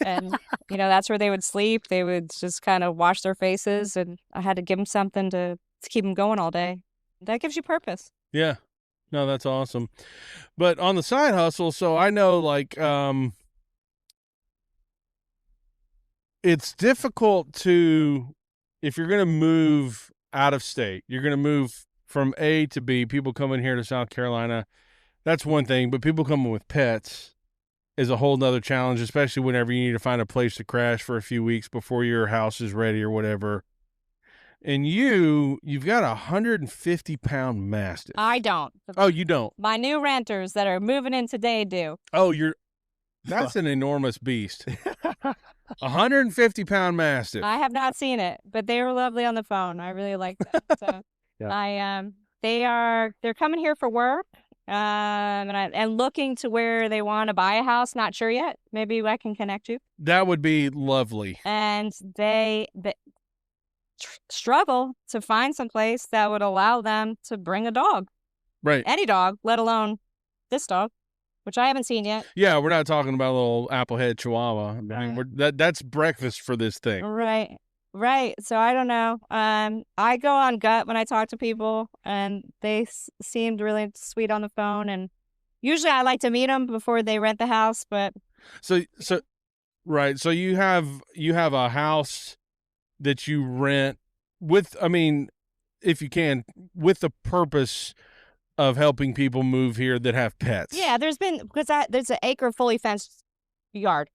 that's where they would sleep. They would just kind of wash their faces, and I had to give them something to keep them going all day. That gives you purpose. Yeah. No, that's awesome. But on the side hustle, so I know, like, it's difficult to, if you're going to move out of state, you're going to move from A to B, people coming here to South Carolina, that's one thing, but people coming with pets is a whole nother challenge, especially whenever you need to find a place to crash for a few weeks before your house is ready or whatever. And you've got a 150-pound Mastiff. I don't. Oh, you don't? My new renters that are moving in today do. Oh, that's an enormous beast. 150-pound Mastiff. I have not seen it, but they were lovely on the phone. I really like them. So Yeah. they're coming here for work, and looking to where they want to buy a house. Not sure yet. Maybe I can connect you. That would be lovely. And they struggle to find some place that would allow them to bring a dog. Right. Any dog, let alone this dog, which I haven't seen yet. Yeah, we're not talking about a little applehead Chihuahua. I mean, that's breakfast for this thing. Right. So I don't know. I go on gut when I talk to people, and they seemed really sweet on the phone. And usually I like to meet them before they rent the house. But right. So you have a house that you rent with, I mean, if you can, with the purpose of helping people move here that have pets. Yeah, there's an acre fully fenced yard.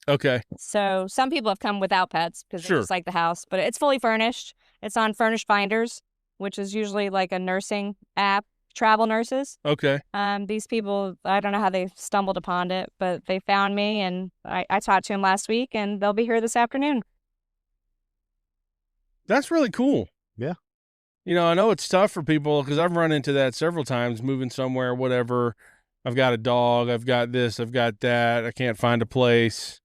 Okay. So some people have come without pets because they just like the house, but it's fully furnished. It's on Furnished Finders, which is usually like a nursing app, travel nurses. Okay. These people, I don't know how they stumbled upon it, but they found me, and I talked to them last week, and they'll be here this afternoon. That's really cool. Yeah. You know, I know it's tough for people because I've run into that several times, moving somewhere, whatever. I've got a dog. I've got this. I've got that. I can't find a place.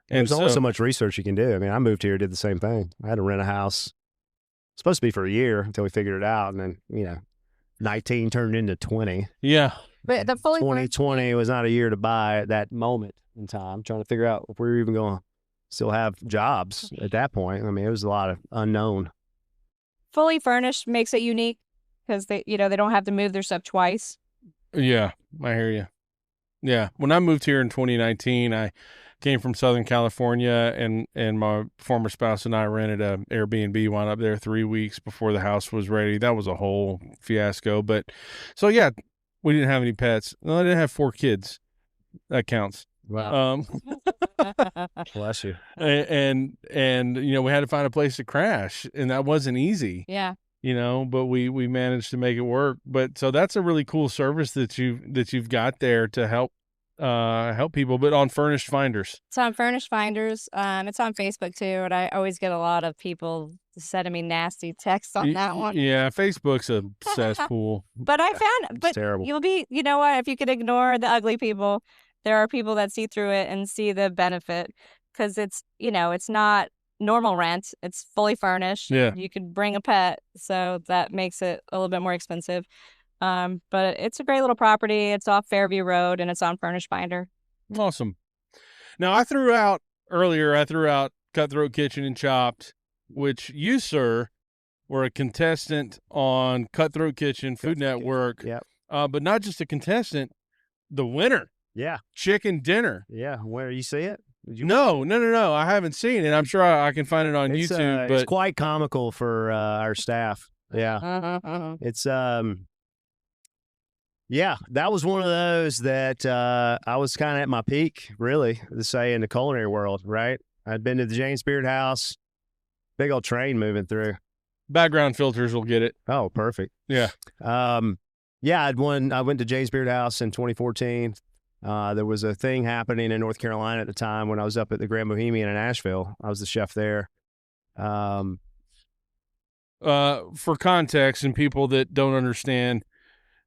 And there's only so much research you can do. I mean, I moved here, did the same thing. I had to rent a house. Supposed to be for a year until we figured it out. And then, 19 turned into 20. Yeah. But the fully 2020 was not a year to buy at that moment in time, trying to figure out if we were even going to still have jobs at that point. I mean, it was a lot of unknown. Fully furnished makes it unique because they don't have to move their stuff twice. Yeah, I hear you. Yeah. When I moved here in 2019, I came from Southern California, and my former spouse and I rented a Airbnb, wound up there 3 weeks before the house was ready. That was a whole fiasco. But so, yeah, we didn't have any pets. No, I didn't have 4 kids. That counts. Wow. Bless you. And we had to find a place to crash, and that wasn't easy. Yeah. But we managed to make it work. But so that's a really cool service that you've got there to help people, but on Furnished Finders. It's on Furnished Finders. It's on Facebook too, and I always get a lot of people sending me nasty texts on that one. Yeah, Facebook's a cesspool. But I found, it's terrible. You'll be, you know what? If you could ignore the ugly people, there are people that see through it and see the benefit, because it's not normal rent. It's fully furnished. Yeah. You could bring a pet, so that makes it a little bit more expensive. But it's a great little property. It's off Fairview Road, and it's on Furnished Finder. Awesome. Now, I threw out Cutthroat Kitchen and Chopped, which you, sir, were a contestant on Cutthroat Kitchen, Food Network. Yep. But not just a contestant, the winner. Yeah. Chicken dinner. Yeah. Where you see it? No. I haven't seen it. I'm sure I can find it on YouTube. But it's quite comical for our staff. Yeah. It's yeah, that was one of those that I was kind of at my peak, really, to say, in the culinary world, right? I'd been to the James Beard House, big old train moving through. Background filters will get it. Oh, perfect. Yeah. Yeah, I went to James Beard House in 2014. There was a thing happening in North Carolina at the time when I was up at the Grand Bohemian in Asheville. I was the chef there. For context and people that don't understand,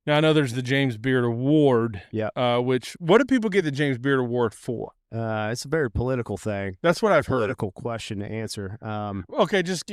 now I know there's the James Beard Award. Yeah. What do people get the James Beard Award for? It's a very political thing. That's what I've heard. Political question to answer. Okay, just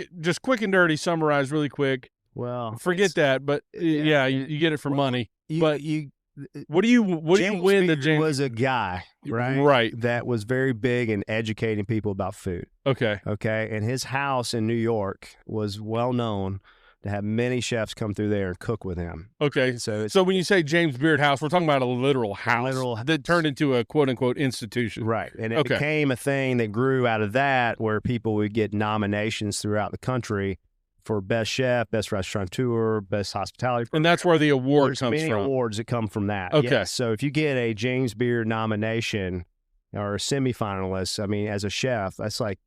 quick and dirty, summarize really quick. Well, forget that, but yeah, you get it for money. What do you win? The James was a guy, right? Right. That was very big in educating people about food. Okay. And his house in New York was well known to have many chefs come through there and cook with him. Okay. So when you say James Beard House, we're talking about a literal house that turned into a quote-unquote institution. Right. And it became a thing that grew out of that, where people would get nominations throughout the country for best chef, best restaurateur, best hospitality. And that's where the award comes many from. Awards that come from that. Okay. Yes. So if you get a James Beard nomination or a semifinalist, I mean, as a chef, it's like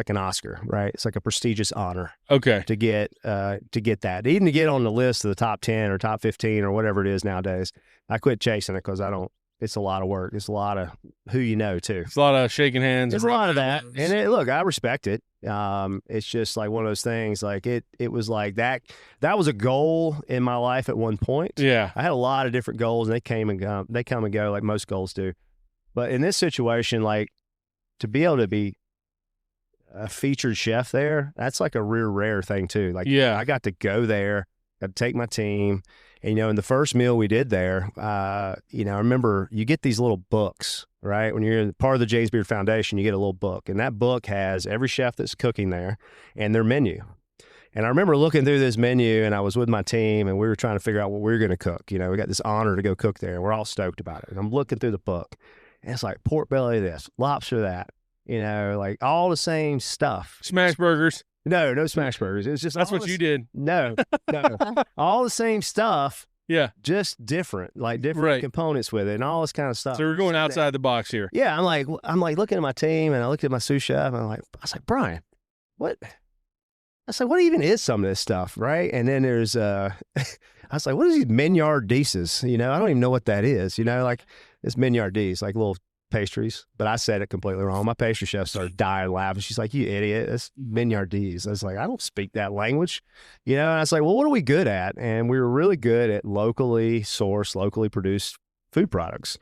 an Oscar, right? It's like a prestigious honor. Okay. To get that, even to get on the list of the top 10 or top 15 or whatever it is nowadays. I quit chasing it because it's a lot of work. It's a lot of who you know too. It's a lot of shaking hands. There's a lot of that. And look, I respect it. It's just like one of those things, like it was like that was a goal in my life at one point. Yeah. I had a lot of different goals, and they come and go like most goals do. But in this situation, like, to be able to be a featured chef there, that's like a rare thing too. Like, yeah, I got to go there, got to take my team. And, in the first meal we did there, I remember you get these little books, right? When you're part of the James Beard Foundation, you get a little book, and that book has every chef that's cooking there and their menu. And I remember looking through this menu, and I was with my team, and we were trying to figure out what we were going to cook. We got this honor to go cook there, and we're all stoked about it. And I'm looking through the book, and it's like pork belly this, lobster that, like all the same stuff. Smash burgers. No smash burgers. It's just that's what you did. No, all the same stuff. Yeah, just different, like different components with it, and all this kind of stuff. So we're going outside the box here. Yeah, I'm like looking at my team, and I looked at my sous chef, and I was like, Brian, what? I was like, what even is some of this stuff, right? And then there's I was like, what is these mignardises? I don't even know what that is. Like it's mignardise, like little pastries, but I said it completely wrong. My pastry chef started dying laughing. She's like, you idiot, it's mignardise. I was like, I don't speak that language. And I was like, well, what are we good at? And we were really good at locally sourced, locally produced food products.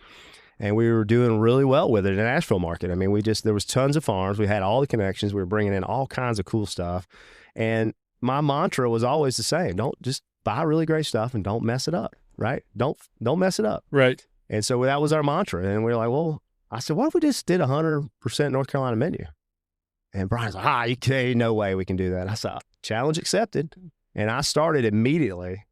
And we were doing really well with it in the Nashville market. I mean, there was tons of farms. We had all the connections. We were bringing in all kinds of cool stuff. And my mantra was always the same. Don't just buy really great stuff and don't mess it up, right? Don't mess it up. Right. And so that was our mantra. And we were like, well, I said, what if we just did 100% North Carolina menu? And Brian's like, no way we can do that. I said, challenge accepted. And I started immediately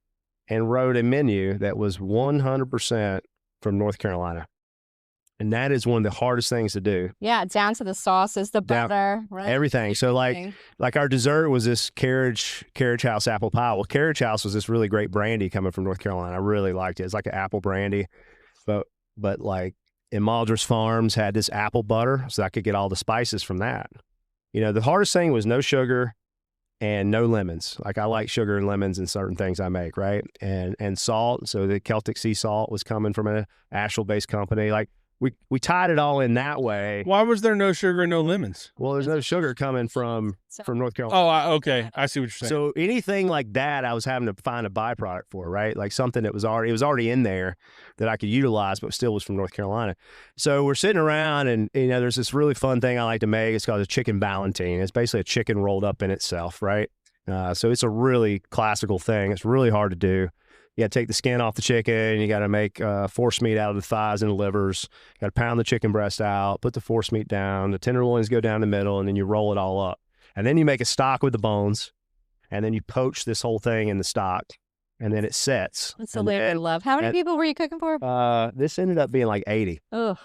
and wrote a menu that was 100% from North Carolina. And that is one of the hardest things to do. Yeah, down to the sauces, the butter, right? Everything. So like our dessert was this Carriage House apple pie. Well, Carriage House was this really great brandy coming from North Carolina. I really liked it. It's like an apple brandy. But like Imaldris Farms had this apple butter, so I could get all the spices from that. The hardest thing was no sugar and no lemons. Like I like sugar and lemons in certain things I make, right? And salt. So the Celtic sea salt was coming from an Asheville-based company. Like we tied it all in that way. Why was there no sugar and no lemons? Well, there's no sugar coming from North Carolina. Oh, okay. I see what you're saying. So anything like that, I was having to find a byproduct for, right? Like something that was already in there that I could utilize, but still was from North Carolina. So we're sitting around, and there's this really fun thing I like to make. It's called a chicken ballantine. It's basically a chicken rolled up in itself, right? So it's a really classical thing. It's really hard to do. You got to take the skin off the chicken. You got to make force meat out of the thighs and the livers. You got to pound the chicken breast out, put the force meat down. The tenderloins go down the middle, and then you roll it all up. And then you make a stock with the bones, and then you poach this whole thing in the stock, and then it sets. That's a labor of love. How many people were you cooking for? This ended up being like 80. Ugh.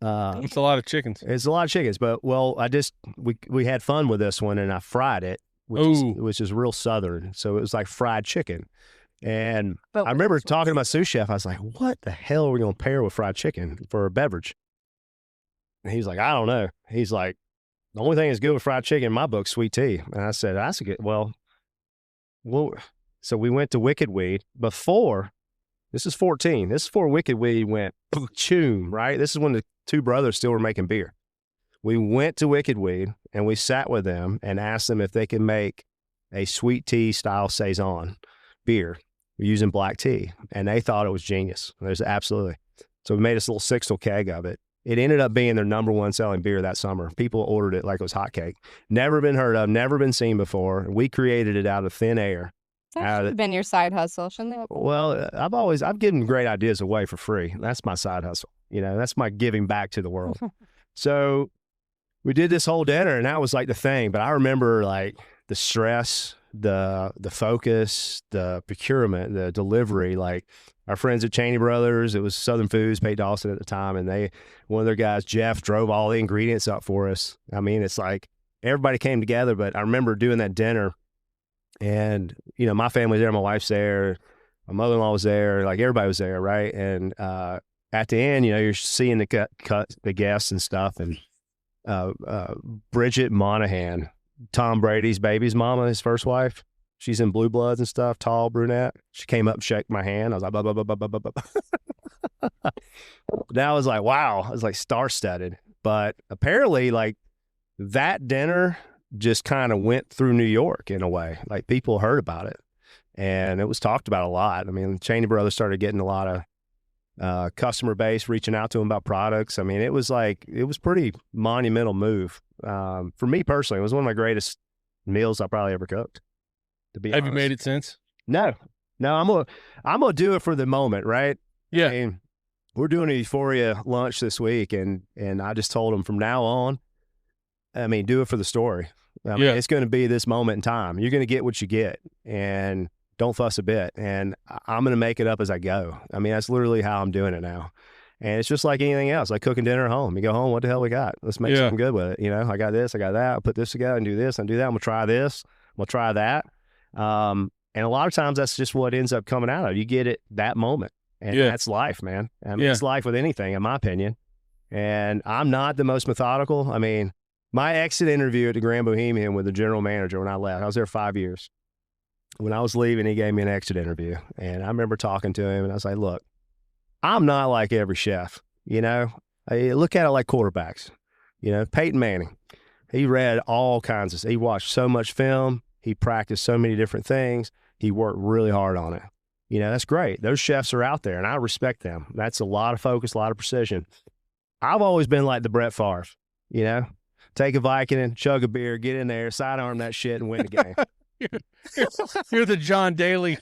It's a lot of chickens. It's a lot of chickens, but we had fun with this one, and I fried it, which is real Southern. So it was like fried chicken. And I remember talking to my sous chef. I was like, what the hell are we going to pair with fried chicken for a beverage? And he's like, I don't know. He's like, the only thing that's good with fried chicken in my book, sweet tea. And I said, that's a good, well, so we went to Wicked Weed before, this is 14. This is before Wicked Weed went choom, right? This is when the two brothers still were making beer. We went to Wicked Weed and we sat with them and asked them if they could make a sweet tea style Saison beer using black tea, and they thought it was genius. There's absolutely. So we made this little 6-tal keg of it. It ended up being their number one selling beer that summer. People ordered it like it was hotcake. Never been heard of, never been seen before. We created it out of thin air. That should have been your side hustle, shouldn't it? Well, I've given great ideas away for free. That's my side hustle. That's my giving back to the world. So we did this whole dinner, and that was like the thing. But I remember like the stress the focus, the procurement, the delivery. Like our friends at Cheney Brothers, it was Southern Foods, Pate Dawson at the time, and one of their guys, Jeff, drove all the ingredients up for us. I mean, it's like everybody came together. But I remember doing that dinner, and my family's there, my wife's there, my mother-in-law was there, like everybody was there, right? And at the end, you're seeing the guests and stuff, and Bridget Monahan, Tom Brady's baby's mama, his first wife. She's in Blue Bloods and stuff, tall brunette. She came up and shook my hand. I was like, blah, blah, blah, blah, blah, blah, blah. That was like, wow. I was like star-studded. But apparently, like, that dinner just kind of went through New York in a way. Like, people heard about it, and it was talked about a lot. I mean, Cheney Brothers started getting a lot of customer base reaching out to them about products. I mean, it was pretty monumental move. For me personally, it was one of my greatest meals I probably ever cooked, to be honest. Have you made it since? No, I'm gonna do it for the moment, right? Yeah. I mean, we're doing a Euphoria lunch this week, and I just told them from now on, I mean, do it for the story. I mean, it's going to be this moment in time. You're going to get what you get, and don't fuss a bit. And I'm going to make it up as I go. I mean, that's literally how I'm doing it now. And it's just like anything else, like cooking dinner at home. You go home, what the hell we got? Let's make something good with it. I got this, I got that. I'll put this together and do this and do that. I'm going to try this. I'm going to try that. And a lot of times that's just what ends up coming out of it. You get it that moment. And that's life, man. I mean, it's life with anything, in my opinion. And I'm not the most methodical. I mean, my exit interview at the Grand Bohemian with the general manager when I left, I was there 5 years. When I was leaving, he gave me an exit interview. And I remember talking to him, and I was like, look, I'm not like every chef, I look at it like quarterbacks. Peyton Manning, he read all kinds he watched so much film. He practiced so many different things. He worked really hard on it. That's great. Those chefs are out there, and I respect them. That's a lot of focus, a lot of precision. I've always been like the Brett Favre, take a Vicodin, chug a beer, get in there, sidearm that shit, and win the game. You're the John Daly.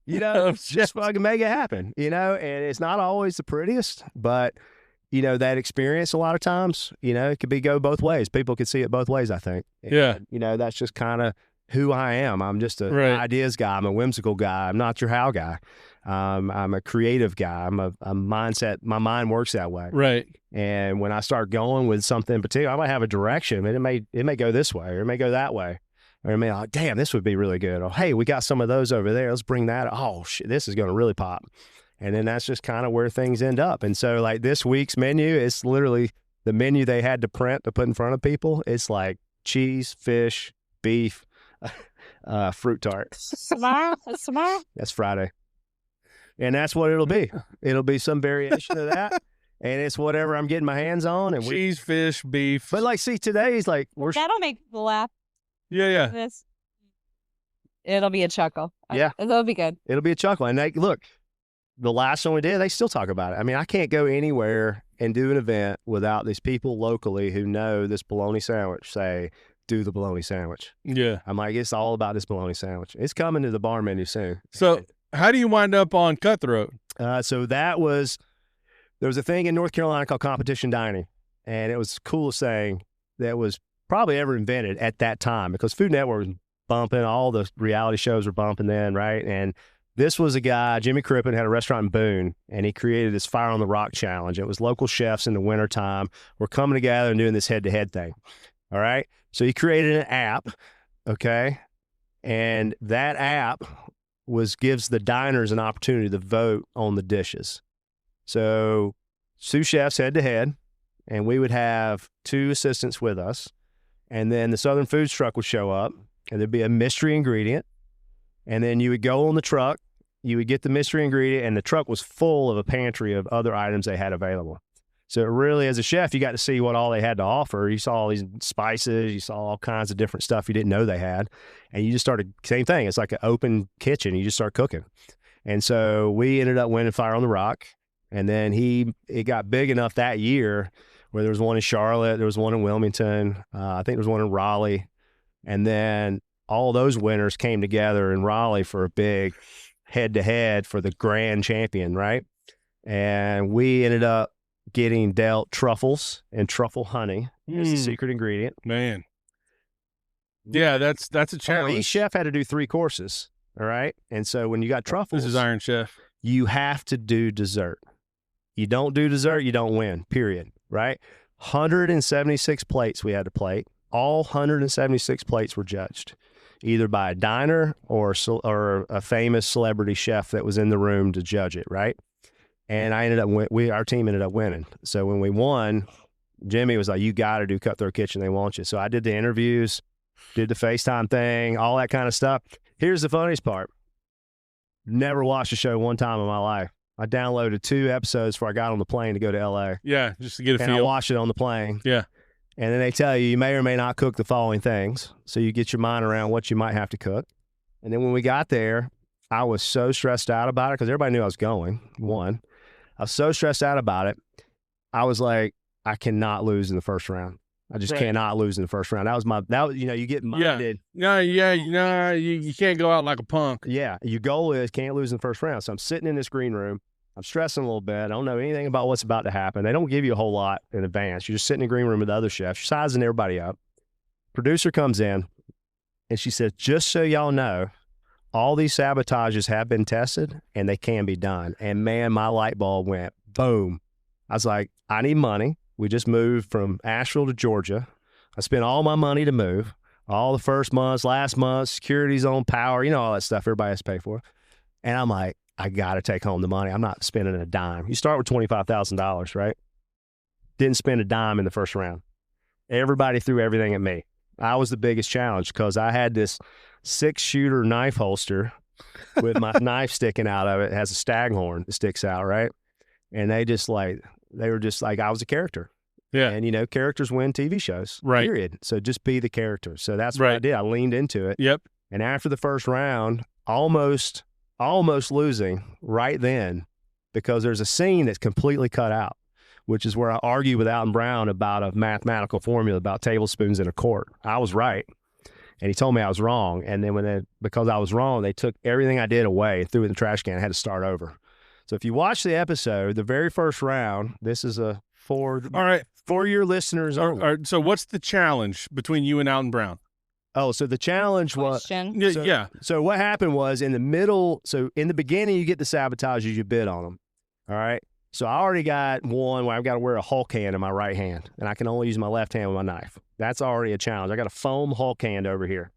Just fucking make it happen, and it's not always the prettiest, but, that experience a lot of times, it could go both ways. People could see it both ways, I think. And, that's just kind of who I am. I'm just an ideas guy. I'm a whimsical guy. I'm not your how guy. I'm a creative guy. I'm a mindset. My mind works that way. Right. And when I start going with something in particular, I might have a direction, but it may go this way or it may go that way. Or I mean, like, damn, this would be really good. Or, hey, we got some of those over there. Let's bring that. Oh, shit, this is going to really pop. And then that's just kind of where things end up. And so, like, this week's menu, it's literally the menu they had to print to put in front of people. It's like cheese, fish, beef, fruit tart. Tomorrow? That's Friday. And that's what it'll be. It'll be some variation of that. And it's whatever I'm getting my hands on. And cheese, fish, beef. But, like, see, today's like... That'll make people laugh. Yeah. It'll be a chuckle. Yeah. It'll be good. It'll be a chuckle. And look, the last one we did, they still talk about it. I mean, I can't go anywhere and do an event without these people locally who know this bologna sandwich say, do the bologna sandwich. Yeah. I'm like, it's all about this bologna sandwich. It's coming to the bar menu soon. So how do you wind up on Cutthroat? So there was a thing in North Carolina called competition dining. And it was the coolest thing that was probably ever invented at that time, because Food Network was bumping, all the reality shows were bumping then, right? And this was a guy, Jimmy Crippen, had a restaurant in Boone, and he created this Fire on the Rock challenge. It was local chefs in the wintertime were coming together and doing this head-to-head thing, all right? So he created an app, okay? And that app gives the diners an opportunity to vote on the dishes. So sous chefs head-to-head, and we would have 2 assistants with us. And then the Southern Foods truck would show up, and there'd be a mystery ingredient. And then you would go on the truck, you would get the mystery ingredient, and the truck was full of a pantry of other items they had available. So really, as a chef, you got to see what all they had to offer. You saw all these spices, you saw all kinds of different stuff you didn't know they had. And you just started, same thing, it's like an open kitchen. You just start cooking. And so we ended up winning Fire on the Rock. And then it got big enough that year where there was one in Charlotte, there was one in Wilmington, I think there was one in Raleigh. And then all those winners came together in Raleigh for a big head-to-head for the grand champion, right? And we ended up getting dealt truffles and truffle honey as the secret ingredient. Man. Yeah, that's a challenge. Each chef had to do 3 courses. All right. And so when you got truffles, This is Iron Chef. you have to do dessert. You don't do dessert, you don't win, period. Right? 176 plates we had to plate. All 176 plates were judged, either by a diner or a famous celebrity chef that was in the room to judge it, right? And our team ended up winning. So when we won, Jimmy was like, "You got to do Cutthroat Kitchen. They want you." So I did the interviews, did the FaceTime thing, all that kind of stuff. Here's the funniest part. Never watched a show one time in my life. I downloaded 2 episodes before I got on the plane to go to LA. Yeah, just to get a feel. And I watched it on the plane. Yeah. And then they tell you may or may not cook the following things. So you get your mind around what you might have to cook. And then when we got there, I was so stressed out about it because everybody knew I was going. One, I was so stressed out about it. I was like, I cannot lose in the first round. I just cannot lose in the first round. You get minded. You can't go out like a punk. Yeah. Your goal is can't lose in the first round. So I'm sitting in this green room. I'm stressing a little bit. I don't know anything about what's about to happen. They don't give you a whole lot in advance. You're just sitting in the green room with the other chefs. You're sizing everybody up. Producer comes in, and she says, just so y'all know, all these sabotages have been tested, and they can be done. And, man, my light bulb went boom. I was like, I need money. We just moved from Asheville to Georgia. I spent all my money to move, all the first months, last month, security's on power, all that stuff everybody has to pay for. And I'm like, I got to take home the money. I'm not spending a dime. You start with $25,000, right? Didn't spend a dime in the first round. Everybody threw everything at me. I was the biggest challenge because I had this 6-shooter knife holster with my knife sticking out of it. It has a staghorn that sticks out, right? And they were just like, I was a character. Yeah. And, characters win TV shows, right? Period. So just be the character. So that's what I did. I leaned into it. Yep. And after the first round, almost losing right then, because there's a scene that's completely cut out, which is where I argue with Alton Brown about a mathematical formula about tablespoons in a quart. I was right, and he told me I was wrong. And then because I was wrong, they took everything I did away and threw it in the trash can. I had to start over. So if you watch the episode, the very first round, this is for your listeners. All right. So what's the challenge between you and Alton Brown? Oh, so the challenge was So what happened was in the beginning, you get the sabotages, you bid on them. All right. So I already got one where I've got to wear a Hulk hand in my right hand, and I can only use my left hand with my knife. That's already a challenge. I got a foam Hulk hand over here.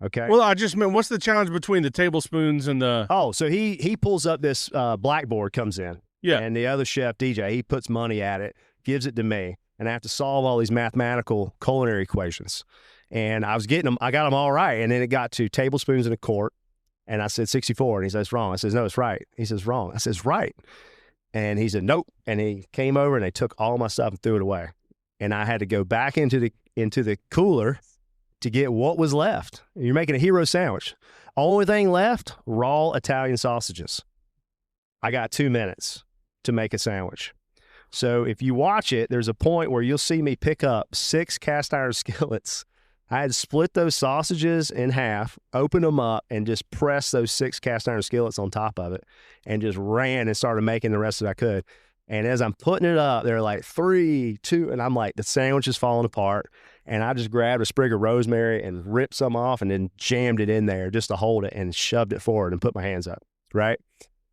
Okay. Well, I just meant, what's the challenge between the tablespoons and the? Oh, so he pulls up this blackboard, comes in. Yeah. And the other chef, DJ, he puts money at it, gives it to me, and I have to solve all these mathematical culinary equations. And I was getting them. I got them all right. And then it got to tablespoons in a quart. And I said 64. And he says, wrong. I says, no, it's right. He says, wrong. I says, right. And he said, nope. And he came over and they took all my stuff and threw it away. And I had to go back into the cooler to get what was left. You're making a hero sandwich. Only thing left, raw Italian sausages. I got 2 minutes to make a sandwich. So if you watch it, there's a point where you'll see me pick up 6 cast iron skillets. I had to split those sausages in half, open them up, and just press those 6 cast iron skillets on top of it, and just ran and started making the rest that I could. And as I'm putting it up, they're like 3, 2, and I'm like, the sandwich is falling apart. And I just grabbed a sprig of rosemary and ripped some off and then jammed it in there just to hold it and shoved it forward and put my hands up, right?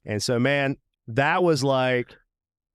And so, man, that was like,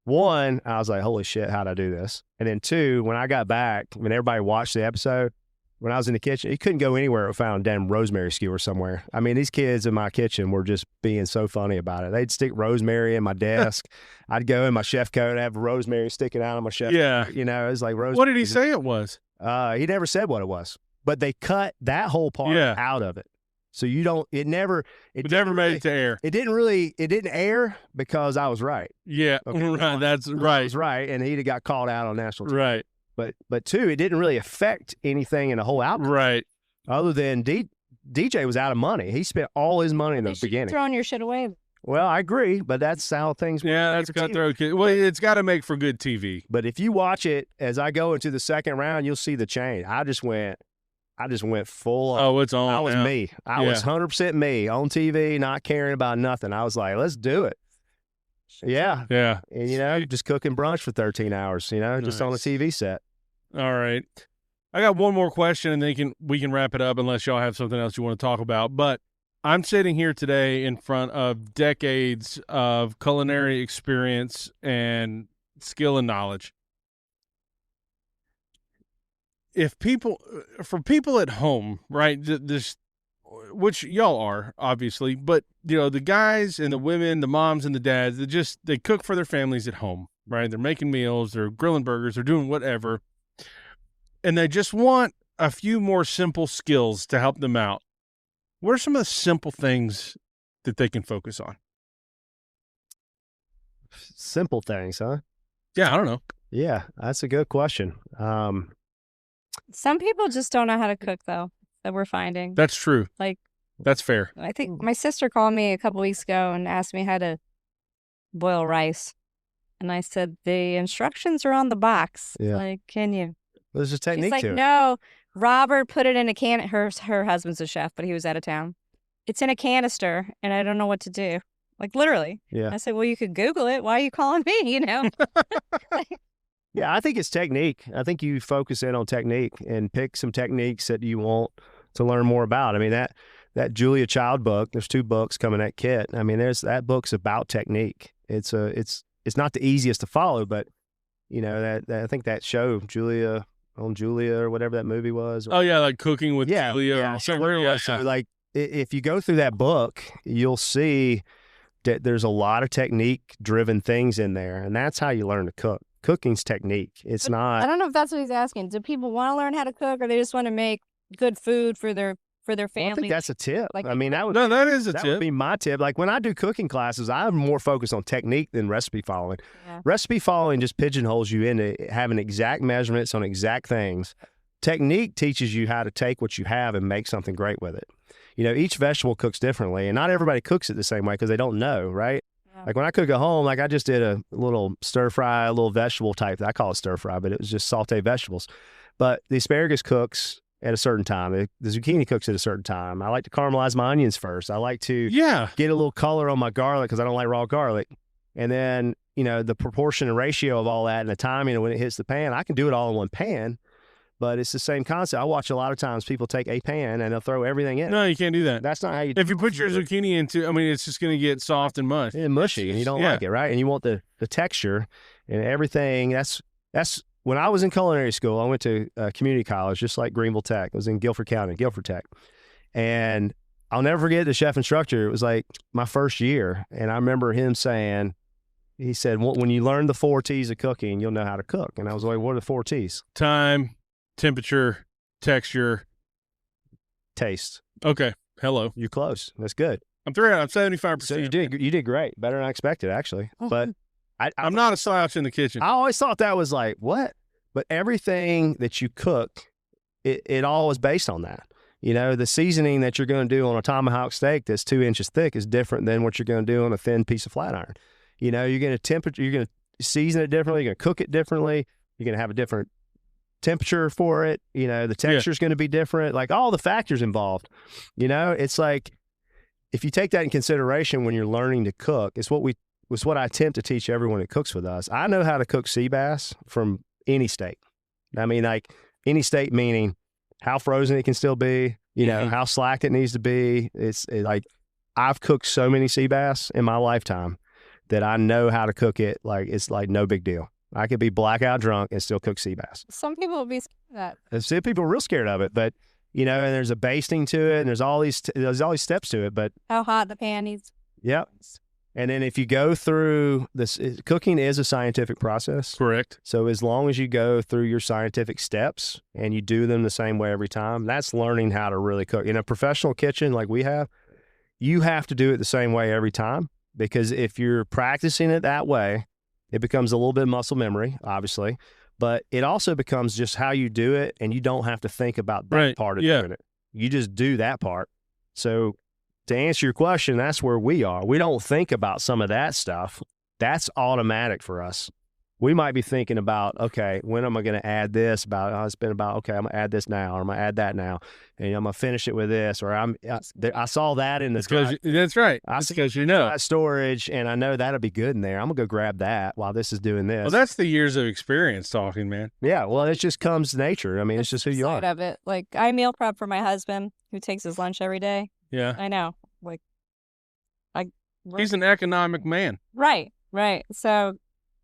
1, I was like, holy shit, how'd I do this? And then 2, when I got back, when everybody watched the episode, when I was in the kitchen, you couldn't go anywhere without a damn rosemary skewer somewhere. I mean, these kids in my kitchen were just being so funny about it. They'd stick rosemary in my desk. I'd go in my chef coat and have rosemary sticking out of my chef coat. It was like rosemary. What did he say it was? He never said what it was, but they cut that whole part out of it. So it never made it to air. It didn't air because I was right. Yeah. Okay. Right. That's right. I was right. And he'd have got called out on national TV. Right. But 2, it didn't really affect anything in the whole outcome. Right. Other than DJ was out of money. He spent all his money in the beginning. Throwing your shit away. Well, I agree, but that's how things work. Yeah, that's Cutthroat. Well, it's got to make for good TV. But if you watch it as I go into the second round, you'll see the change. I just went full on. Oh, it's on. I was me. I was 100% me on TV, not caring about nothing. I was like, let's do it. Yeah. Yeah. And, just cooking brunch for 13 hours, just on a TV set. All right. I got one more question, and then we can wrap it up unless y'all have something else you want to talk about. But I'm sitting here today in front of decades of culinary experience and skill and knowledge. For people at home, right, this, which y'all are, obviously, but, the guys and the women, the moms and the dads, they cook for their families at home, right? They're making meals, they're grilling burgers, they're doing whatever. And they just want a few more simple skills to help them out. What are some of the simple things that they can focus on? Simple things, huh? Yeah, I don't know. Yeah, that's a good question. Some people just don't know how to cook, though, that we're finding. That's true. That's fair. I think my sister called me a couple weeks ago and asked me how to boil rice. And I said, the instructions are on the box. Yeah. Can you? There's a technique to it. No, Robert put it in a can. Her husband's a chef, but he was out of town. It's in a canister, and I don't know what to do. Literally. Yeah. I said, well, you could Google it. Why are you calling me, Yeah, I think it's technique. I think you focus in on technique and pick some techniques that you want to learn more about. I mean, that Julia Child book, there's 2 books coming at Kit. I mean, that book's about technique. It's not the easiest to follow, but that I think that show Julia or whatever that movie was. Oh yeah, like Cooking with Julia. Yeah. So if you go through that book, you'll see that there's a lot of technique driven things in there, and that's how you learn to cook. Cooking's technique. It's not. I don't know if that's what he's asking. Do people want to learn how to cook, or they just want to make good food for their family? Well, I think that's a tip. That is a tip. That would be my tip. When I do cooking classes, I'm more focused on technique than recipe following. Yeah. Recipe following just pigeonholes you into having exact measurements on exact things. Technique teaches you how to take what you have and make something great with it. Each vegetable cooks differently, and not everybody cooks it the same way because they don't know, right? Yeah. When I cook at home, I just did a little stir fry, a little vegetable type. I call it stir fry, but it was just sauté vegetables. But the asparagus cooks at a certain time. The zucchini cooks at a certain time. I like to caramelize my onions first. I like to get a little color on my garlic because I don't like raw garlic. And then, the proportion and ratio of all that and the timing of when it hits the pan, I can do it all in one pan, but it's the same concept. I watch a lot of times people take a pan and they'll throw everything in. No, you can't do that. That's not how you do it. If you put your zucchini into, it's just going to get soft and mushy. And mushy, and you don't like it, right? And you want the texture and everything. That's when I was in culinary school, I went to community college, just like Greenville Tech. I was in Guilford County, Guilford Tech. And I'll never forget the chef instructor. It was like my first year. And I remember him saying, he said, when you learn the 4 T's of cooking, you'll know how to cook. And I was like, what are the 4 T's? Time, temperature, texture, taste. Okay. Hello. You're close. That's good. I'm 75%. So you did great. Better than I expected, actually. But I'm not a slouch in the kitchen. I always thought that was like, what? But everything that you cook, it all is based on that. The seasoning that you're going to do on a tomahawk steak that's 2 inches thick is different than what you're going to do on a thin piece of flat iron. You're going to season it differently. You're going to cook it differently. You're going to have a different temperature for it. The texture is going to be different. Like all the factors involved. It's like if you take that in consideration when you're learning to cook, it's what I attempt to teach everyone that cooks with us. I know how to cook sea bass from any state. Any state meaning how frozen it can still be, how slack it needs to be. It's like I've cooked so many sea bass in my lifetime that I know how to cook it. Like it's like no big deal. I could be blackout drunk and still cook sea bass. Some people will be scared of that. And some people are real scared of it, but and there's a basting to it, and there's all these steps to it. But how hot the pan needs. Yep. And then if you go through this, cooking is a scientific process. Correct. So as long as you go through your scientific steps and you do them the same way every time, that's learning how to really cook. In a professional kitchen like we have, you have to do it the same way every time, because if you're practicing it that way, it becomes a little bit of muscle memory, obviously, but it also becomes just how you do it, and you don't have to think about that part of doing it. You just do that part. So to answer your question, that's where we are. We don't think about some of that stuff. That's automatic for us. we might be thinking about, okay, when am I going to add this? It's been about, okay, I'm going to add this now, or I'm going to add that now, and I'm going to finish it with this, or I saw that in the that's right. That's because you know storage, and I know that'll be good in there. I'm going to go grab that while this is doing this. Well, that's the years of experience talking, man. Yeah, well, it just comes nature. I mean, it's just who you are. Of it. Like, I meal prep for my husband who takes his lunch every day. Yeah. I know. Like, he's an economic man. Right. So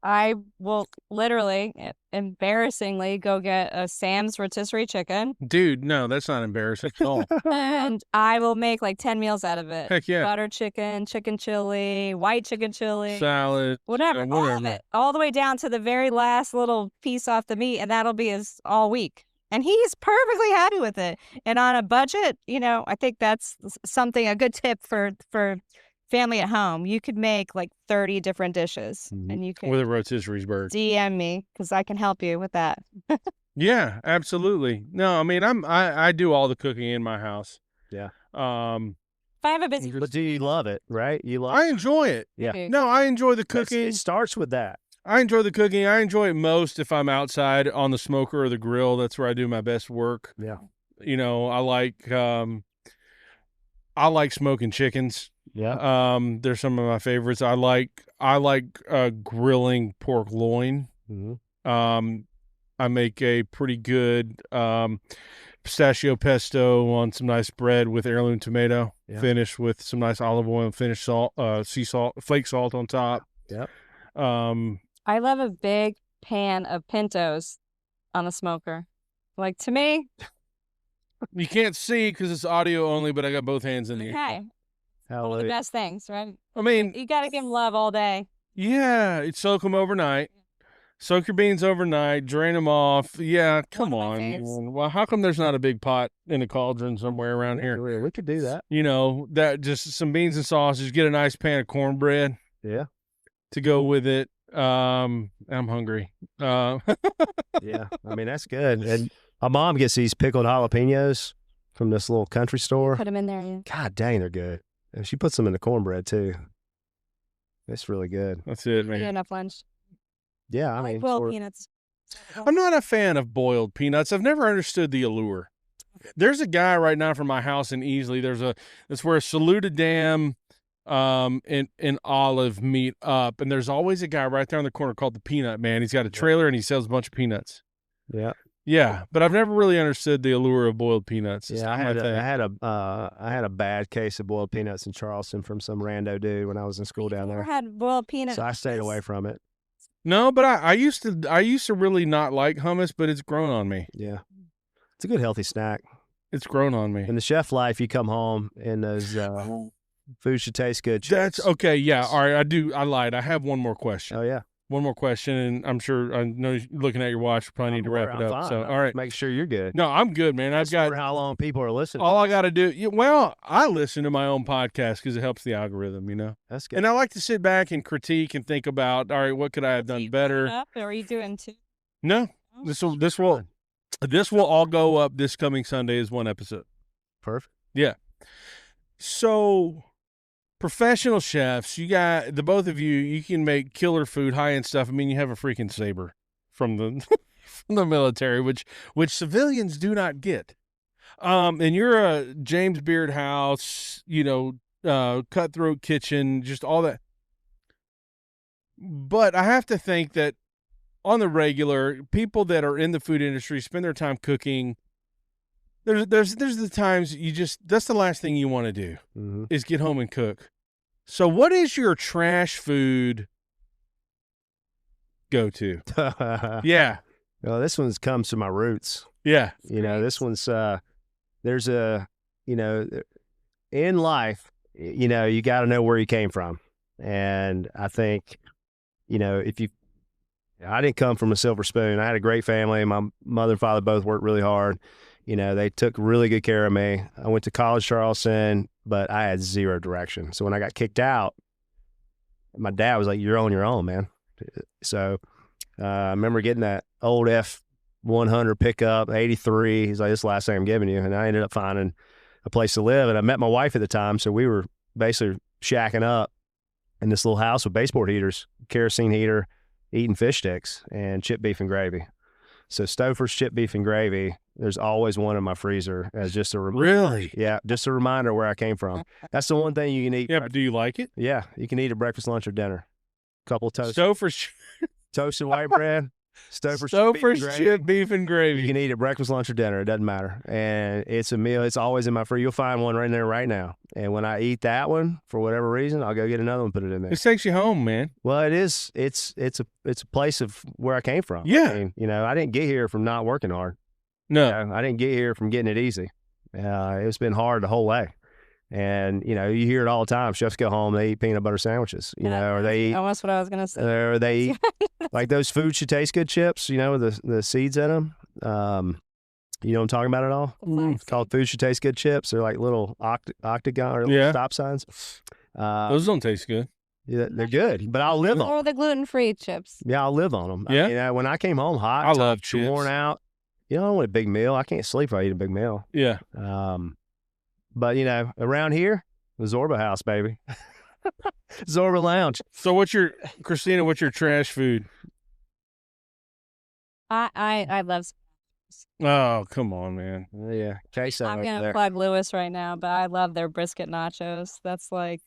I will literally, embarrassingly, go get a Sam's rotisserie chicken. Dude, no, that's not embarrassing at all. And I will make like 10 meals out of it. Heck yeah. Butter chicken, chicken chili, white chicken chili. Salad. Whatever. All of it. All the way down to the very last little piece off the meat. And that'll be his all week. And he's perfectly happy with it. And on a budget, I think that's a good tip for family at home. You could make like 30 different dishes, and you can with a rotisserie bird. DM me because I can help you with that. Yeah, absolutely. No, I mean I do all the cooking in my house. Yeah. If I have a busy, but do you love it? Right? I enjoy it. Yeah. No, I enjoy the cooking. It starts with that. I enjoy the cooking. I enjoy it most if I'm outside on the smoker or the grill. That's where I do my best work. Yeah. I like smoking chickens. Yeah. They're some of my favorites. I like grilling pork loin. Mm-hmm. I make a pretty good pistachio pesto on some nice bread with heirloom tomato, finished with some nice olive oil and finished salt, sea salt, flake salt on top. Yep. I love a big pan of pintos on the smoker. Like, to me, you can't see because it's audio only, but I got both hands in the air. Okay. One of the best things, right? I mean, you got to give them love all day. Yeah, soak them overnight. Soak your beans overnight, drain them off. Yeah, come on. Well, how come there's not a big pot in a cauldron somewhere around here? We could do that. That just some beans and sausage, get a nice pan of cornbread. Yeah. To go with it. I'm hungry. Yeah, I mean, that's good. And my mom gets these pickled jalapenos from this little country store. Put them in there. Yeah. God dang, they're good. And she puts them in the cornbread too. It's really good. That's it, man. You get enough lunch. Yeah, I mean, boiled peanuts. I'm not a fan of boiled peanuts. I've never understood the allure. There's a guy right now from my house in Easley. That's where Saluda Dam and Olive meet up, and there's always a guy right there on the corner called the Peanut Man. He's got a trailer and he sells a bunch of peanuts. Yeah, but I've never really understood the allure of boiled peanuts. I had a bad case of boiled peanuts in Charleston from some rando dude when I was in school down there. Never had boiled peanuts. So I stayed away from it. No, but I used to really not like hummus, but it's grown on me. Yeah, it's a good healthy snack. It's grown on me. In the chef life, you come home and those food should taste good. That's okay. Yeah. All right. I lied. I have one more question. Oh yeah. One more question, and I know you're looking at your watch. You probably need to wrap it up. Fine. So, all right. Make sure you're good. No, I'm good, man. I've got how long people are listening. All I got to do. Well, I listen to my own podcast because it helps the algorithm, That's good. And I like to sit back and critique and think about, all right, what could I have done better? Or are you doing two? No, this will all go up this coming Sunday as one episode. Perfect. Yeah. So, professional chefs, you got the both of you can make killer food, high-end stuff. I mean, you have a freaking saber from the from the military, which civilians do not get. And you're a James Beard House, Cutthroat Kitchen, just all that. But I have to think that on the regular, people that are in the food industry spend their time cooking. There's the times that's the last thing you want to do is get home and cook. So what is your trash food go-to? Yeah. Well, this one's comes to my roots. Yeah. This one's, there's in life, you got to know where you came from. And I think, I didn't come from a silver spoon. I had a great family. My mother and father both worked really hard. They took really good care of me. I went to college, Charleston, but I had zero direction. So when I got kicked out, my dad was like, "You're on your own, man." So I remember getting that old F100 pickup, 83. He's like, "This is the last thing I'm giving you." And I ended up finding a place to live. And I met my wife at the time. So we were basically shacking up in this little house with baseboard heaters, kerosene heater, eating fish sticks and chip beef and gravy. So Stouffer's chip beef and gravy, there's always one in my freezer as just a Really? Yeah, just a reminder where I came from. That's the one thing you can eat. Yeah, but do you like it? Yeah, you can eat at breakfast, lunch, or dinner. Couple Stouffer's toasted white bread, Stouffer's chip beef and gravy. You can eat at breakfast, lunch, or dinner. It doesn't matter. And it's a meal. It's always in my freezer. You'll find one right there right now. And when I eat that one, for whatever reason, I'll go get another one, put it in there. This takes you home, man. Well, it is. It's a place of where I came from. Yeah. I mean, I didn't get here from not working hard. No. I didn't get here from getting it easy. It's been hard the whole way. And, you hear it all the time. Chefs go home, they eat peanut butter sandwiches, or they eat. Almost what I was going to say. Or they eat, like those food should taste good chips, with the seeds in them. You know what I'm talking about at all? It's called food should taste good chips. They're like little octagon or little stop signs. Those don't taste good. Yeah, they're good, but I'll live on them. Or the gluten-free chips. Yeah, I'll live on them. Yeah. When I came home hot, I love chips. Worn out. I don't want a big meal. I can't sleep if I eat a big meal. Yeah. But, around here, the Zorba house, baby. Zorba Lounge. So Kristina, what's your trash food? I love. Oh, come on, man. Yeah. Queso. I'm going to plug Lewis right now, but I love their brisket nachos. That's like,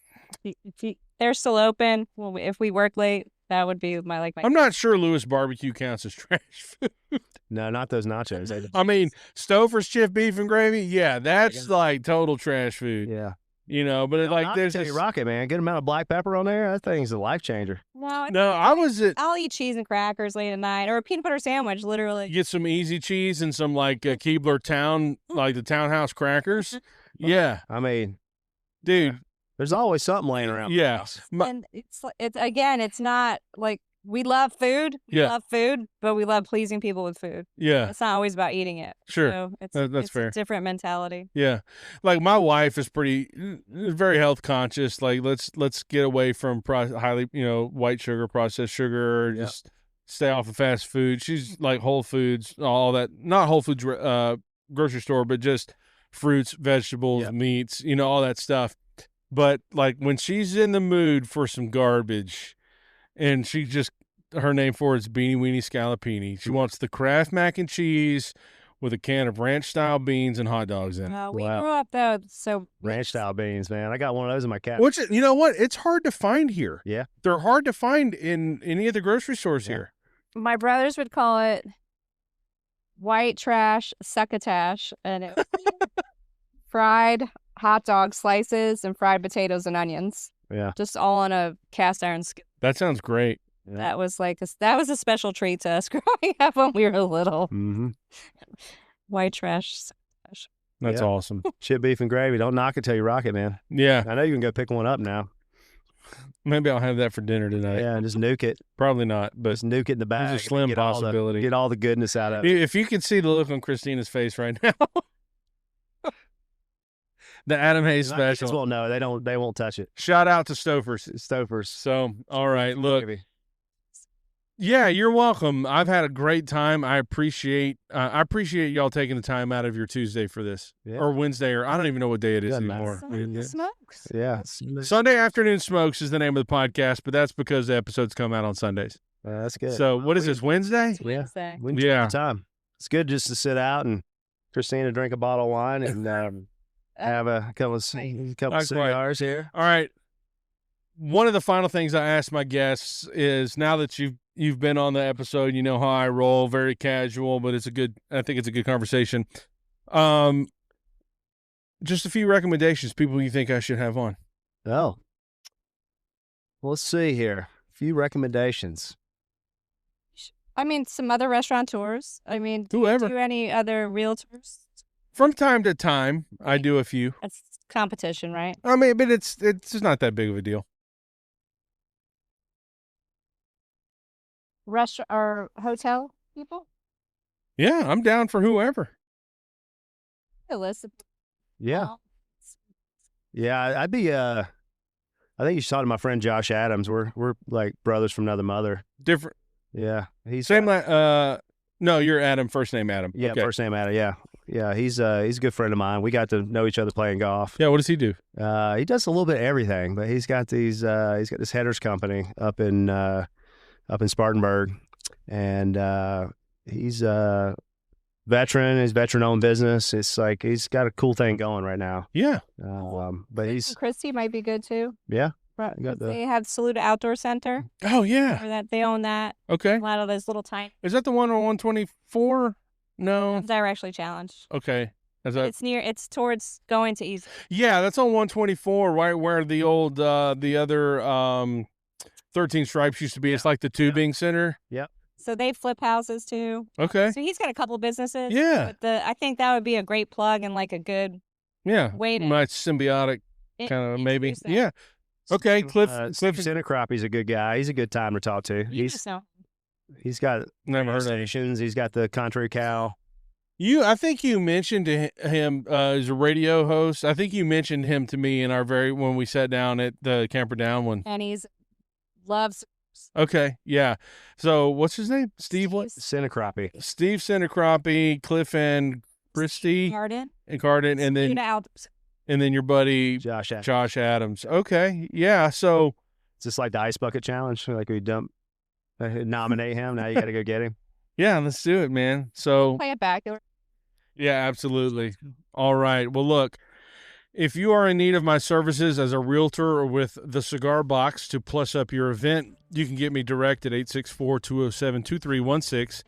they're still open. Well, if we work late, that would be my. I'm not sure Lewis barbecue counts as trash food. No, not those nachos. I mean, Stouffer's chip beef and gravy. Yeah, that's like total trash food. Yeah. But it's like there's this rocket, man. Good amount of black pepper on there. That thing's a life changer. I'll eat cheese and crackers late at night, or a peanut butter sandwich. Literally, get some easy cheese and some like Keebler Town, like the Townhouse crackers. Yeah, I mean, dude, there's always something laying around. Yeah, and it's not like. We love food. We love food, but we love pleasing people with food. Yeah. It's not always about eating it. Sure. So that's fair. A different mentality. Yeah. Like my wife is very health conscious. Like let's get away from highly, white sugar, processed sugar, just stay off of fast food. She's like Whole Foods, all that, not Whole Foods grocery store, but just fruits, vegetables, meats, all that stuff. But like when she's in the mood for some garbage, and her name for it is Beanie Weenie Scallopini. She wants the Kraft mac and cheese with a can of ranch-style beans and hot dogs in it. We grew up, though, so... Ranch-style beans, man. I got one of those in my cabinet. Which, you know what? It's hard to find here. Yeah. They're hard to find in any of the grocery stores here. My brothers would call it white trash succotash, and it fried hot dog slices and fried potatoes and onions. Yeah. Just all on a cast iron skillet. That sounds great. Yeah. That was a special treat to us growing up when we were little. Mm-hmm. White trash. That's awesome. Chip beef and gravy. Don't knock it till you rock it, man. Yeah. I know you can go pick one up now. Maybe I'll have that for dinner tonight. Yeah, and just nuke it. Probably not, but just nuke it in the bag. There's a slim possibility. Get all the goodness out of it. If you could see the look on Kristina's face right now. The Adam Hayes special. Well, no, they won't touch it. Shout out to Stouffer's. So, all right, look. Yeah, you're welcome. I've had a great time. I appreciate y'all taking the time out of your Tuesday for this, or Wednesday, or I don't even know what day it is anymore. Smokes. Yeah, Sunday Afternoon Smokes is the name of the podcast, but that's because the episodes come out on Sundays. That's good. So, what is this, Wednesday? Yeah, Wednesday time. It's good just to sit out and Kristina drink a bottle of wine and. Have a couple of cigars here. All right. One of the final things I ask my guests is, now that you've been on the episode, you know how I roll, very casual, but I think it's a good conversation. Just a few recommendations, people you think I should have on. Oh. Well, let's see here. A few recommendations. I mean, some other restaurateurs. I mean, whoever. Do any other realtors? From time to time, I do a few. It's competition, right? I mean, but it's just not that big of a deal. Restaurant or hotel people? Yeah, I'm down for whoever. Listen. Yeah. Yeah, I'd be. I think you should talk to my friend Josh Adams. We're like brothers from another mother. Different. Yeah, he's same. No, you're Adam. First name Adam. Yeah, okay. First name Adam. Yeah. Yeah, he's a good friend of mine. We got to know each other playing golf. Yeah, what does he do? He does a little bit of everything, but he's got this headers company up in up in Spartanburg. And he's a veteran. His veteran-owned business. It's like he's got a cool thing going right now. Yeah. But he's Christie might be good too. yeah. Right. You got the- They have Saluda Outdoor Center. Oh yeah. Or that they own that. Okay. A lot of those little tiny. Is that the one on 124? No. They're actually challenged. Okay. Is that? It's towards going to East. Yeah, that's on 124, right where the old the other 13 Stripes used to be. It's like the tubing center. Yep. So they flip houses too. Okay. So he's got a couple businesses. Yeah. But I think that would be a great plug and like a good Yeah. way to My symbiotic kind of maybe. introduce that. Yeah. Okay. Cliff Steve Cinnacroppy's a good guy. He's a good time to talk to. You just know. He's got Never heard of him. stations. He's got the Country Cow. I think you mentioned him as a radio host. I think you mentioned him to me in when we sat down at the Camper Down one. And he loves. Okay, yeah. So what's his name? Steve what? Cinnacroppy. Steve Cinnacroppy, Cliff and Kristy Garden. and Carden, and then your buddy Josh. Josh Adams. Okay, yeah. So It's just like the ice bucket challenge. Like we nominate him. Now you got to go get him. yeah, let's do it, man. So Play it back. yeah, absolutely. All right. Well, look, if you are in need of my services as a realtor or with the Cigar Box to plus up your event, you can get me direct at 864-207-2316.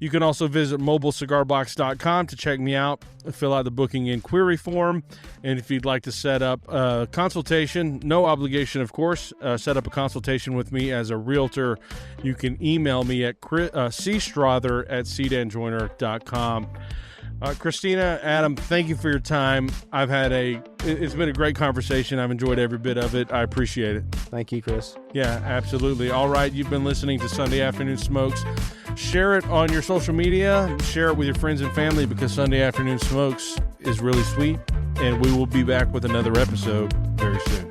You can also visit mobilecigarbox.com to check me out, fill out the booking inquiry form, and if you'd like to set up a consultation, no obligation, of course, set up a consultation with me as a realtor, you can email me at cstrother@sedanjoiner.com. Kristina, Adam, thank you for your time. It's been a great conversation. I've enjoyed every bit of it. I appreciate it. Thank you, Chris. Yeah, absolutely. All right, you've been listening to Sunday Afternoon Smokes. Share it on your social media. Share it with your friends and family because Sunday Afternoon Smokes is really sweet. And we will be back with another episode very soon.